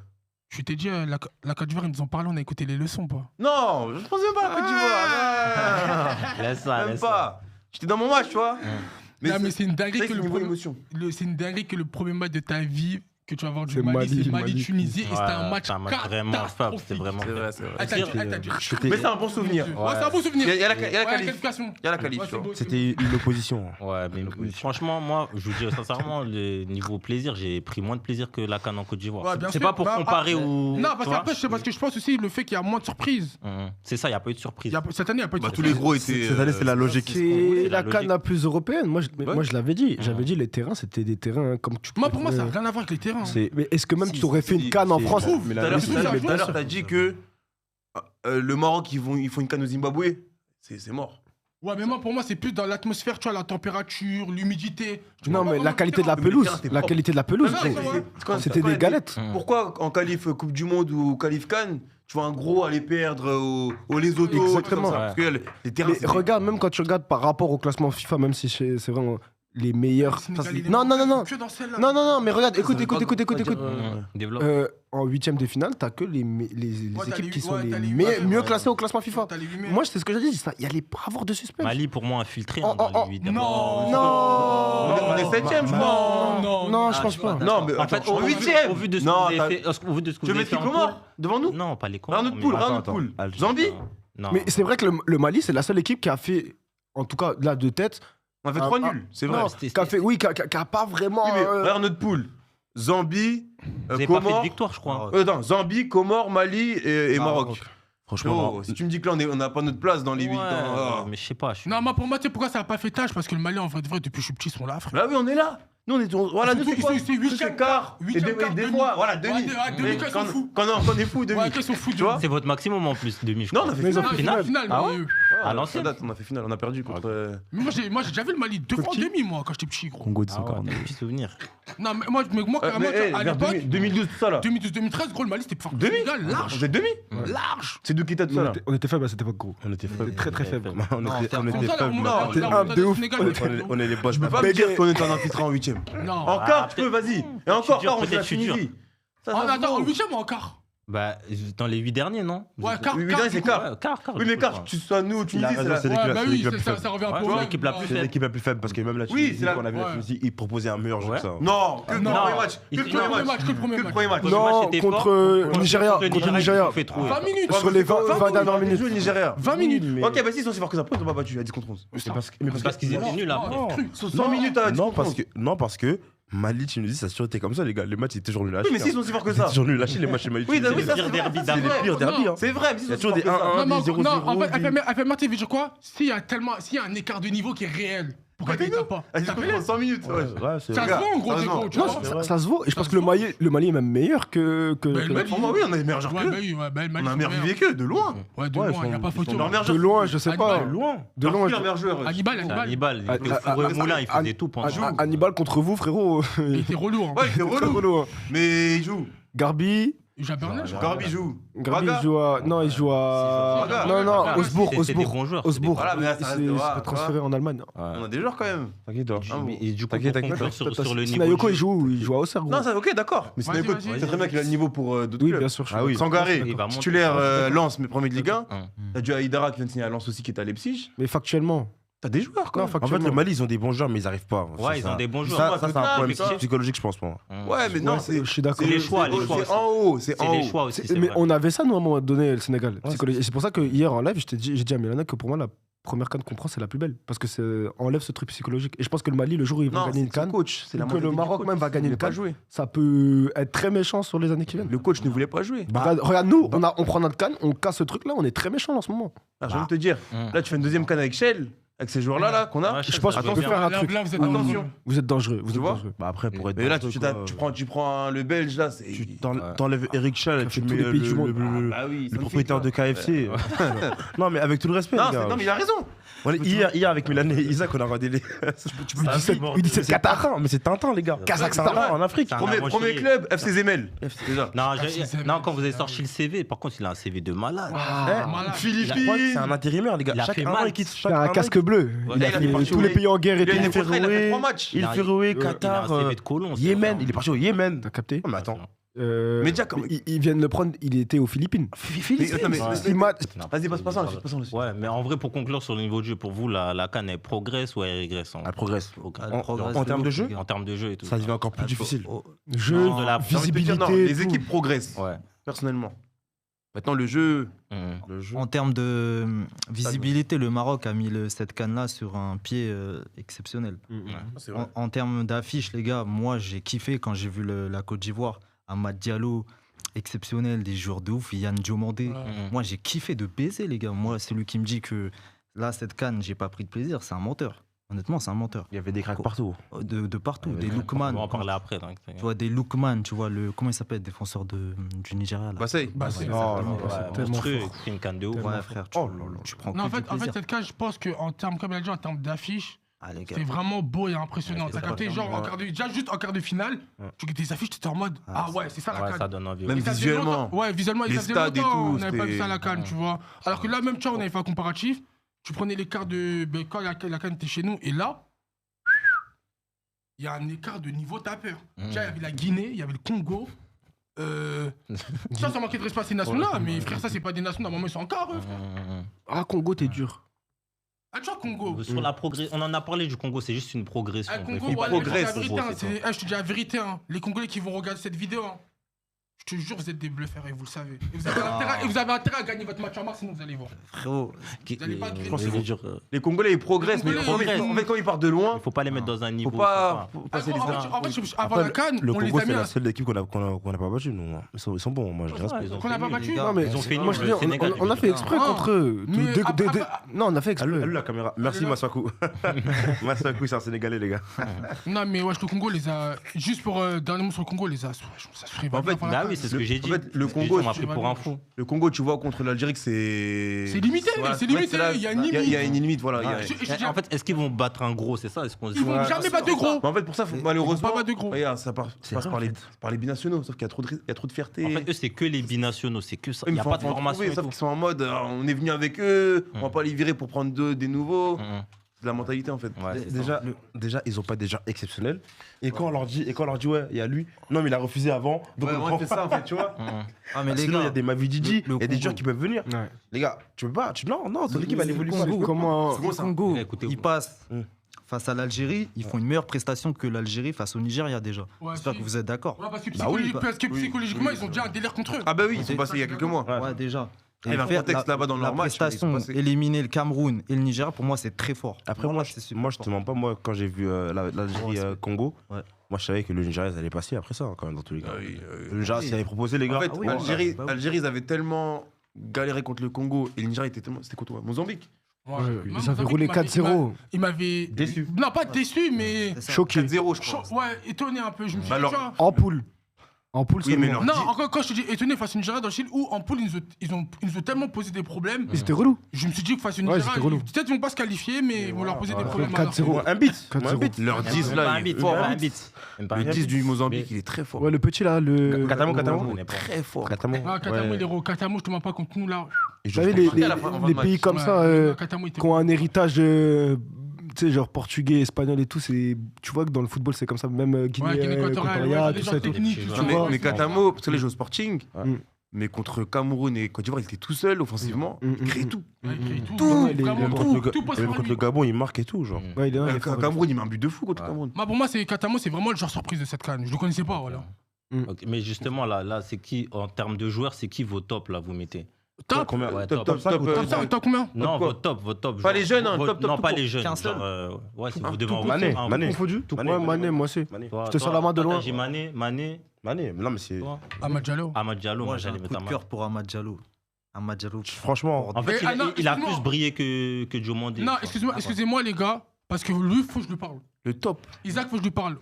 je t'ai dit, la Côte d'Ivoire, ils nous ont parlé, on a écouté les leçons, pas. Non, je pense même pas à la Côte d'Ivoire. Laisse ça, Même laisse ça. pas. J'étais dans mon match, tu vois. Non, mais c'est une dinguerie c'est que le niveau premier- émotion. c'est une dinguerie que le premier match de ta vie que tu vas voir du C'est Mali, Mali, c'est Mali. Mali-Tunisie, et c'était un Ouais, match c'est un match vraiment fab, catastrophique. c'est vraiment C'est vrai, c'est vrai. Ah, t'as dit- ah, t'as dit- Mais c'est un bon souvenir. Ouais, c'est un bon souvenir. Il y a la Ouais, qualif. qualification. Il y a la qualif, Ouais, tu c'est vois. beau, c'est C'était une opposition. Ouais, mais franchement, moi, je vous dis sincèrement, le niveau plaisir, j'ai pris moins de plaisir que la CAN en Côte d'Ivoire. Ouais, bien C'est sûr. pas pour Bah, comparer après- ou. Non, tu parce vois. qu'après, c'est parce que je pense aussi le fait qu'il y a moins de surprises. C'est ça, il n'y a pas eu de surprise. Cette année, il n'y a pas eu de Bah, tous surprises. les gros étaient. Cette année, c'est la logique. C'est la la CAN logique. la plus européenne. Moi, Ouais. moi je l'avais dit. J'avais dit les terrains, c'était des terrains comme tu. Moi, pour moi, ça n'a pouvais- rien à voir avec les terrains. Mais est-ce que même Si, tu aurais fait si, une CAN en si. France Mais Tout à l'heure, Mais tout à l'heure, sûr. t'as dit que le Maroc, ils font une canne au Zimbabwe. C'est mort. Ouais, mais moi, pour moi, c'est plus dans l'atmosphère, tu vois, la température, l'humidité. Tu Non, vois, mais vraiment, la qualité de la Mais le pelouse. terrain, c'était La propre. qualité de la pelouse. Non, gros. c'est vrai. C'était des galettes. Pourquoi en qualif Coupe du Monde ou qualif Cannes, tu vois un gros aller perdre au Lesotho, Exactement. comme ça, parce que les terrains. Mais c'était- regarde, même quand tu regardes par rapport au classement FIFA, même si c'est vraiment les meilleurs. Le Sénégal, il est Non, non, non, non. que dans celle-là. Non, mais regarde, écoute. Développe. En huitième de finale, t'as que les Ouais, t'as équipes les- qui sont ouais, les t'as les- mieux ouais. classées au classement FIFA. T'as les huit meilleurs. Moi, c'est ce que j'ai dit, il allait pas avoir de suspense. Mali, pour moi, infiltré Oh, dans oh, les 8 Non, On est 7ème, je crois. Non, je pense pas. Non, mais En fait, attends, au vu de ce que Non, vous avez t'as- fait, au vu de ce que Tu vous veux avez mettre fait les en Comores poule- devant nous Non, pas les Comores. Regarde notre poule, mais- regarde notre poule. Algérie, Zambie Non. Mais c'est vrai que le Mali, c'est la seule équipe qui a fait, en tout cas là de tête, On a fait Ah, 3 ah, nuls, c'est vrai. non, c'était- qui a fait, oui, qui a pas vraiment. Oui, mais regarde notre poule. Zambie, Vous n'avez pas fait de Comores. victoire, je crois. Non, Zambie, Comores, Mali et Maroc. Franchement, Oh, si tu me dis que là, on n'a pas notre place dans les 8 Ouais, mais je sais pas. Non, moi, pour moi, tu sais pourquoi ça n'a pas fait tâche? Parce que le Mali, en vrai, depuis que je suis petit, ils sont là, frère. Bah oui, on est là. Nous, on est. Voilà, nous, c'est quoi C'est huitième quart. Et huitième quart, des demi. fois, voilà, demi. Ouais, demi, Mais qu'elles quand sont fous. quand on est fou, demi. Ouais, qu'ils sont fous, Tu vois C'est votre maximum en plus, demi, je Non, crois. on a fait Mais ils ont finale. fait Finale, finale. finale. Ah mais- ouais À l'ancienne. Ça date, on a fait finale, on a perdu contre. Mais moi, j'ai déjà vu le Mali 2 fois en demi, moi, quand j'étais petit, gros. Congo de Ah ouais, 142. t'as des petits souvenirs. Non, mais moi, carrément, mais, à vers l'époque, 2012, tout ça là. 2012-2013, gros, le Mali, c'était plus fort. que le Demi Sénégal, Vous large. êtes demi Large. C'est de qui t'as tout ça là On était faible à cette époque, gros. On était faibles. Très très faible. On Non, était en Comme faibles. ça, la non, remontada- t'es la un remontada de du ouf. Sénégal, On est les boss. Je peux pas me dire qu'on est en infiltrant en 8ème. Non. En Ah, quart, tu peux, peut-être- vas-y. Et encore, dur, on fait la peut-être, je suis dur. Tunisie. Ça, Oh, ça se attends, en vaut. 8ème ou en quart? Bah, dans les 8 derniers, non Ouais, quart. Oui, quart, c'est du coup. quart. Ouais, quart. Oui, mais quart, tu sois nous, Tunisie, a c'est raison, la. c'est Ouais, l'équipe- bah c'est oui, l'équipe la plus ça faible. revient un Ouais, peu c'est au l'équipe la plus même. C'est l'équipe la plus faible parce que même la Oui, Tunisie, c'est la- quand on avait la ouais. Tunisie, ils proposaient un meilleur jeu Ouais. que ça. Non, que le Non. premier match. Que Il- le il- premier non, match. que le premier Que le match. premier match. Le match Non, était contre fort. Nigeria. Contre le Contre le Nigeria, Nigeria. il fait trouver. 20 minutes. Sur les 20 dernières minutes. Le Nigeria. 20 minutes. Ok, bah si, ils sont si forts que ça, pourquoi ils t'ont pas battu à 10 contre 11 C'est parce Parce qu'ils étaient nuls après. Non, cru. Ils sont 100 minutes à 10 Non, contre parce 11. que non parce que Mali, Tunisie, ça a toujours été comme ça, les gars. Les matchs étaient toujours nuls à Oui, mais chier, s'ils sont si forts que hein. Ils étaient ça. toujours nuls à chier, les matchs chez Mali. Oui, Tunisie. oui, ça, pire c'est derby vrai, d'Afrique. c'est C'est les vrai. pires derby, hein. C'est vrai, mais s'ils Il y a sont si toujours forts des que ça. 1-1, Non, des 0-0. non, en fait, des- elle fait Marty, tu sais quoi? S'il y a un écart de niveau qui est réel, pourquoi tu t'as pas? Ah, ils sont 100 minutes. ouais. Ouais, c'est Ça se vrai. voit en gros, Ça se des voit. gros, tu Non, vois. ça se voit. Et je pense que le Mali est même meilleur que. Bah, le Mali, Pour moi, oui, on a les meilleurs joueurs Ouais, qu'eux. bah oui, ouais, bah, le Mali, On a un ils meilleur sont vivier qu'eux, de loin. Ouais, de Ouais, loin, il n'y a pas ils photo. sont leurs meilleurs De joueurs. loin, je sais pas. Hannibal. Loin. De loin. Leur meilleur joueur. Hannibal, C'est Hannibal. Hannibal. Ah, Le Moulin, il faisait tout pendant. Hannibal contre vous, frérot. Il était relou. Hein. Ouais, il était Très relou. relou, hein. Mais il joue. Garbi. Jabernel, je crois. Garbi joue. Garbi Braga. joue à. Non, il joue à. Braga. Non, non, Braga. Osbourg. C'était des Osbourg. bons joueurs. Osbourg. Voilà, mais là, ça Il reste s'est de- il voilà, s'est transféré en Allemagne. On a des joueurs quand même. T'inquiète, toi. Et du coup, T'inquiète, pour t'inquiète. conclure sur le niveau. Sinayoko, de il jeu, joue à Auxerre, gros. Non, ça, ok, d'accord. Mais Vas-y, Sinayoko, vas-y. c'est très bien qu'il a le niveau pour d'autres Oui, clubs. bien sûr. je suis Ah oui. Sangaré, il va monter. titulaire Lens, mais premier de Ligue 1. Hein. T'as du Aïdara qui vient de signer à Lens aussi, qui est à Leipzig. Mais factuellement. T'as des joueurs quand Non, même. En fait, factuellement. le Mali, ils ont des bons joueurs, mais ils arrivent pas. Ouais, ils ont des bons joueurs. Ça, c'est un problème ça. psychologique, je pense, moi. Ouais, mais non, Ouais, c'est. je suis d'accord. C'est les choix, les choix C'est aussi. en haut, c'est C'est en les haut. choix aussi. c'est Mais vrai. on avait ça, nous, à un moment donné, le Sénégal. psychologie. Et c'est pour ça que hier, en live, j'ai dit à Milana que pour moi, la première canne qu'on prend, c'est la plus belle. Parce que ça enlève ce truc psychologique. Et je pense que le Mali, le jour où ils vont Non, gagner une c'est son canne, coach. C'est la ou que mentalité le du Maroc coach. même va Il gagner voulait une pas canne. jouer. ça peut être très méchant sur les années qui viennent. Le coach ne voulait pas jouer. Regarde, nous, on prend notre canne, on casse ce truc-là, on est très méchant en ce moment. Ah, j'ai envie de te dire, là, tu fais une deuxième canne avec Shell, avec ces joueurs-là là, qu'on a. Ouais, Je pense ça qu'on joue peut bien. faire un Là, truc. là, vous êtes Attention. dangereux. Vous êtes dangereux. Vous Tu êtes vois dangereux. Bah après, pour être Mais là, n'importe tu quoi, prends le Belge là, c'est. tu t'enlèves Eric Schall, tu fait tous mets les pays du monde. Bah oui, le propriétaire de KFC. Non, mais avec tout le respect, Non, les gars. non, mais il a raison. Hier, avec Milan et Isaac, on a regardé les. U17 Qatar. Tintin, mais c'est Tintin, les gars. Kazakhstan. Tintin, en Afrique. C'est un Premier aventurier. club, FC Zemel. Déjà. Non, c'est- non, quand vous avez sorti le CV, par contre, il a un CV de malade. Malade. Philippines. C'est un intérimaire, les gars. Il a Chaque fait an, mal. il quitte. Il a un casque bleu. Ouais, Il là, a il a fait parti tous au- les pays en guerre et Il a tout. été Féroé, il a fait 3 matchs. Il Féroé, Il a un Qatar, CV de colon. c'est Yémen. vrai. Il est parti au Yémen. T'as capté Non, mais attends. Mais déjà, comme. Ils viennent le prendre, il était aux Philippines. Mais, attends, mais- Ouais. Il m'a- Vas-y, passe passant, passons. Ouais, mais en vrai, pour conclure sur le niveau de jeu, pour vous, la CAN, elle progresse ou elle régresse Elle progresse. Elle progresse En de termes ouf, de jeu les gars. en termes de jeu et tout. Ça devient encore plus difficile. Jeu, Non, de la- J'ai envie de te dire, non, visibilité. les tout. équipes progressent, Ouais. personnellement. Maintenant, le jeu. Mhm. En termes de visibilité, le Maroc a mis cette canne-là sur un pied exceptionnel. C'est En termes d'affiches, les gars, moi j'ai kiffé quand j'ai vu la Côte d'Ivoire. Amad Diallo, exceptionnel, des joueurs de ouf. Yann Diomandé. Ouais. Mhm. Moi j'ai kiffé de baiser, les gars. Moi, celui qui me dit que là, cette canne, j'ai pas pris de plaisir, c'est un menteur. Honnêtement, c'est un menteur. Il y avait des cracks partout. De partout, des On Lookman. va en parler après. Donc, Tu vois, des Lookman, tu vois, comment il s'appelle, défenseur du Nigeria là. Bassey. Bah, c'est- Oh, non, c'est tellement monstrueux, fort. il fait une canne de ouf. Ouais, frère, tu prends Non, que en fait, du plaisir. cette cage, je pense qu'en termes, comme il a dit, en termes d'affiches, Ah, les gars. c'est vraiment beau et impressionnant. Ouais, c'est T'as capté, ça. genre, déjà juste en quart de finale, tu regardes tes affiches, tu es en mode, ah ouais, c'est ça la Ouais, canne. ça donne envie. Même Et ça faisait visuellement. longtemps- Ouais, visuellement, Les ça faisait stades et longtemps, tout, on n'avait pas vu c'était- ça à la canne, tu vois. Alors que là, même, tu vois, on avait fait un comparatif. Tu prenais l'écart de. Ben, quand la canne était chez nous, et là, il y a un écart de niveau, t'as peur. Déjà, il y avait la Guinée, il y avait le Congo. Ça manquait de respect à ces nations-là, mais frère, ça, c'est pas des nations, normalement, ils sont en quart, eux, frère. Ah, Congo, t'es dur. Ah, tu vois, Congo. Sur la on en a parlé du Congo, c'est juste une progression. Ah, Congo, Il ouais, progresse, je te dis la vérité, hein, c'est tout. je te dis la vérité, hein. Les Congolais qui vont regarder cette vidéo, hein, je te jure, vous êtes des bluffeurs et vous le savez. Et vous avez intérêt à gagner votre match en mars, sinon vous allez voir. Frérot, Vous allez pas Je pense que c'est dur. Les Congolais, ils progressent, mais Les en Congolais, fait, quand ils partent de loin, Il faut pas les mettre dans un niveau. faut pas Ah, passer les en stades. fait, avant Après, la canne, le on les Congo, a c'est mis la à... seule équipe qu'on a pas battue. nous. Ils sont bons, moi je respecte. qu'on n'a pas battu. Non, mais Ils ont fait moi, nul, je dis, le Sénégal, on a fait exprès Ah. contre eux. Mais Non, on a fait exprès. Allume la caméra. Merci Allez, là. Massakou. Massakou, c'est un Sénégalais, les gars. Non, mais wesh, le Congo les a... Juste pour dernier mot sur le Congo, les a... Ça se ferait En fait, avant la Bah CAN. oui, c'est ce que j'ai dit. En fait, le C'est juste, Congo, on m'a pris pour un fou. Le Congo, tu vois, contre l'Algérie, que c'est. C'est limité, Voilà, c'est en fait, limité, là, il y a une limite. Il y a une limite, voilà. il y a- Ouais. Je dis- En fait, est-ce qu'ils vont battre un gros, c'est ça? Est-ce qu'on se Ils vont jamais battre de gros. Mais en fait, pour ça, Ils malheureusement, vont pas battre de gros. regarde, ça passe vrai, par en les binationaux, sauf qu'il y a trop de fierté. En fait, eux, c'est que les binationaux, c'est que ça. Eux, Il n'y a faut- pas de faut en formation. trouver, et sauf tout. qu'ils sont en mode, on est venu avec eux, on va pas les virer pour prendre des nouveaux. Mhm. C'est la mentalité, en fait. Ouais, c'est ça. Déjà, ils ont pas des gens exceptionnels. Et quand on leur dit, ouais, il y a lui. Non, mais il a refusé avant. Donc Ouais, on ouais, prend c'est ça, en fait, tu vois. Mhm. ah, mais les Sinon, il y a gars, des Mavididi, le il y a des Congo. gens qui peuvent venir. Ouais. Les gars, tu peux pas. Non, ton équipe, elle évolue pas. Comment le Congo, Écoutez, ils passent Mm. face à l'Algérie, ils font une meilleure prestation que l'Algérie face au Nigeria déjà. Ouais, J'espère si. que vous êtes d'accord. Ouais, parce que Bah oui, psychologiquement, ils ont déjà un délire contre eux. Ah, bah oui, ils sont passés il y a quelques mois. Ouais, déjà. Il y avait un faire contexte là-bas dans la leur match. mais ils sont prestation, passés. éliminer le Cameroun et le Nigeria, pour moi, c'est très fort. Après, Voilà, moi, c'est super je fort. te mens pas. Moi, quand j'ai vu l'Algérie-Congo, Ouais. moi, je savais que le Nigeria, ils allaient passer après ça, quand même, dans tous les cas. Ah oui, Le Nigeria, s'il avait proposé, les gars. En fait, Ah oui, Algérie, bah oui. Algérie, ils avaient tellement galéré contre le Congo et le Nigeria était tellement. C'était contre toi Mozambique. Ouais. Ouais, Même ils avaient Mozambique, roulé il m'avait- 4-0. Il m'avait... Déçu. Non, pas déçu, mais... C'est ça. Choqué. 4-0, je crois. Ouais, étonné un peu. Je me suis Bah dit, alors- tu vois, En poule. En poule, Oui, c'est mais bon. leur- non, dit- encore quand je te dis étonné face au Nigeria dans le Chili, où en poule, ils nous ont tellement posé des problèmes. Mais c'était relou. Je me suis dit que face au Ouais, Nigeria, c'était relou. peut-être ils vont pas se qualifier, mais ils vont leur poser des problèmes. alors que- 4-0. Un beat. 4-0. Un beat. Leur 10 Même pas là, un il bit, est fort. même pas hein. un bit. Même pas Le un 10 bit. du Mozambique, Mais- il est très fort. Ouais, le petit là, le. Katamo, Katamo. On est pas- Très fort. Katamo. Ah, Katamo, Ouais. il est au Katamo, je te mens pas contre nous là. Et Vous savez, à la fin les de pays match. comme Ouais, ça, Katamo, il était- qui ont un héritage, tu sais, genre portugais, espagnol et tout, tu vois que dans le football, c'est comme ça, même Guinée, Ouais, Guinée équatoriale, Équatoriale, ouais, tout les ça gens et tout. techniques, Non, tu mais, vois. mais Katamo, parce que là, il joue au Sporting, Mm. mais contre Cameroun et Côte d'Ivoire, il était tout seul offensivement. Mm, Il crée mm, tout. Ouais, il crée Tout, tout, il est- vraiment même tout passe Même par contre lui. le Gabon, il marque et tout, genre. Ouais, il est là, il est Le fort. Cameroun, il met un but de fou contre le Ouais. Cameroun. Moi, pour moi, Katamo, c'est vraiment le joueur surprise de cette canne. Je le connaissais pas, voilà. Ok, mais justement, là, c'est qui, en termes de joueurs, c'est qui vos top, là, vous mettez? Top. Combien Ouais, Top, top. top, top. Top 5, top combien? Non, quoi vos top. Pas genre, les jeunes, hein, top, Non, tout pas court. les jeunes. Qu'un seul. Genre, ouais, si Ah, vous devez en Mané, voir un, Mané. Confondu. Mané, Ouais, Mané. Mané, moi aussi. Mané. Toi, J'étais sur la main de toi, loin. t'as dit Mané, Mané, mais non, mais c'est. toi, Ahmad Diallo. Ahmad Diallo, Moi, moi, j'ai j'allais un mettre coup de Ahmad. cœur pour Ahmad Diallo. Ahmad Diallo. Franchement, En fait, Mais- ah non, il a excuse-moi. plus brillé que Diomandé. Non, excusez-moi, les gars, parce que lui, faut que je lui parle. Le top. Isaac, faut que je lui parle.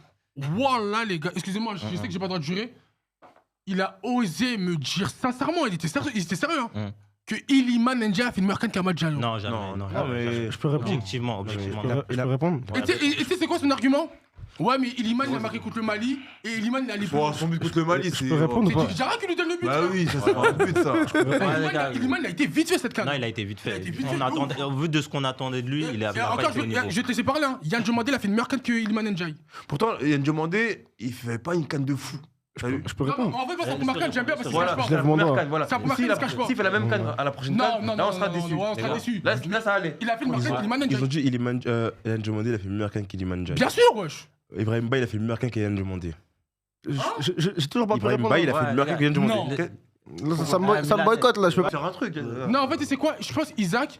Wallah, les gars, excusez-moi, je sais que j'ai pas le droit de jurer. Il a osé me dire sincèrement, il était sérieux, hein, que Iliman Ndiaye a fait une meilleure canne qu'Ahmad Diallo. Non, jamais. Non, Non, non, jamais, mais jamais. je peux répondre. Objectivement. Je peux répondre. Et tu sais, c'est quoi son argument? Ouais, mais Iliman, il a marqué contre le Mali, et Iliman, il a allé plus loin. Son but contre le Mali, c'est. peux répondre ou pas? C'est Diarra qui lui donne le but. Bah là. oui, ça c'est un but ça. Iliman, il a été vite fait cette canne. Non, il a été vite Il a fait. été vite On fait, attendait, au vu de ce qu'on attendait de lui, il a Et pas encore, été au niveau. je te laisse parler, hein. Yann Diomandé, il a fait une meilleure canne que Iliman Ndiaye. Pourtant, Yann Diomandé, il fait pas une canne de fou. T'as vu Je peux Non, répondre. en fait, moi, sa première canne, j'aime bien parce qu'il se Voilà, cache je pas. lève mon doigt. Voilà. C'est la première S'il canne, il se cache pas. s'il fait la même canne à la prochaine Non, canne, non, là on non, sera non, déçus. non, on sera déçus. Là ça allait. Il a fait une meilleure canne qu'Iliman Ils ont Ndiaye. dit Yann Diomandé, il a fait une meilleure canne qu'Iliman Ndiaye. Bien sûr, wesh. Ibrahim Baye, il a fait une meilleure canne qu'Yann Diomandé. J'ai toujours pas pu Ibrahim répondre. Baye, il a fait Ouais, une meilleure canne qu'Yann non. Diomandé. Ça me boycotte là, je peux pas. Faire un truc. Non, en fait, c'est quoi? Je pense Isaac,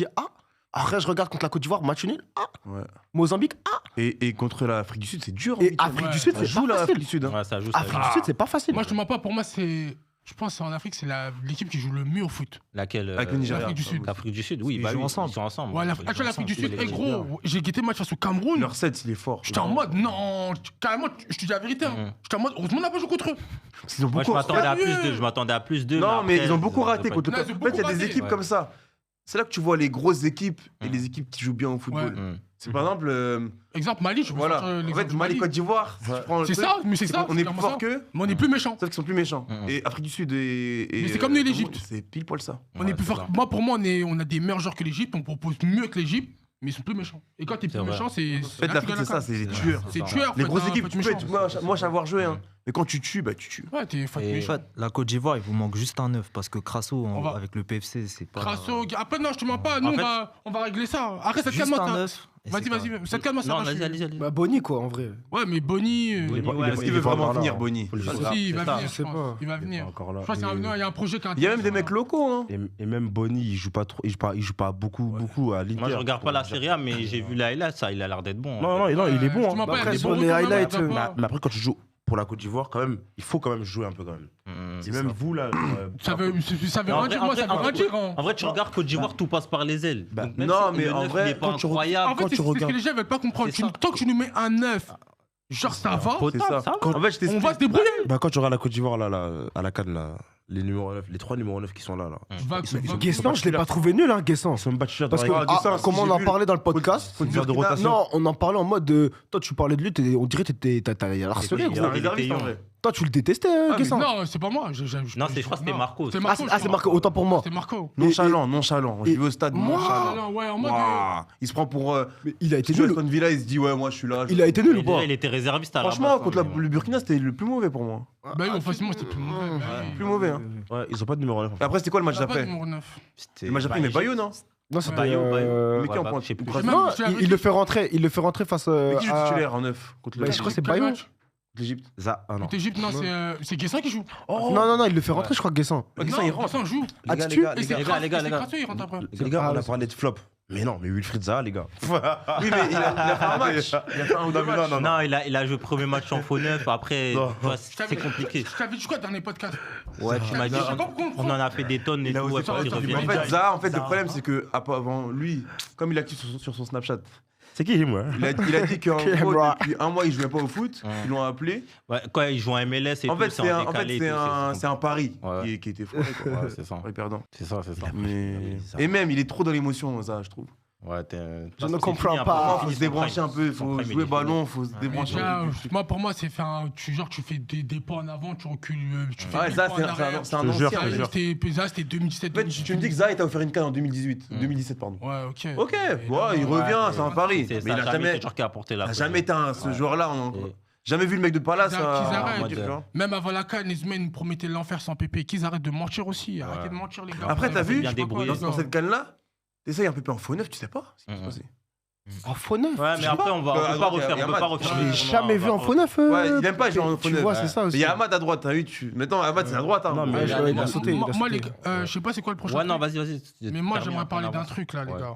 dis, ah, Après, je regarde contre la Côte d'Ivoire, match nul. Ouais. Mozambique, Et contre l'Afrique du Sud, c'est dur. Et Afrique du Sud, ça c'est joue pas l'Afrique facile. du Sud. Ouais, ça joue. Afrique du Sud, c'est pas facile. Moi, je te mens pas, pour moi, je pense qu'en Afrique, c'est l'équipe qui joue le mieux au foot. Laquelle Avec le Nigeria. L'Afrique du Sud. L'Afrique du Sud, oui. Ils Bah jouent oui, ensemble. Ils sont ensemble. Ouais, Ils jouent l'Afrique du ensemble. Sud, Ils jouent gros, j'ai guetté le match face au Cameroun. Leur 7, il est fort. J'étais en mode, non, carrément, je te dis la vérité. J'étais en mode, heureusement, on n'a pas joué contre eux. Parce qu'ils ont Moi, je beaucoup m'attendais à plus Sérieux d'eux. Je m'attendais à plus d'eux. Non, mais après, ils ont beaucoup raté pas- contre Non, toi. ils ont En fait, il y a beaucoup des raté. équipes Ouais. comme ça. C'est là que tu vois les grosses équipes et les équipes qui jouent bien au football. Mm. C'est par exemple, Exemple, Mali, je veux voilà. sortir En l'exemple fait, du Mali, Côte d'Ivoire, si tu prends le C'est truc, ça, mais c'est ça. on est c'est plus clairement fort ça. qu'eux, Mais on est plus méchants. sauf qu'ils sont plus méchants. Mm. Et Afrique du Sud et. Mais c'est comme nous et l'Égypte. C'est pile poil ça. On est plus fort. Moi, pour moi, on a des meilleurs joueurs que l'Égypte. On propose mieux que l'Égypte, mais ils sont plus méchants. Et quand t'es plus C'est vrai. méchant, c'est. En fait, l'Afrique, c'est ça, c'est les tueurs. C'est tueur. Les faut grosses être équipes, tu peux méchant. être. Moi, je savoir jouer, hein. Mais quand tu tues, bah tu tues. Ouais, faut être Et- En méchant. fait, la Côte d'Ivoire, il vous manque juste un œuf parce que Crasso, On va- avec le PFC, c'est pas. Crasso, après, non, je te mens pas. Nous, En fait- on va régler ça. Après, ça te Juste calme. un œuf. et Vas-y, c'est vas-y. pas- Ça te calme, ça Non, va. vas-y, je- allez. Bah, Bonny, quoi, en vrai. Ouais, mais Bonny. Bonny, pas- ouais, Est-ce mais qu'il veut pas vraiment encore là, venir, hein. Bonny Faut le Je juger. sais Si, il va pas, venir. je sais je pense. pas. Il va Il est venir. pas encore là. Je crois qu'il y a un projet qui est Il y a même des intéressant, mecs locaux, hein. Et même Bonny, il joue pas trop, il joue pas beaucoup à l'Inter. Moi, je regarde pas la Serie A, mais j'ai vu la highlight, ça, il a l'air d'être bon. Non, il est bon. Tu m'en hein. parles, Après, il y a des sur bons les retours, même, highlights, on va pas- Mais après, quand tu joues pour la Côte d'Ivoire, quand même, il faut quand même jouer un peu quand même. Et même vous là. Ça veut Non, rien dire, moi, ça veut rien dire. hein. En vrai, tu regardes Côte d'Ivoire, tout passe par les ailes. Bah, Donc, même non, si mais le en neuf, vrai, il est pas quand tu incroyable. En fait, c'est ce que regardes- les gens veulent pas comprendre. C'est ça. Tant que tu nous mets un 9, genre ça va, C'est ça. ça En fait, je on t'explique. va se débrouiller. Bah, quand tu regardes la Côte d'Ivoire là, à la CAN, là, les numéros 9, les 3 numéros 9 qui sont là. Guessant, je l'ai pas trouvé nul, hein, Guessant. Ils sont même pas titulaires Parce que, dans la- Guessant, si comme on j'ai en vu, parlait dans le podcast. faut une faire de rotation. Non, on en parlait en mode de. Toi, tu parlais de lui, on dirait que t'as harcelé, Et gros. C'est un il était réserviste en young. vrai. Toi, tu le détestais, Ah, mais Guessant. Non, c'est pas moi. Non, je crois que c'était Marco. C'est Ah, Marco. c'est Marco, autant pour moi. C'est Marco. Nonchalant. Je et- l'ai vu au stade, Moi, nonchalant. Ouais, en mode. Waouh. Il se prend pour. Mais il a été Tu joues nul. Aston Villa, il se dit ouais, moi je suis là. Il a été nul ou Déjà, pas? il était réserviste à la Franchement, base, contre hein, mais le Burkina, c'était le plus mauvais pour moi. Bah oui, facilement, c'était plus mauvais. bah oui. Plus mauvais, hein. Ouais, ils ont pas de numéro 9. Et après, c'était quoi le match On a pas de d'après numéro 9. Le match d'après, mais Bayo, non Non, c'était. Bayo. Mais qui Ouais, en bah, pointe je sais plus. Ou Brasil Même- Non, je suis avec il lui. le fait rentrer face Mais qui joue à. titulaire en 9 contre Bah, je crois que c'est Quel Bayo. match l'Égypte Ah non. Contre l'Égypte, non, c'est Guessant qui joue. Non, il le fait rentrer, je crois, Guessant. Guessant, il rentre. Guessant joue. Ah, Les gars, tu- les gars, Et les c'est gars, les gars, les gars. Crasso, il rentre après. les gars, on Ah, a parlé de flop. Mais non, mais Wilfried Zaha, les gars. Oui, mais il a fait un match. Il a fait un ou deux matchs. Non, il a joué premier match en faux neuf. Après, Non. tu vois, c'est compliqué. Je t'avais dit quoi, dernier podcast Ouais, tu m'as dit. Je sais pas pourquoi On en a fait des tonnes et Il a tout. osé Ouais, faire faut des qu'il trucs. revienne. En fait, Zaha, le problème, c'est que avant lui, comme il a actif sur son Snapchat, C'est qui, moi il a dit qu'en Ok, gros, bro. depuis un mois, il jouait pas au foot. Ils l'ont appelé. Ouais, quand il joue en MLS et En tout, fait, c'est c'est en décalé. et tout, c'est un pari Ouais. qui était faux. Ouais, c'est ça. Perdant. C'est ça. Mais... Et même, il est trop dans l'émotion, ça, je trouve. Ouais, Je ne comprends pas. Il faut se débrancher un peu, il faut jouer ballon, il faut se débrancher Déjà, un peu. moi, pour moi, c'est faire tu fais des pas en avant, tu recules, tu fais Ouais, des ça, pas en c'est arrière. un Je te jure, ancien. je te jure. C'était 2017. En fait, tu me dis que Zaha, il t'a offert une canne en 2017, pardon. Ouais, ok. Ok, Et ouais, là, il revient, c'est un pari. C'est Mais il a jamais jamais, été le joueur qui a apporté la. il a jamais été ce joueur-là. Et- Jamais vu le mec de Palace. Qu'ils arrêtent. tu vois. Même avant la CAN, les semaines nous promettaient l'enfer sans pépé. Qu'ils arrêtent de mentir aussi. Arrêtez de mentir, les gars. Après, t'as vu, bien débrouillé. dans cette canne-là, t'essayes un peu en faux neuf, tu sais pas ce qui va se passer. En faux neuf. Ouais, mais après, on peut pas refaire. il y a On peut pas Ahmad. refaire. Je le l'ai tournoi, jamais on vu va en pas- faux neuf. Ouais, il aime pas jouer en faux Tu neuf. vois, c'est ça Mais aussi. il y a Ahmad à droite, t'as vu. Maintenant, Ahmad, c'est à droite. hein. Non, mais Ouais, il a- il a sauté. il a Moi, les sauté. gars, je sais pas c'est quoi le prochain. Ouais, non, truc, vas-y. Mais moi, Termine, j'aimerais parler on d'un avance. truc, là, les Ouais. gars.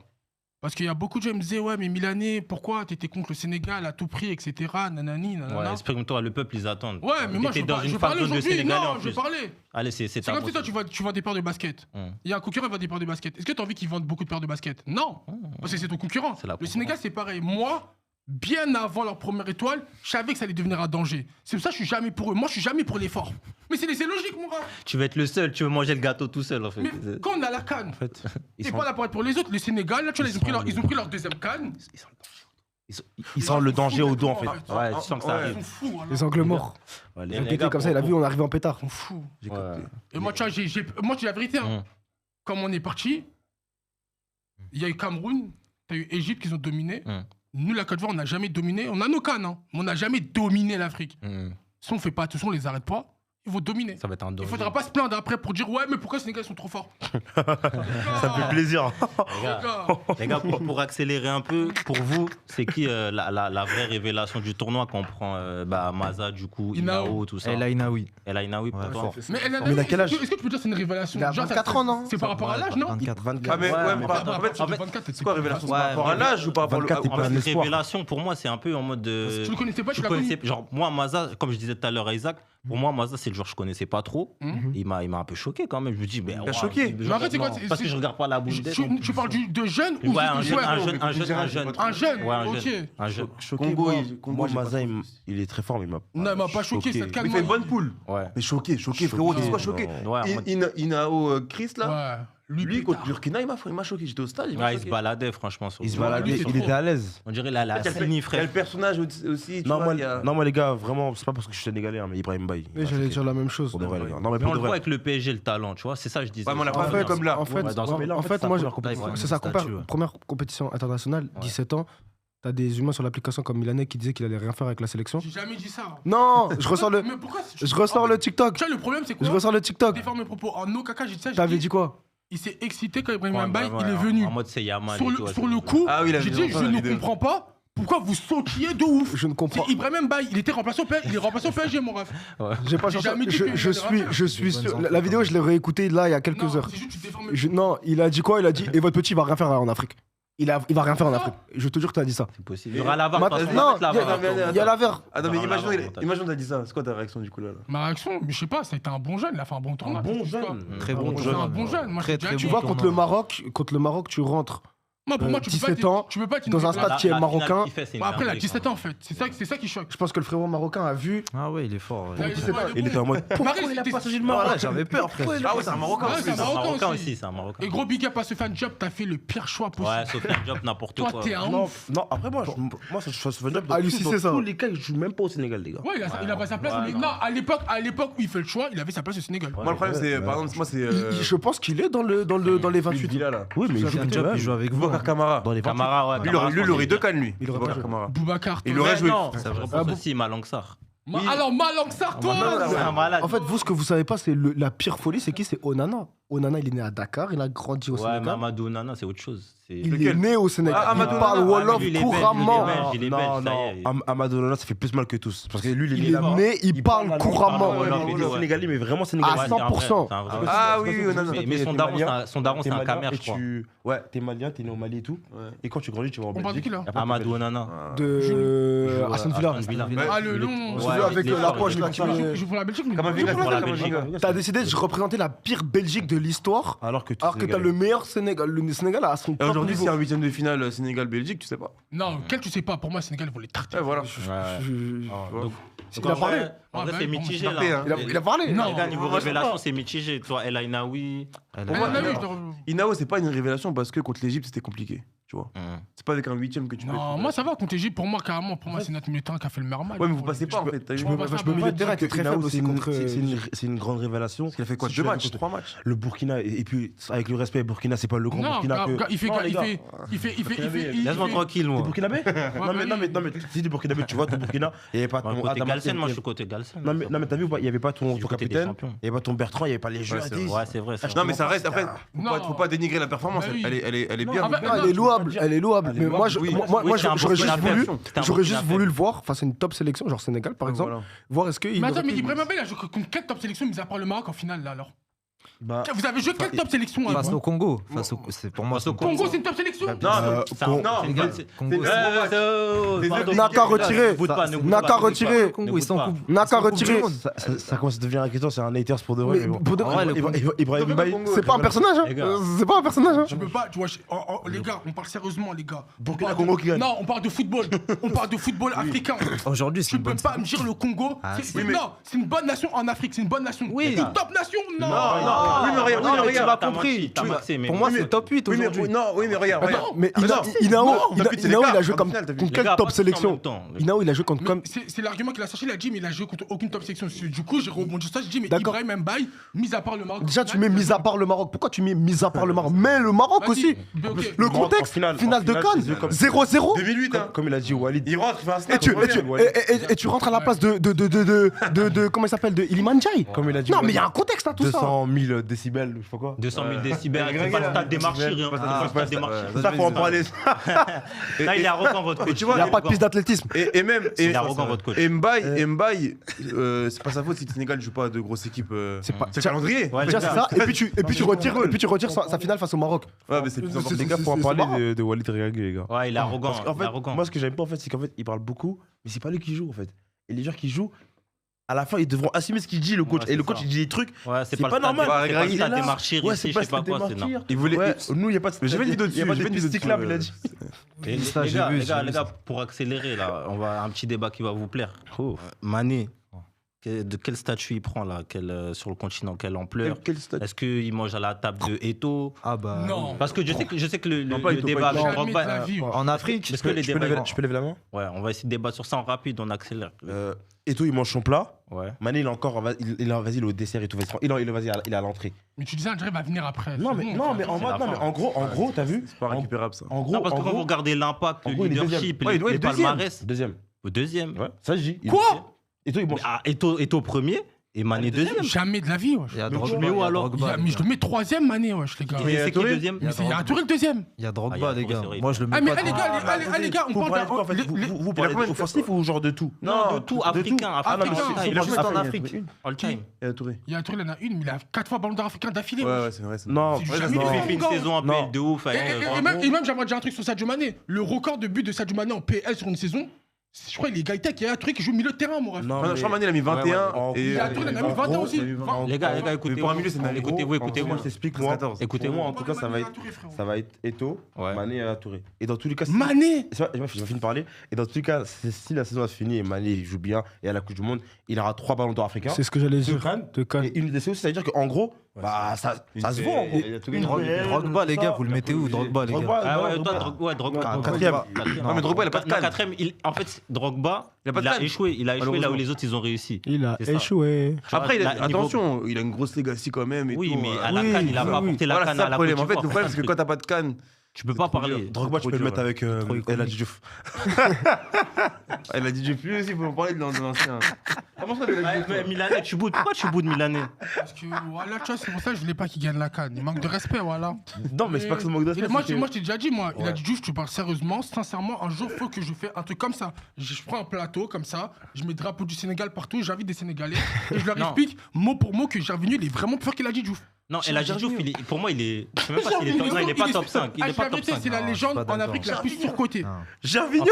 Parce qu'il y a beaucoup de gens qui me disaient, ouais, mais Milanais, pourquoi t'étais contre le Sénégal à tout prix, etc. Nanani, nanana. Ouais, exprime-toi, le peuple, ils attendent. Ouais, mais moi, je T'étais dans veux une parler phase zone de aujourd'hui. Sénégalais en Non, je veux plus. parler. Allez, c'est C'est ta comme si toi, voix. tu vends des paires de baskets. Il y a un concurrent qui vend des paires de baskets. Est-ce que tu as envie qu'ils vendent beaucoup de paires de baskets? Non, parce que c'est ton concurrent. C'est la Le concurrence. Sénégal, c'est pareil. Moi, bien avant leur première étoile, je savais que ça allait devenir un danger. C'est pour ça que je suis jamais pour eux. Moi, je suis jamais pour l'effort. Mais c'est logique, mon gars. Tu veux être le seul, tu veux manger le gâteau tout seul, en fait. Mais quand on a la canne, Ils c'est sont- pas là pour être pour les autres. Le Sénégal, là, tu vois, ils ont pris leur deuxième canne. Ils sentent le danger au dos, en fait. Ouais, tu sens que ça Ouais. Ils arrive. sont fous. voilà. Les angles morts. Ouais, Il a pété comme ça, il a vu, on est arrivé en pétard. Ils sont fous. J'ai Ouais. capté. Et moi, tu vois, moi, je dis la vérité. Hein. Mm. Comme on est parti, il y a eu Cameroun, t'as eu Égypte qui ont dominé. Mm. Nous, la Côte d'Ivoire, on n'a jamais dominé. On a nos cannes, hein, mais on n'a jamais dominé l'Afrique. Mm. Si on fait pas attention, on les arrête pas. ils vont dominer. Ça va être un Il danger. faudra pas se plaindre après pour dire ouais, mais pourquoi les Sénégalais sont trop forts. Ça me fait plaisir. Les gars, pour accélérer un peu, pour vous, c'est qui la vraie révélation du tournoi quand on prend Maza, du coup, Inao, tout ça. El Ainaoui. El Ainaoui, pour toi. Mais il a quel âge? Est-ce que tu peux dire que c'est une révélation? Il a Genre, 24 ans, non? C'est par rapport à l'âge, non? 24. Ah, mais Ouais, ouais, mais mais attends, en fait, en fait, c'est quoi révélation? C'est par rapport à l'âge ou par rapport 24, à En fait, un espoir. révélation, pour moi, c'est un peu en mode de. Tu le connaissais pas, tu l'as connaissais. connu. Genre, moi, Maza, comme je disais tout à l'heure à Isaac, pour moi, Maza, c'est le joueur que je connaissais pas trop. Il m'a un peu choqué quand même. Je me dis, mais. choqué. Mais en fait, c'est quoi, Parce que je regarde pas la Bundes. Tu parles de jeune ou Ouais, juste un de jeune, joueur? un jeune. Un jeune, Ouais, un ok. jeune. Un jeune. Congo, Moi, j'ai pas Maza, trop il est très fort, mais il m'a. Non, il m'a pas choqué, cette calme. Il fait une bonne poule. Ouais. Mais choqué, frérot, tu sais quoi choqué? Ouais, en mode- Inao Chris là, Ouais. lui contre Burkina, il m'a choqué. J'étais au stade, il m'a Ouais, il se choqué. baladait, franchement. sur Il se le- baladait, lui, c'est il trop. était à l'aise. On dirait la Il y a le Sini, il y a frère. le personnage aussi, tu Non, vois, moi, il y a- non, moi, les gars, vraiment, c'est pas parce que je suis sénégalais, hein, mais Ibrahim Baye. Oui, j'allais dire la même chose. Pour de vrai, les gars. Non, mais Mais on pour de le voit vrai. avec le PSG, le talent, tu vois. C'est ça, je disais. Ouais, mais on l'a aussi. pas fait Dans- comme là. En fait, Ouais, dans ce pays-là, en fait, c'est moi, sa première compétition. c'est sa statut, ouais. première compétition internationale, 17 ans. T'as des humains sur l'application comme Milanais qui disaient qu'il allait rien faire avec la sélection. J'ai jamais dit ça. Non, je ressors le, Mais pourquoi je ressors le TikTok. Tu vois, le problème, c'est quoi? Je ressors le TikTok. Défends mes propos. En aucun cas, j'ai dit ça. j'ai T'avais dit quoi? Il s'est excité quand Ibrahim Ouais, Mbaye, ouais, il est ouais, venu. En mode c'est Yaman. Sur et le, tout, sur ouais, le c'est- coup, Ah oui, il a j'ai vu, dit, on je entend la ne vidéo. comprends pas pourquoi vous sautiez de ouf. Je ne comprends. C'est Ibrahim Mbaye, il était remplacé au PSG, il est remplacé au PSG, mon ref. J'ai pas J'ai cherché. jamais dit qu'il Je allait suis, rien je suis faire. sûr. La vidéo, je l'ai réécoutée là il y a quelques Non, heures. c'est juste tu défends mes Non, il a dit quoi? Il a dit et votre petit il va rien faire en Afrique. Il va rien faire en Afrique. Je te jure que tu as dit ça. C'est possible. Il y aura la VAR. Ma- de toute façon, non, on va mettre la il y a- VAR. Il y a la verre. Ah non, mais Non, là, imagine, t'as dit ça. C'est quoi ta réaction du coup là? Ma réaction, mais je sais pas, ça a été un bon jeune, il a fait un bon tournoi. bon jeune. Très Ah, bon C'est jeune. un bon jeune. Moi, Très, je te dis, très tu bon vois, Tu vois, contre le Maroc, tu rentres moi, pour moi, tu peux pas 17 être- ans, tu peux pas être une dans un révélation. stade qui est marocain. Bah, après, il a 17 ans en fait. C'est ça qui choque. Je pense que le frérot marocain a vu. Ah ouais, il est fort. ouais. Là, Il était en mode. Pourquoi il a pas choisi le Voilà, j'avais peur, frère. Ah ouais, c'est un Marocain. Ouais, aussi. c'est un C'est un Marocain Marocain aussi. aussi, c'est un Marocain. Et gros big up à Sofiane Diop, t'as fait le pire choix possible. Ouais, Sofiane Diop, n'importe Toi, quoi. t'es un Non, ouf. non, après moi, ça se fait Ah, lui, si, c'est ça. Tous les cas, je joue même pas au Sénégal, les gars. Ouais, il a pas sa place. Ouais, Mais non. non, à l'époque où il fait le choix, il avait sa place au Sénégal. Moi, le problème, c'est. Par exemple, moi, c'est. Je pense qu'il est dans les 28. Villa là. Oui, mais il joue Sofiane Diop, il joue avec vous. Boubacar Camara. dans les 28. Camara, ouais. Lui, Camara, il aurait deux cannes, lui. Il aurait Boubacar pas joué. Camara. Boubacar. Il toi. aurait joué. Non, je repense aussi Malangsar. Alors, Malangsar, toi C'est un malade. En fait, vous, ce que vous savez pas, c'est la pire folie, c'est qui? C'est Onana. Onana, il est né à Dakar, il a grandi au Ouais, mais Sénégal. Amadou Nana, c'est autre chose. Il est Lequel? né au Sénégal. Ah, Il Amadou parle Onana. Wolof lui, il est belge, couramment. il est belge, Non, ça y est. non, Amadou Onana, ça fait plus mal que tous. Parce que lui, Il est là-bas. né, il parle couramment. Il est sénégalais, mais vraiment sénégalais. À 100%. Ah oui, oui, non, non. Mais son daron, c'est un camère, je crois. Ouais, t'es malien, t'es né au Mali et tout. Ouais. Et quand tu grandis, tu vas en On parle de qui Belgique. là Amadou Onana. De joue Aston à Villa. Aston Villa. Ah, le long. Ouais, Celui avec il est la fort, poche il est là fort. qui Il met- joue pour la Belgique, mais Comme un il joue pour la Vegas, Belgique. comme un Vegas. T'as décidé de représenter la pire Belgique de l'histoire, Alors que t'as le meilleur Sénégal. Le Sénégal a son Et propre aujourd'hui, niveau. c'est un huitième de finale Sénégal-Belgique, tu sais pas. Non, quel tu sais pas, pour moi, Sénégal, ils vont les tarter. Ouais, voilà. Ouais. Je- Donc, Il a parlé. En vrai, Ouais, c'est bah, mitigé on là. s'est tapé, hein. Il a parlé. Non. Les gars, niveau moi, je sais révélation, pas. c'est mitigé. Toi, El Ainaoui. Elle Pour a- moi, Ouais, oui, non. je te- Inao, c'est pas une révélation parce que contre l'Egypte, c'était compliqué. Tu vois. Hum. C'est pas avec un huitième que tu peux. Non, moi ça va contre Égypte, pour moi carrément, pour moi c'est notre milieu de terrain qui a fait le meilleur match. Ouais, mais vous passez pas en fait. T'as Je eu- me pas je faire me de milieu de match, terrain était très faible aussi contre. C'est une grande révélation. Il a fait quoi? Si 2 tu matchs, l'as 3 matchs. Le Burkina, et puis avec le respect, Burkina, c'est pas le grand Non, Burkina que. il fait Non, les gars. Laisse-moi tranquille, moi. T'es burkinabé non, mais si t'es burkinabé, tu vois ton Burkina, il y avait pas Moi, ton côté Adama- Galsen, moi, je suis côté Galsen. Non, mais t'as vu, il y avait pas ton Du côté des capitaine, champions. il y avait pas ton Bertrand, il y avait pas les joueurs. c'est Ouais, c'est vrai. Non, mais ça reste. Après, Non. faut pas dénigrer la performance. Bah oui. Elle est Non, bien. ah bah, Elle est louable, elle est louable. Elle est Mais moi, louable, oui. moi, c'est un j'aurais juste Burkina voulu, Faso. C'est un Burkina voulu le voir face à une top sélection, genre Sénégal par exemple, Voilà. voir est-ce qu'il. Mais attends, aurait mais pu- Ibrahim Mbaye, il a joué contre quelle top sélection, mis à part le Maroc en finale là alors Bah, Vous avez joué quelle top sélection Face avant au Congo. C'est pour moi. Face au c'est- Congo, c'est une top sélection Non, Con- non, c'est une non. gueule, Congo, c'est- Naka retiré. Naka retiré. Congo, ils sont en coupe. Naka Ils sont en Coupe du retiré. Monde. ça commence à devenir inquiétant, c'est un haters pour de vrai. Mais mais bon. pour de vrai, Ouais, le Ibrahim Mbaye, c'est pas un personnage, hein. Les gars. C'est pas un personnage, hein. Tu peux pas, tu vois, les gars, on parle sérieusement, les gars. Burkina On parle Congo de- qui gagne. Non, on parle de football. On parle de football africain. Aujourd'hui, c'est Tu une peux bonne. pas me dire le Congo. Ah, c'est- si. c'est- Non, c'est une bonne nation en Afrique, c'est une bonne nation. Oui. C'est une top nation. Non, Non, oui, mais regarde, non, mais tu regarde. m'as T'as compris. menti, t'as maxé, mais- Pour moi, Oui, mais- c'est top 8 Oui, mais, aujourd'hui. oui, mais regarde. Mais Attends, Inao, top 8, c'est il les a quarts, joué en comme finale, t'as vu. contre Les quelle gars, top pas tous en sélection même temps. Inao, il a joué contre Mais comme. c'est l'argument qu'il a sorti, il a dit, mais il a joué contre aucune top section. Du coup, j'ai rebondi sur ça, j'ai dit, mais D'accord. Ibrahim Mbaye, mis à part le Maroc. Déjà, tu mets mis à part le Maroc. Pourquoi tu mets mis à part le Maroc? Mais le Maroc Vas-y, aussi. mais ok. Le Maroc, contexte, en finale, finale de c'est Cannes, eux comme- 0-0. 2008, hein. Comme il a dit Walid. Il rentre, il fait un snap. Et tu, on revient. et tu rentres à la place de comment il s'appelle, de Iliman Ndiaye. Comme il a dit Non, mais Walid. il y a un contexte à tout ça. 200 000 décibels, je sais pas quoi. 200 000 décibels, Ouais. c'est pas le stade des marchés. Ah, C'est pas le stade des marchés. Ça, faut en parler. Là, il est arrogant, votre coach. tu vois, Il n'y a pas de piste d'athlétisme. Et même. Il est arrogant, votre coach. Mbaye, c'est pas sa faute si le Sénégal joue pas de grosses équipes. C'est pas. C'est le calendrier. Ouais, Déjà, les c'est gars, ça. Et puis tu retires sa finale face au Maroc. Ouais, mais c'est plus important. Les gars, faut en c'est parler marrant. de Walid Regragui, les gars. Ouais, il est arrogant. Parce qu'en il est fait, arrogant. moi, ce que j'aime pas, en fait, c'est qu'en fait, il parle beaucoup, mais c'est pas lui qui joue, en fait. Et les joueurs qui jouent, à la fin, ils devront assumer ce qu'il dit, le coach. Ouais, et le c'est coach, ça. il dit des trucs. Ouais, C'est pas pas le stade normal. des- C'est pas le Il est stade là. des marchés Ouais, ici, c'est je pas sais pas des quoi, c'est martyrs. n'importe Il voulait. Ouais, nous, il n'y a pas de. Mais j'ai pas dit dessus, Il y a pas j'ai de pas dit piste dessus, cyclable, il a dit. Les, Ça, les j'ai gars, vu, les, j'ai gars, vu les ça. gars, pour accélérer, là, on va un petit débat qui va vous plaire. Mané, de quel statut il prend là, sur le continent, quelle ampleur? Quel stade Est-ce qu'il mange à la table de Eto'o? Ah bah. Non. Parce que je sais que le Non, pas le Eto'o, débat pas avec Eto'o. Jamais de la Drogba. vie. En Afrique, Est-ce que les débats. Je peux lever la main? Ouais, on va essayer de débattre sur ça en rapide, on accélère. Eto'o, il mange son plat. Ouais. Mané, il est encore. Vas-y, il est au dessert et tout. Il est à l'entrée. Mais tu disais, André va venir après. Non, C'est mais bon, en c'est mode. la Non, mais fin. en gros, t'as vu? C'est pas récupérable ça. En gros, Non, parce que en quand vous gros, regardez l'impact, en le gros, il est leadership, deuxième. Ouais, il doit les être deuxième. palmarès, deuxième. au deuxième. Ouais, ça, je dis. Quoi? Eto'o, il mange. Ah, Eto'o premier et Mané deuxième. Jamais de la vie, wesh. il y a Mais Drogba. où il y a alors Drogba, Mais les je gars. le mets troisième Mané, wesh, les gars. Mais c'est qui Touré deuxième? Mais c'est Yaya Touré le deuxième. Il y a Ah, Drogba, il y a les Drogba, gars. c'est vrai. Moi, je le mets Ah, mais pas. les gars, les gars, on Vous parle parlez de quoi, en fait? les- Vous Il a parlez combien de offensif ou genre de tout? Non, de tout, africain. Ah, non, mais Africain, c'est- il a c'est joué juste en en Afrique. all time. Il a Touré. Yaya Touré, il en a une, mais il a 4 fois ballon d'or africain d'affilée. Ouais, wesh. ouais, c'est vrai. c'est Non, vrai. C'est Ouais, jamais non. vu. Il fait une Non. saison en Non. PL de ouf. avec, Et même, j'aimerais dire un truc sur Sadio Mané. Le record de buts de Sadio Mané en PL sur une saison, je crois qu'il est égalité avec Yaya Touré qui joue milieu de terrain, mon ref. Non, Je crois que Mané, il a mis 21. ouais. et- Yaya Touré, il en a mis 21 aussi. Les gars, Mais écoutez-vous. pour un milieu, c'est une Écoutez-vous, Moi, écoutez-vous. je t'explique, moi. 14. Écoutez-moi. Moi, en tout cas, ça va être Eto'o, Ouais. Mané et Touré. Et dans tous les cas, si- Mané. je vais finir de parler. Et dans tous les cas, si la saison se finit et Mané il joue bien et à la Coupe du Monde, il aura 3 ballons d'or africains. C'est ce que j'allais dire. Cannes. De Cannes. Et une des aussi, ça veut dire qu'en gros, bah, ça se voit. En gros. Drogba, les gars, vous le mettez où, Drogba, les gars? Ah ouais, Drogba. toi, Drogba. Ah, Drogba. quatrième. Non, mais Drogba, il a pas de Non, canne. quatrième, en fait, Drogba, Il a pas de il a canne. échoué. Il a échoué là où Malheureusement. les autres, ils ont réussi. Il a C'est ça. échoué. Tu vois, Après, là, niveau- attention, il a une grosse legacy quand même. et Oui, tout, mais euh. à la oui, canne, il a oui, pas oui. apporté la Voilà, canne c'est ça à le la problème. Côte En fait, le d'Ivoire. problème, c'est que quand t'as pas de canne, Tu peux pas parler. Drogba, tu peux le mettre avec El Hadji Diouf. elle a dit du plus aussi, il faut en parler de l'ancien. Comment ça, il a dit Ouais, mais Milanais, tu boudes. Pourquoi tu boudes Milanais? Parce que voilà, tu vois, c'est pour ça que je voulais pas qu'il gagne la canne. Il manque de respect, voilà. Non, mais c'est pas que ça manque de respect. Moi, c'est que- je t'ai déjà dit, moi, il a dit juste, tu parles sérieusement, sincèrement, un jour, faut que je fais un truc comme ça. Je prends un plateau comme ça, je mets le drapeau du Sénégal partout, j'invite des Sénégalais, et je leur Non. explique mot pour mot que Gervinho, il est vraiment plus fort qu'il a dit Diouf. Non, El Hadji Diouf, pour moi, il est. Je sais même pas s'il est top. Non, il est pas top 5. Il est pas top 5. C'est la Non, légende je suis pas en d'accord. Afrique la plus surcotée. Non. Gervinho.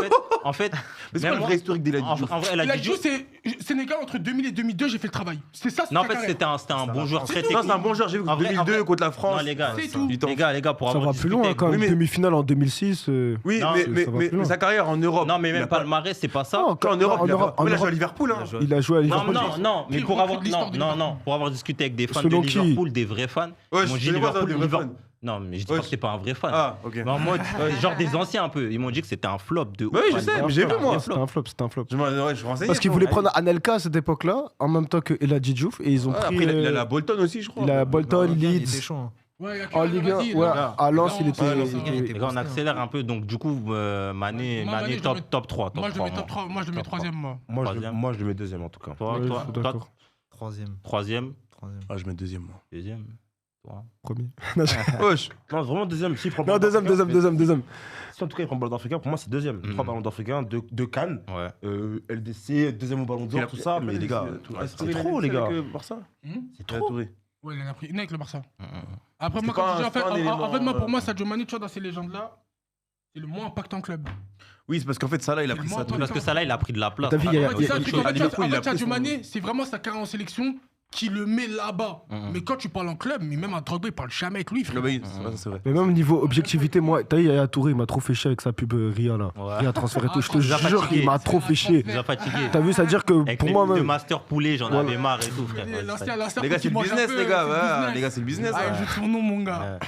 En fait, Mais c'est même quoi le moi- vrai historique d'El Hadji en Diouf vrai, El Il a Hadji dit Diouf. c'est Sénégal entre 2000 et 2002, j'ai fait le travail. C'est ça, Non, en sa fait, carrière. c'était un bon joueur très Non, technique. c'est un bon joueur. J'ai vu En vrai, 2002 contre la France. Non, les gars, C'est tout. les gars, pour Ça avoir va plus discuté loin avec quand vous- même. Oui, mais- Demi-finale en 2006. Oui, Non, mais ça va plus loin. sa carrière en Europe. Non, mais il a même pas- palmarès, c'est pas ça. Non, Quand en Europe, il a pas- en il a joué à Europe, Liverpool. hein. il a joué à Non, Liverpool. non, mais Pire pour recrue avoir de l'histoire de Liverpool. pour avoir discuté avec des fans Selon de qui Liverpool, des vrais fans. Ouais, ils m'ont je dit connais pas ça, des vrais Liverpool. fans. Non, mais je dis Ouais, pas que t'es pas un vrai fan. Ah, ok. Mais en mode, genre des anciens un peu. Ils m'ont dit que c'était un flop de ouf. Oui, je sais, mais j'ai vu, moi. C'était un flop, c'était un flop. Je suis renseigné. Parce qu'ils voulaient prendre Anelka à cette époque-là, en même temps que El Hadji Diouf, et ils ont pris. Après, il a la Bolton aussi, je crois. il a Bolton, Il était Leeds. chaud. hein. Ouais, il a En carrément Ligue 1, dit, ouais, là. à Lens, Non, il était. ouais, non, ça il va. était- Les gars, on accélère un peu. Donc, du coup, Mané, Moi, Mané, je top, le mets- top 3. Moi, je le mets top moi. 3, moi, je le mets Top trois. troisième, moi. Moi, je le mets deuxième en tout cas. Toi, Ouais, je toi, suis toi, d'accord. Troisième. troisième, Ah, je mets deuxième, moi. deuxième. Toi. Premier. Wesh. Non, vraiment deuxième. S'il prend Non, deuxième. Si en tout cas il prend le ballon d'Africain, pour moi c'est deuxième. Mhm. 3 ballons d'Africain, 2 Cannes, Ouais. LDC, deuxième au ballon d'or, tout ça. Mais les gars, c'est trop les gars. C'est trop. Touré. Ouais, il en a pris une avec le Barça. Mm, mm. Après, C'est moi, pas quand un- je dis, en c'est pas un fait, élément, moi, pour moi, Sadio Mané, tu vois, dans ces légendes-là, c'est le moins impactant club. Oui, c'est parce qu'en fait, ça là, il a C'est pris le ça. moins tout. Parce que ça là, il a pris de la place. T'as vu, il y a- En fait, c'est ça, il- le truc. En fait, Liverpool, il a Sadio pris son- Mané, c'est vraiment sa carrière en sélection. qui le met là-bas. Mais quand tu parles en club, mais même un Drogba, il parle jamais avec lui, frère. Oui, c'est vrai. Mais même niveau objectivité, moi, t'as vu, Yaya Touré, il m'a trop fait chier avec sa pub Ria là. Ouais. Ria transfert et tout. Je te Il nous a jure fatigué. qu'il m'a trop fait chier. Il nous a fatigué. T'as vu, c'est-à-dire que Avec pour les moi pubs de même. Master Poulet, j'en avais marre et tout, frère. Ouais, L'ancien Les gars, c'est le business, les gars. Ouais, les gars, c'est le business. Ah, hein. il joue son nom, mon gars.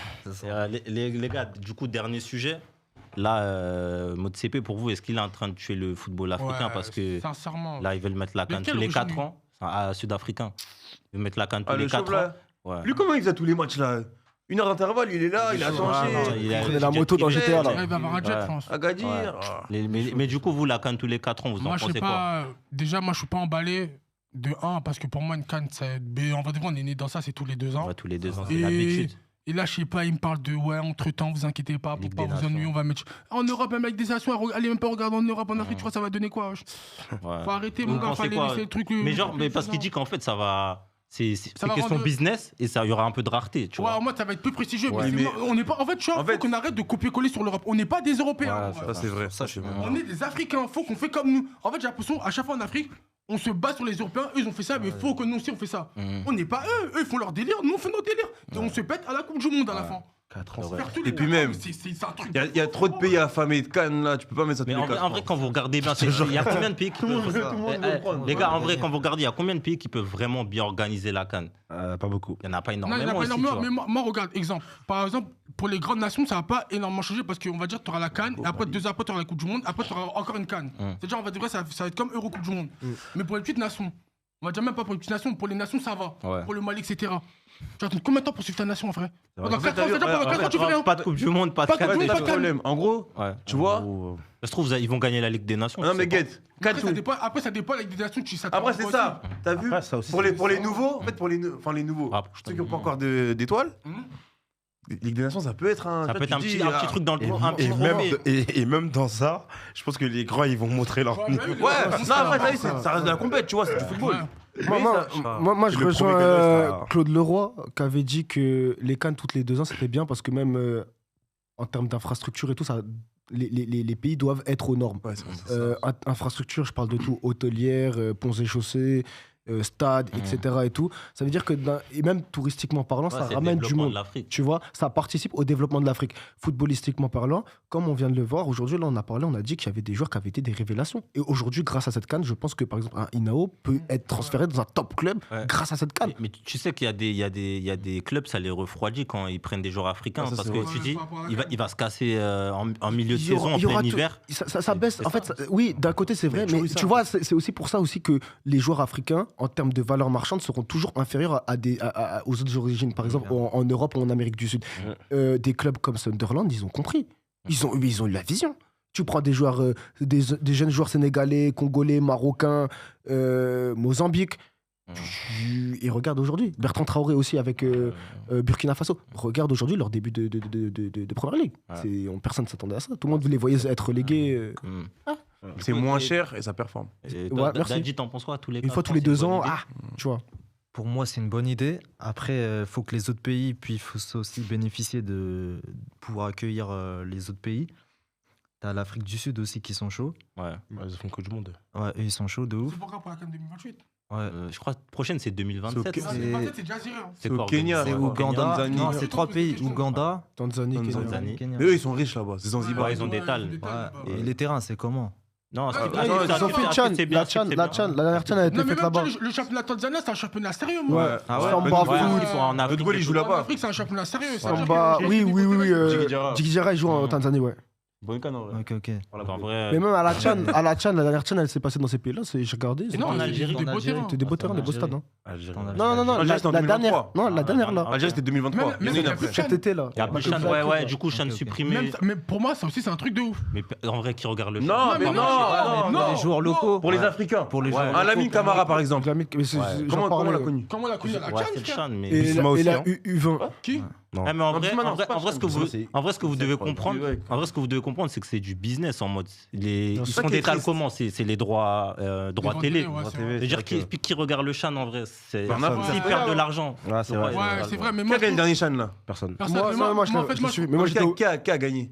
les gars, du coup, dernier sujet. Là, Motsepe, pour vous, est-ce qu'il est en train de tuer le football africain? Ouais, Parce que sincèrement. là, ils veulent mettre la CAN Lequel tous les aujourd'hui 4 ans. Sud-africain. Ils veulent mettre la CAN tous Ah, les le 4 chauve, là. ans. Ouais. Lui, comment il faisait tous les matchs là? 1 heure d'intervalle, il est là, il a Non, changé. il a- prenait la moto dans GTA, là. Ouais, il va avoir un jet, Ouais. je pense. Agadir. Ouais. Ah. Mais du coup, vous, la CAN tous les 4 ans, vous en Moi, je sais pensez quoi? pas. Déjà, moi, je suis pas emballé de 1 parce que pour moi, une canne, on va dire, on est né dans ça, c'est tous les 2 ans. Ouais, tous les 2 ans, c'est Et, l'habitude. et là, je sais pas, il me parle de ouais, entre temps, vous inquiétez pas, pour Ligue pas des vous Nations. ennuyer, on va mettre. En Europe, même avec des nations, allez même pas regarder en Europe, en Afrique, tu vois, ça va donner quoi wesh. Ouais. Faut arrêter, Vous mon gars, pensez fallait quoi laisser le truc. Mais genre, mais parce qu'il dit qu'en fait, ça va. C'est va question rendre- business et ça, il y aura un peu de rareté, tu Ouais, vois. moi, ça va être plus prestigieux. Ouais, mais mais- on n'est pas. En fait, tu vois, En faut fait- qu'on arrête de copier-coller sur l'Europe. On n'est pas des Européens. Ouais, ouais. Ça, c'est vrai. Ça, je suis On est des Africains, faut qu'on fait comme nous. En fait, j'ai l'impression, à chaque fois en Afrique, on se bat sur les Européens, eux ils ont fait ça, mais faut que nous aussi on fait ça. On n'est pas eux, ils font leur délire, nous on fait nos délires. Et on se pète à la Coupe du Monde à la fin. 4 ans. Ouais. Faire tous Et les- puis même, c'est un truc. Il y a trop de pays affamés de Cannes là, tu peux pas mettre ça tous Mais les en vrai, 4 en vrai, quand vous regardez bien, il y a combien de pays qui peuvent. Les gars, en vrai, quand vous regardez, il y a combien de pays qui peuvent vraiment bien organiser la CAN? Pas beaucoup. Il n'y en a pas Non, il y énormément. en a pas aussi, énormément, tu mais vois. moi, regarde, exemple. Par exemple, pour les grandes nations, ça va pas énormément changer parce qu'on va dire tu auras la CAN, et après 2 ans après tu auras la Coupe du Monde, après tu auras encore une CAN. C'est-à-dire, on va dire ça va être comme Euro Coupe du Monde. Mais pour les petites nations, on va dire même pas pour les petites nations, pour les nations ça va. Ouais. Pour le Mali, etc. Tu attends combien de temps pour suivre ta nation, frère? Pendant En fait, 4 ans, t'as vu, c'est-à-dire pendant 4 ans, tu fais rien. Pas de Coupe du Monde, pas de Pas de CAN. Coupe du C'est Monde, ça le pas de problème. En gros, Ouais. tu vois. Ça se trouve, ils vont gagner la Ligue des Nations. Non je mais sais pas. get, Après, ça 4 dépend, ça dépend avec des nations, ça Après te c'est rend ça, t'as vu Après, ça aussi, pour les c'est- nouveaux, en fait pour les nouveaux, Ah, ceux qui n'ont pas encore d'étoiles, Ligue des Nations ça peut être un Ça tu peut être vois, un tu petit, dis, un ah, petit truc dans le un petit Et trou, même, mais- et même dans ça, je pense que les grands, ils vont montrer leur Ouais, niveau. mais- Ouais, Ouais, non ça après va, t'as vu, ça. ça reste de la compète, tu vois, c'est du football. Moi, je Le rejoins premier gagnant, ça- Claude Leroy qui avait dit que les cannes toutes les 2 ans c'était bien parce que même en termes d'infrastructure et tout, ça, les pays doivent être aux normes. Ouais, c'est ça. Infrastructure, je parle de tout, hôtelière, ponts et chaussées, stades, etc. et tout. Ça veut dire que, et même touristiquement parlant, Ouais, ça c'est le ramène du développement monde. de l'Afrique. Tu vois, ça participe au développement de l'Afrique. Footballistiquement parlant, comme on vient de le voir, aujourd'hui, là, on a parlé, on a dit qu'il y avait des joueurs qui avaient été des révélations. Et aujourd'hui, grâce à cette canne, je pense que, par exemple, un Inao peut être transféré dans un top club Ouais. grâce à cette canne. Mais tu sais qu'il y a des clubs, ça les refroidit quand ils prennent des joueurs africains. Ah, ça, parce c'est que vrai. tu dis, Ouais, par rapport à la il va se casser en milieu de Il y aura- saison, en il y aura plein tout- hiver. Ça baisse. C'est En ça. fait, oui, d'un côté, c'est vrai, mais tu vois, c'est aussi pour ça aussi que les joueurs africains, en termes de valeur marchande, seront toujours inférieurs aux autres origines. Par exemple, en Europe ou en Amérique du Sud. Des clubs comme Sunderland, ils ont compris. Ils ont eu la vision. Tu prends des joueurs, des jeunes joueurs sénégalais, congolais, marocains, Mozambique. Et regarde aujourd'hui, Bertrand Traoré aussi avec Burkina Faso. Regarde aujourd'hui leur début de première ligue. Ouais. Personne ne s'attendait à ça. Tout le monde les voyait être relégués. C'est moins cher et ça performe. Et Ouais, merci. Dadji, t'en penses quoi tous les Une 4 fois ans, tous les c'est une 2 ans, bonne idée tu vois. Pour moi, c'est une bonne idée. Après, il faut que les autres pays puissent aussi bénéficier de pouvoir accueillir les autres pays. T'as l'Afrique du Sud aussi qui sont chauds. Ouais. Ils font que du monde. Ouais, eux, ils sont chauds de ouf. C'est pourquoi pour la CAN 2028? Ouais. Je crois que prochaine, c'est 2027. C'est Non, ok. c'est- 2027, c'est déjà géré. C'est quoi, au Kenya, C'est ouais. Ouganda. Tanzanie. Non, c'est 3 pays. Ouganda, Tanzanie, Kenya. Tanzanie. Kenya. Mais eux ils sont riches là-bas, c'est Zanzibar. Ouais, ils ont des talles. Ouais. Et les terrains, c'est comment? Non, c'est Ah, bien. ils ont Ils ont fait Tchan, la Tchan, la dernière Tchan a été Non, mais faite même là-bas. le championnat tanzanien, c'est un championnat sérieux, moi. Ouais. Ah ouais. Samba Ouais, foot. ils sont en Le Afrique. football, ils jouent En là-bas. Afrique, c'est un championnat sérieux. Samba, oui. Djigui Djigui joue en Tanzanie, ouais. Bonne canne, en vrai. Ok. En vrai, Mais même à la Tchan, la dernière Tchan, elle s'est passée dans ces pays-là. J'ai regardé. Et non, en Algérie, des beaux terrains. C'était des beaux terrains, des beaux stades. hein. Algérie. Non, Algérie, c'était en la 2023. dernière. Non, la dernière là. Algérie c'était 2023. Même- Il y en a même une la après. plus- Cet été là. il y a plus Chan, ouais, du coup, Chan Ok, ok. supprimé. Même ça- Mais pour moi, ça aussi, c'est un truc de ouf. Mais en vrai, qui regarde le Chan Non, mais mais non, non, non, Les joueurs locaux. Pour les Africains. Pour les Ouais. joueurs Un Lamine Camara par exemple. Comment on l'a connu? Comment on l'a connu à la Ouais, CAN, c'est le frère? Chan, mais. Et Bissima la aussi, hein. U20. Qui? Ah, mais en vrai, Bissima, non, en vrai, c'est pas en vrai, ce que Chan, vous, Bissima, en vrai, ce que vous devez c'est comprendre, ouais. en vrai, ce que vous devez comprendre, c'est que c'est du business en mode. Ils ça sont qui est d'étal triste. comment? C'est les droits télé. Ouais, c'est vrai. C'est-à-dire qui regarde le Chan en vrai, c'est Personne. s'ils perdent de l'argent. Ouais, c'est vrai. Ouais, c'est vrai, mais Qui moi. a gagné le dernier Chan là? Personne. Moi, je en fait, l'ai suivi. Mais moi, j'étais au- Qui a gagné?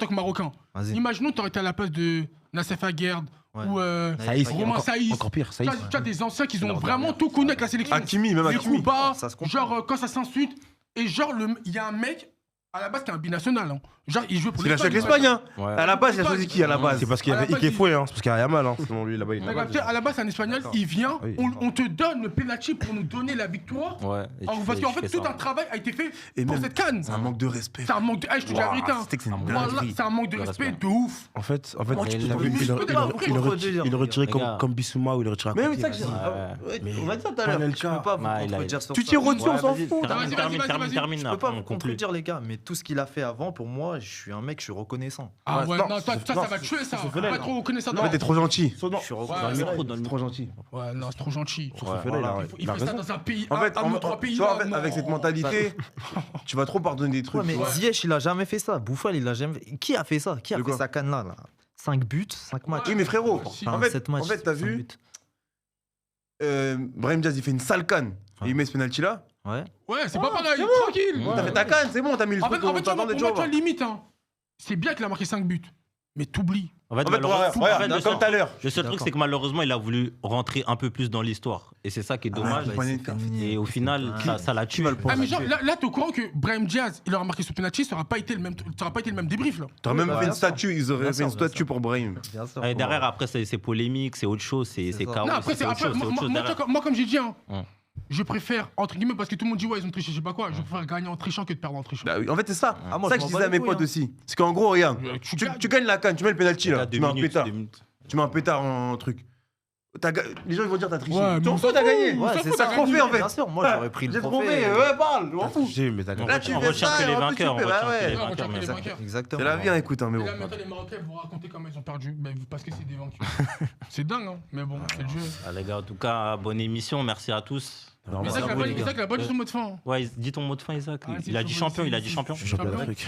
tant que Marocain. Vas-y. Imaginons, t'aurais été à la place de Nassef Aguerd Ouais. ou Saïs, Romain Saïs. encore pire, Saïs. Tu as des anciens qui ont vraiment tout connu avec la sélection. Hakimi, même Les Hakimi. coups bas, Ça se comprend. genre quand ça s'insulte. Et genre, il y a un mec, à la base, qui est un binational. Hein. Genre, il joue pour Il a choisi l'Espagne, hein. Ouais. À la base, il a choisi qui à la base? C'est parce qu'il y À la avait base, Ike Foué, hein. C'est parce qu'il y a Yamal, hein. Sinon, lui, là-bas, il Mais regarde, à la base, c'est un espagnol, il vient, Oui. on te donne le penalty pour nous donner la victoire. Ouais. et tu Parce fais- qu'en tu fait, fais tout ça. un travail a été fait Et pour même- cette canne. C'est un manque de respect. C'est un manque de. Je te dis la vérité. hein. c'est une Voilà, dinguerie. c'est un manque de De respect respect. de ouf. En fait, tu peux il aurait- pas il aurait- après il aurait- contredire, il aurait retiré les gars. comme Bissouma ou il aurait retiré à Mais oui, côté. c'est ça que Ouais. on m'a dit ça tout à l'heure. Panelka. Je peux pas vous Ouais, il a- contredire sur Tu ça. tires au-dessus, on s'en Vas-y, fout. Vas-y, vas-y. termine. Je peux après, pas on vous conclut. contredire, les gars, mais tout ce qu'il a fait avant, pour moi, je suis un mec, je suis reconnaissant. Ah ouais, non, non, ça non, va te tuer ça. c'est Faut pas trop reconnaissant. En fait, t'es trop gentil. Non, Je suis Ouais, reconnaissant. Dans le c'est micro, vrai. dans le trop micro. gentil. Ouais, non, c'est trop gentil. Sur ce fait-là, Il il a fait ça raison. dans un pays. En fait, un ou trois pays. tu vois, en là, fait, non. avec cette mentalité, tu vas trop pardonner des trucs. Ouais, mais tu vois. Ziyech, il a jamais fait ça. Bouffal, il a jamais. Qui a fait ça? Qui a De fait quoi sa canne là 5 buts, 5 matchs. Oui, mais frérot, Si. en Enfin, fait, 7 matchs. en fait, t'as 5 vu, buts. Brahim Diaz, il fait une sale canne. Et Ouais. il met ce penalty là. Ouais. Ouais, c'est pas pareil. Tranquille. T'as fait ta canne, c'est bon, t'as mis le En fait, truc tu au vois, t'attendais pour déjà. moi, tu vois, limite, hein. C'est bien qu'il a marqué 5 buts. Mais t'oublies. En fait, En fait, malheureusement- regarde, le comme seul tout à l'heure. Le seul truc, D'accord. c'est que malheureusement, il a voulu rentrer un peu plus dans l'histoire. Et c'est ça qui est dommage. Ah, Bah, il s'est fait nier. Et au final, ça l'a tué. Ah, mais genre, là, t'es au courant que Brahim Diaz, il aura marqué ce penalty, ça aura pas été le même débrief, là. T'aurais même Bah, fait une bien sûr. statue, ils auraient Bien fait sûr, une bien statue sûr. pour Brahim. Bien sûr. Et derrière, après, c'est polémique, c'est autre chose, c'est C'est ça. chaos. Non, après, c'est autre chose, c'est autre chose moi, derrière. moi, comme j'ai dit, hein, Hum. je préfère, entre guillemets, parce que tout le monde dit, ouais, ils ont triché, je sais pas quoi, je préfère gagner en trichant que de perdre en trichant. Bah oui, en fait, c'est ça. Ah, moi, C'est ça je que je m'en disais bats à mes les potes couilles, aussi. C'est qu'en gros, regarde, Tu tu gagnes la canne, tu mets le penalty là, Là, tu mets un pétard. 2 minutes. Tu mets un pétard en truc. Les gens ils vont dire t'as triché. Ouais, mais on Toi s'en t'as fout. gagné. On Ouais, s'en c'est fout, ça t'as qu'on gagné. fait en fait. Bien sûr, moi j'aurais pris le J'ai trophée. trouvé, ouais, parle, on fous. J'ai, mais t'as On Là, retient tu fais retient ça, que les et en plus, vainqueurs. On tu fais, retient bah que les ouais. Non, on vainqueurs, retient que mais les ça- vainqueurs. Exactement. C'est la vie, hein, écoute, hein, mais Et bon. là, maintenant, les Marocains vont raconter comment ils ont perdu, mais parce que c'est des vaincus. C'est dingue, hein, mais bon, c'est le jeu. Ah, les gars, en tout cas, bonne émission. Merci à tous. Mais Isaac, à vous, les gars. Isaac, la bonne son mot de fin. hein. Ouais, dis ton mot de fin, Isaac. Ah, Il a dit champion, il a dit champion. Je suis champion d'Afrique.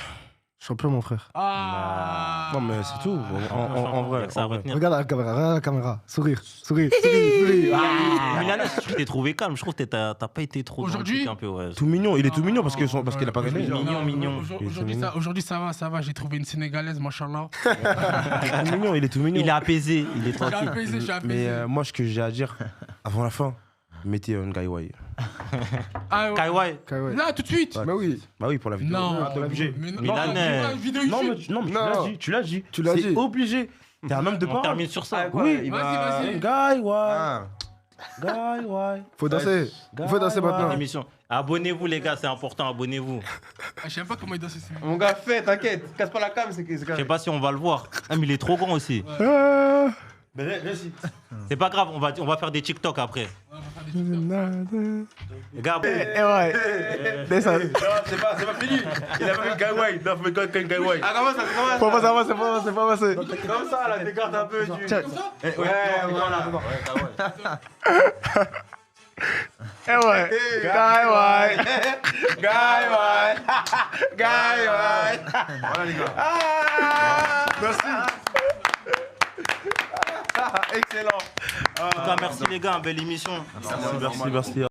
Champion, mon frère. Ah. Non, mais c'est tout. En Il y vrai. a que ça à en vrai. retenir. Regarde la caméra. Sourire. Ah. Milanès, je t'ai trouvé calme. Je trouve que t'as pas été trop dans le Aujourd'hui- truc un peu. Ouais. Tout mignon. Il est tout mignon parce qu'il a pas gagné. Mignon. Aujourd'hui, ça va, j'ai trouvé une Sénégalaise, machallah. Il est tout mignon. Il est apaisé, il est J'ai tranquille. apaisé, j'ai apaisé. Mais moi, ce que j'ai à dire, avant la fin, mettez un Gaiwai. Ah, ouais. Kaiwai, Là, tout de suite. Bah oui. Bah oui, pour la vidéo. Non, T'es obligé. mais non, Milanais. non, une vidéo Non, YouTube. mais tu Non. l'as dit. Tu l'as dit. Tu l'as C'est dit. obligé. T'es un homme de on parole. termine sur ça. Oui. Vas-y. Gaiwai. Ah. Gaiwai. Faut danser. Il faut danser maintenant. Émission. Abonnez-vous, les gars, c'est important, abonnez-vous. Ah, je sais même pas comment il danse. Mon gars, fais, t'inquiète. Casse pas la cam, c'est Je sais pas si on va le voir. Ah, mais il est trop grand aussi. C'est pas grave, on va faire des TikTok après. Les gars, Ouais. Descends. C'est pas fini. Il a pas fait Gaiwai. Non, faut mettre qu'un Gaiwai. Ah, comment ça Faut pas avancer, faut pas avancer. Comme ça, là, t'écartes un peu du. Check. Ouais, voilà. Eh ouais. Gaiwai. Gaiwai. Voilà, les gars. Merci. Excellent. en tout cas, merci les gars, belle émission. Merci.